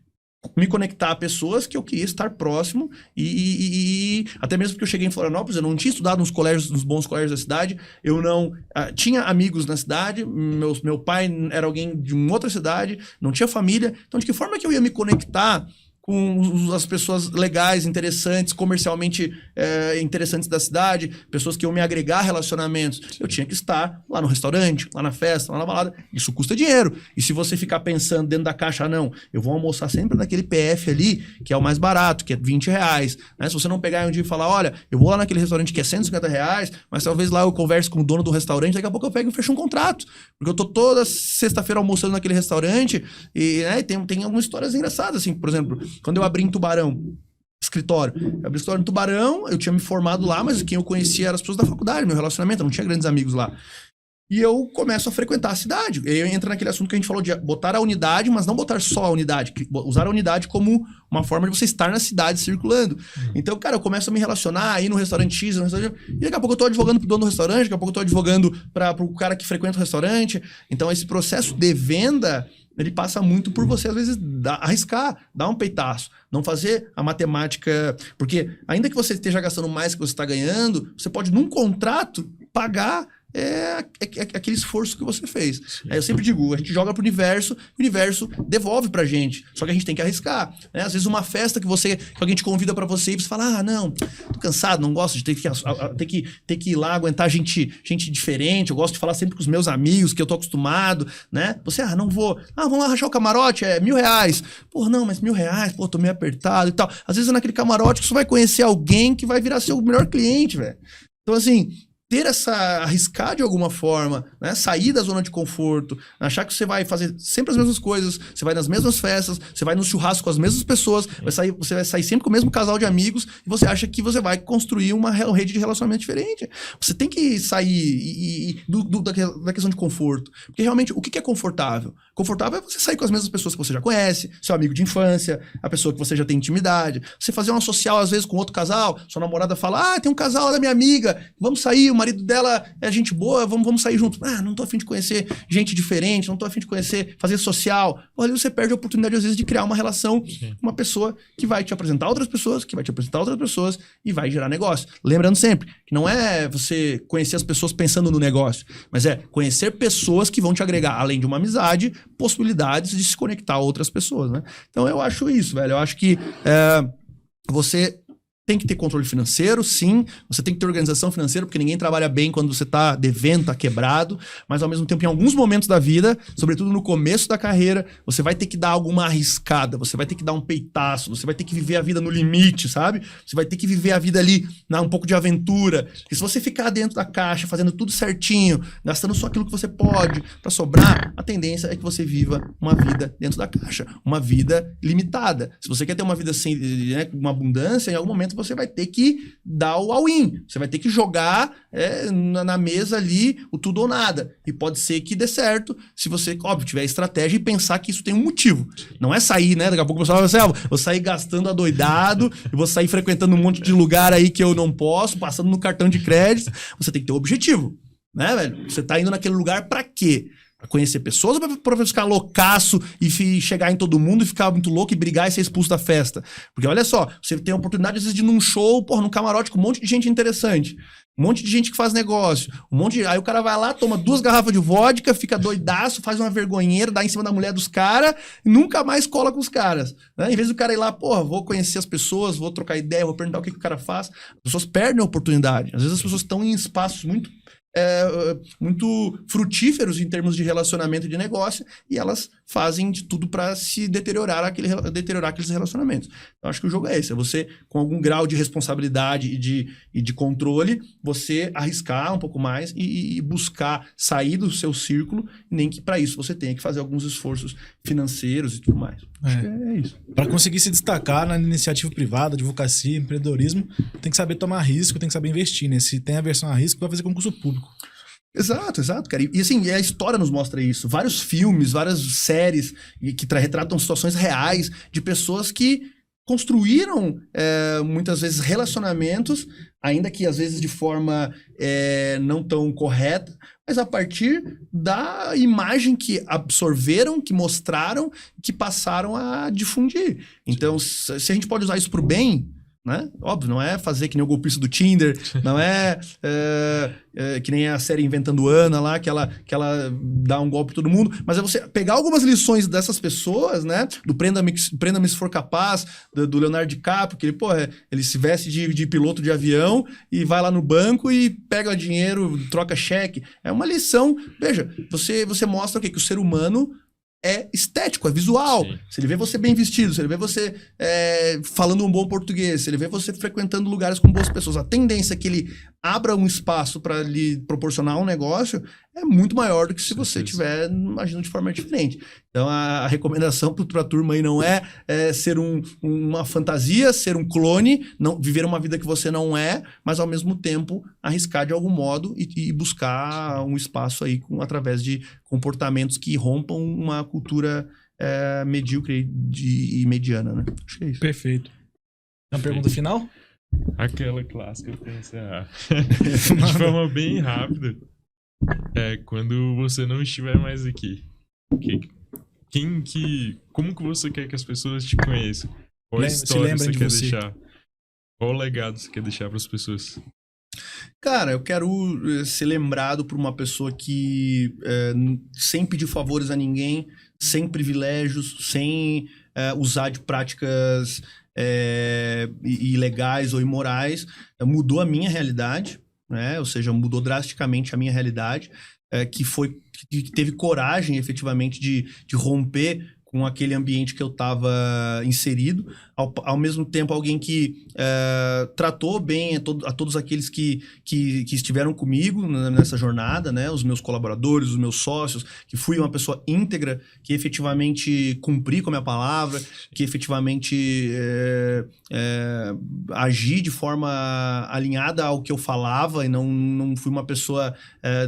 me conectar a pessoas que eu queria estar próximo e até mesmo porque eu cheguei em Florianópolis, eu não tinha estudado nos bons colégios da cidade, eu não tinha amigos na cidade, meu pai era alguém de uma outra cidade, não tinha família, então de que forma que eu ia me conectar com as pessoas legais, interessantes, comercialmente interessantes da cidade, pessoas que iam me agregar relacionamentos? Eu tinha que estar lá no restaurante, lá na festa, lá na balada. Isso custa dinheiro. E se você ficar pensando dentro da caixa, não, eu vou almoçar sempre naquele PF ali, que é o mais barato, que é R$20, né? Se você não pegar um dia e falar, olha, eu vou lá naquele restaurante que é R$150, mas talvez lá eu converse com o dono do restaurante, daqui a pouco eu pego e fecho um contrato. Porque eu tô toda sexta-feira almoçando naquele restaurante e tem algumas histórias engraçadas, assim, por exemplo, quando eu abri em Tubarão, escritório. Eu abri escritório em Tubarão, eu tinha me formado lá, mas quem eu conhecia eram as pessoas da faculdade, meu relacionamento, eu não tinha grandes amigos lá. E eu começo a frequentar a cidade. E aí entra naquele assunto que a gente falou de botar a unidade, mas não botar só a unidade. Usar a unidade como uma forma de você estar na cidade circulando. Então, cara, eu começo a me relacionar, ir no restaurante X, no restaurante... e daqui a pouco eu tô advogando pro dono do restaurante, daqui a pouco eu tô advogando pro cara que frequenta o restaurante. Então, esse processo de venda, ele passa muito por você, às vezes, arriscar, dar um peitaço, não fazer a matemática... Porque, ainda que você esteja gastando mais que você está ganhando, você pode, num contrato, pagar aquele esforço que você fez. Aí eu sempre digo, a gente joga pro universo, o universo devolve pra gente. Só que a gente tem que arriscar, né? Às vezes uma festa que alguém te convida pra você e você fala, não, tô cansado, não gosto de ter que ir lá aguentar gente diferente, eu gosto de falar sempre com os meus amigos, que eu tô acostumado, né? Você, não vou. Vamos lá rachar o camarote, R$1.000. Pô, não, mas R$1.000, pô, tô meio apertado e tal. Às vezes é naquele camarote que você vai conhecer alguém que vai virar seu melhor cliente, velho. Então, assim, arriscar de alguma forma, né? Sair da zona de conforto, achar que você vai fazer sempre as mesmas coisas, você vai nas mesmas festas, você vai no churrasco com as mesmas pessoas, você vai sair sempre com o mesmo casal de amigos e você acha que você vai construir uma rede de relacionamento diferente. Você tem que sair da questão de conforto, porque realmente o que é confortável? Confortável é você sair com as mesmas pessoas que você já conhece, seu amigo de infância, a pessoa que você já tem intimidade, você fazer uma social às vezes com outro casal, sua namorada fala, tem um casal da minha amiga, vamos sair, o marido dela é gente boa, vamos sair juntos. Não tô a fim de conhecer gente diferente, não tô a fim de conhecer, fazer social. Ali você perde a oportunidade, às vezes, de criar uma relação com uma pessoa que vai te apresentar outras pessoas, que vai te apresentar outras pessoas e vai gerar negócio. Lembrando sempre que não é você conhecer as pessoas pensando no negócio, mas é conhecer pessoas que vão te agregar, além de uma amizade, possibilidades de se conectar a outras pessoas, né? Então eu acho isso, velho. Eu acho que você tem que ter controle financeiro, sim. Você tem que ter organização financeira, porque ninguém trabalha bem quando você tá devendo, tá quebrado. Mas, ao mesmo tempo, em alguns momentos da vida, sobretudo no começo da carreira, você vai ter que dar alguma arriscada, você vai ter que dar um peitaço, você vai ter que viver a vida no limite, sabe? Você vai ter que viver a vida ali, um pouco de aventura. Porque se você ficar dentro da caixa, fazendo tudo certinho, gastando só aquilo que você pode pra sobrar, a tendência é que você viva uma vida dentro da caixa, uma vida limitada. Se você quer ter uma vida sem, né, uma abundância, em algum momento você vai ter que dar o all-in. Você vai ter que jogar na mesa ali o tudo ou nada. E pode ser que dê certo se você, óbvio, tiver estratégia e pensar que isso tem um motivo. Não é sair, né? Daqui a pouco o pessoal vai dizer, vou sair gastando adoidado, eu vou sair frequentando um monte de lugar aí que eu não posso, passando no cartão de crédito. Você tem que ter um objetivo, né, velho? Você tá indo naquele lugar pra quê? Pra conhecer pessoas ou pra ficar loucaço e chegar em todo mundo e ficar muito louco e brigar e ser expulso da festa? Porque olha só, você tem a oportunidade às vezes de ir num show, num camarote com um monte de gente interessante, um monte de gente que faz negócio, aí o cara vai lá, toma 2 garrafas de vodka, fica doidaço, faz uma vergonheira, dá em cima da mulher dos caras e nunca mais cola com os caras, né? Em vez do cara ir lá, vou conhecer as pessoas, vou trocar ideia, vou perguntar o que o cara faz, as pessoas perdem a oportunidade. Às vezes as pessoas estão em espaços muito muito frutíferos em termos de relacionamento de negócio, e elas fazem de tudo para se deteriorar aqueles relacionamentos. Então, acho que o jogo é esse, é você, com algum grau de responsabilidade e de controle, você arriscar um pouco mais e buscar sair do seu círculo, nem que para isso você tenha que fazer alguns esforços financeiros e tudo mais. Acho que é isso. Para conseguir se destacar na iniciativa privada, advocacia, empreendedorismo, tem que saber tomar risco, tem que saber investir, né? Se tem aversão a risco, vai fazer concurso público. Exato, cara. E assim, a história nos mostra isso. Vários filmes, várias séries que retratam situações reais de pessoas que construíram, muitas vezes, relacionamentos, ainda que às vezes de forma não tão correta, mas a partir da imagem que absorveram, que mostraram, que passaram a difundir. Então, se a gente pode usar isso para o bem, né? Óbvio, não é fazer que nem o golpista do Tinder, não é que nem a série Inventando Ana lá, que ela dá um golpe em todo mundo, mas é você pegar algumas lições dessas pessoas, né? Do Prenda-me se for capaz, do Leonardo DiCaprio, que ele se veste de piloto de avião e vai lá no banco e pega dinheiro, troca cheque. É uma lição. Veja, você mostra o quê? Que o ser humano é estético, é visual. Sim. Se ele vê você bem vestido, se ele vê você falando um bom português, se ele vê você frequentando lugares com boas pessoas, a tendência é que ele abra um espaço para lhe proporcionar um negócio é muito maior do que se você estiver agindo de forma diferente. Então, a recomendação para a turma aí não é ser uma fantasia, ser um clone, não viver uma vida que você não é, mas ao mesmo tempo arriscar de algum modo e buscar um espaço aí através de comportamentos que rompam uma cultura medíocre e mediana, né? Acho que é isso. Perfeito. Uma pergunta final? Aquela clássica pra encerrar. De forma bem rápida. Quando você não estiver mais aqui, como que você quer que as pessoas te conheçam? Qual história você quer deixar? Qual legado você quer deixar para as pessoas? Cara, eu quero ser lembrado por uma pessoa que sem pedir favores a ninguém, sem privilégios, sem usar de práticas ilegais ou imorais, mudou a minha realidade, né? Ou seja, mudou drasticamente a minha realidade, que teve coragem, efetivamente, de romper com aquele ambiente que eu estava inserido, ao mesmo tempo alguém que tratou bem a todos aqueles que estiveram comigo nessa jornada, né? Os meus colaboradores, os meus sócios, que fui uma pessoa íntegra, que efetivamente cumpri com a minha palavra, que efetivamente agi de forma alinhada ao que eu falava e não fui uma pessoa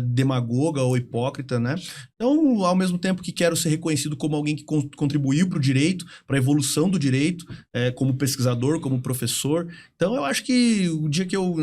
demagoga ou hipócrita, né? Então, ao mesmo tempo que quero ser reconhecido como alguém que contribuiu para o direito, para a evolução do direito, como pesquisador, como professor. Então, eu acho que o dia que eu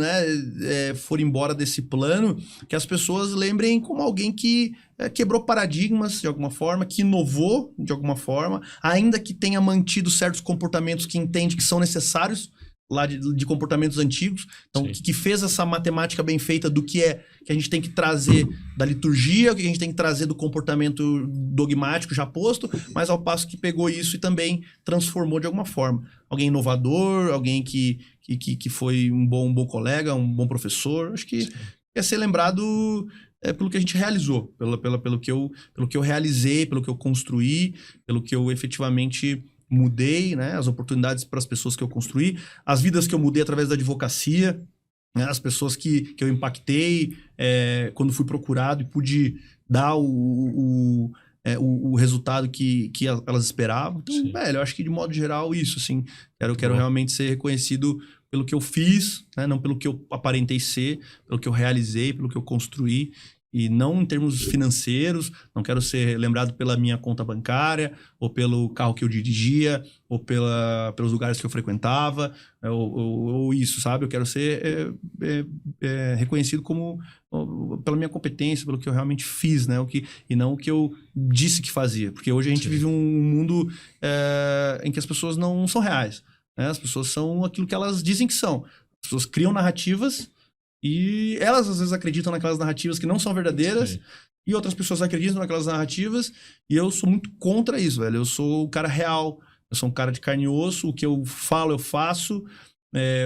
for embora desse plano, que as pessoas lembrem como alguém que quebrou paradigmas de alguma forma, que inovou de alguma forma, ainda que tenha mantido certos comportamentos que entende que são necessários lá de comportamentos antigos, então que fez essa matemática bem feita do que a gente tem que trazer da liturgia, o que a gente tem que trazer do comportamento dogmático já posto, mas ao passo que pegou isso e também transformou de alguma forma. Alguém inovador, alguém que foi um bom colega, um bom professor. Acho que é ser lembrado pelo que a gente realizou, pelo que eu realizei, pelo que eu construí, pelo que eu efetivamente mudei, né? As oportunidades para as pessoas que eu construí, as vidas que eu mudei através da advocacia, né? As pessoas que eu impactei quando fui procurado e pude dar o resultado que elas esperavam. Então, velho, eu acho que de modo geral isso, assim, quero realmente ser reconhecido pelo que eu fiz, né? Não pelo que eu aparentei ser, pelo que eu realizei, pelo que eu construí. E não em termos financeiros, não quero ser lembrado pela minha conta bancária, ou pelo carro que eu dirigia, ou pelos lugares que eu frequentava, ou isso, sabe? Eu quero ser reconhecido pela minha competência, pelo que eu realmente fiz, né? E não o que eu disse que fazia. Porque hoje a gente vive um mundo em que as pessoas não são reais, né? As pessoas são aquilo que elas dizem que são. As pessoas criam narrativas e elas, às vezes, acreditam naquelas narrativas que não são verdadeiras, e outras pessoas acreditam naquelas narrativas, e eu sou muito contra isso, velho. Eu sou o cara real, eu sou um cara de carne e osso, o que eu falo, eu faço,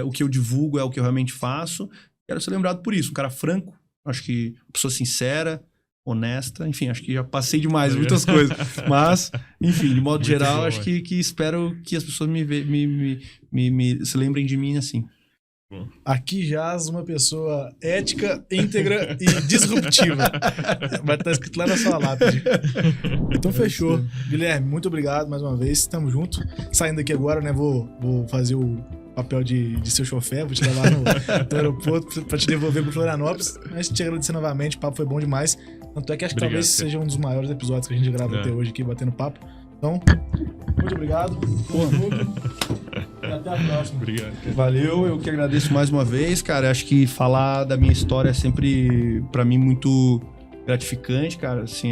o que eu divulgo é o que eu realmente faço. Quero ser lembrado por isso, um cara franco, Acho que pessoa sincera, honesta, enfim, acho que já passei demais muitas coisas. Mas, enfim, de modo Muito geral, bom, acho que espero que as pessoas se lembrem de mim assim. Aqui jaz uma pessoa ética, íntegra e disruptiva. Vai estar escrito lá na sua lápide. Então fechou. Guilherme, muito obrigado mais uma vez. Tamo junto. Saindo aqui agora, né? Vou fazer o papel de seu chofer. Vou te levar no aeroporto pra te devolver pro Florianópolis. Mas te agradecer novamente. O papo foi bom demais. Tanto é que acho que talvez seja um dos maiores episódios que a gente gravou até hoje aqui, batendo papo. Então, muito obrigado. E até a próxima. Obrigado. Valeu, eu que agradeço mais uma vez, cara. Acho que falar da minha história é sempre, pra mim, muito gratificante, cara. Assim,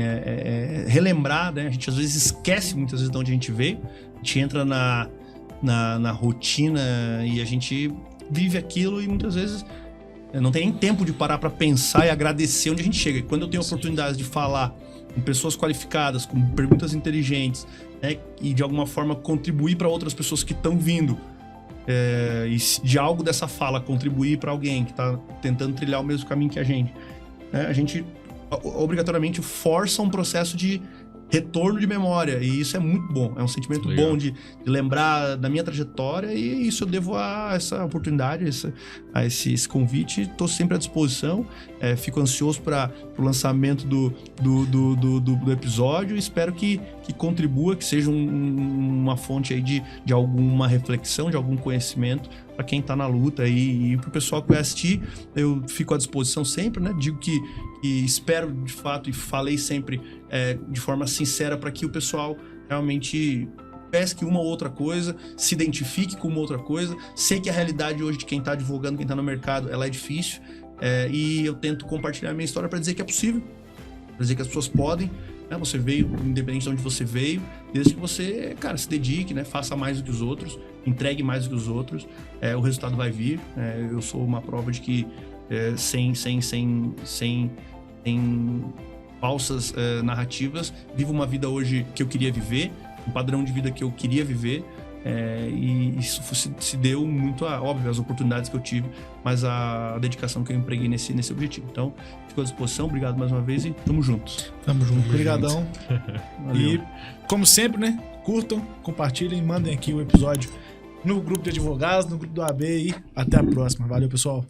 relembrar, né? A gente às vezes esquece muitas vezes de onde a gente veio. A gente entra na rotina e a gente vive aquilo e muitas vezes não tem nem tempo de parar pra pensar e agradecer onde a gente chega. E quando eu tenho a oportunidade de falar com pessoas qualificadas, com perguntas inteligentes, né, e de alguma forma contribuir para outras pessoas que estão vindo, e de algo dessa fala contribuir para alguém que está tentando trilhar o mesmo caminho que a gente obrigatoriamente força um processo de retorno de memória, e isso é muito bom, é um sentimento Legal. bom de lembrar da minha trajetória, e isso eu devo a essa oportunidade, a esse convite. Estou sempre à disposição, fico ansioso para o lançamento do episódio, espero que contribua, que seja uma fonte aí de alguma reflexão, de algum conhecimento para quem está na luta, e para o pessoal que vai assistir, eu fico à disposição sempre, né? Digo que espero de fato, e falei sempre de forma sincera, para que o pessoal realmente pesque uma ou outra coisa, se identifique com uma outra coisa. Sei que a realidade hoje de quem está advogando, quem está no mercado, ela é difícil, e eu tento compartilhar a minha história para dizer que é possível, para dizer que as pessoas podem, né? Você veio, independente de onde você veio, desde que você, cara, se dedique, né? Faça mais do que os outros, entregue mais do que os outros, o resultado vai vir. Eu sou uma prova de que sem falsas narrativas, vivo uma vida hoje que eu queria viver, um padrão de vida que eu queria viver, e isso se deu muito óbvio, as oportunidades que eu tive, mas a dedicação que eu empreguei nesse objetivo. Então, fico à disposição, obrigado mais uma vez e tamo juntos. Tamo junto. Obrigadão. Valeu. E, como sempre, né? Curtam, compartilhem, mandem aqui o episódio no grupo de advogados, no grupo do AB, e até a próxima. Valeu, pessoal.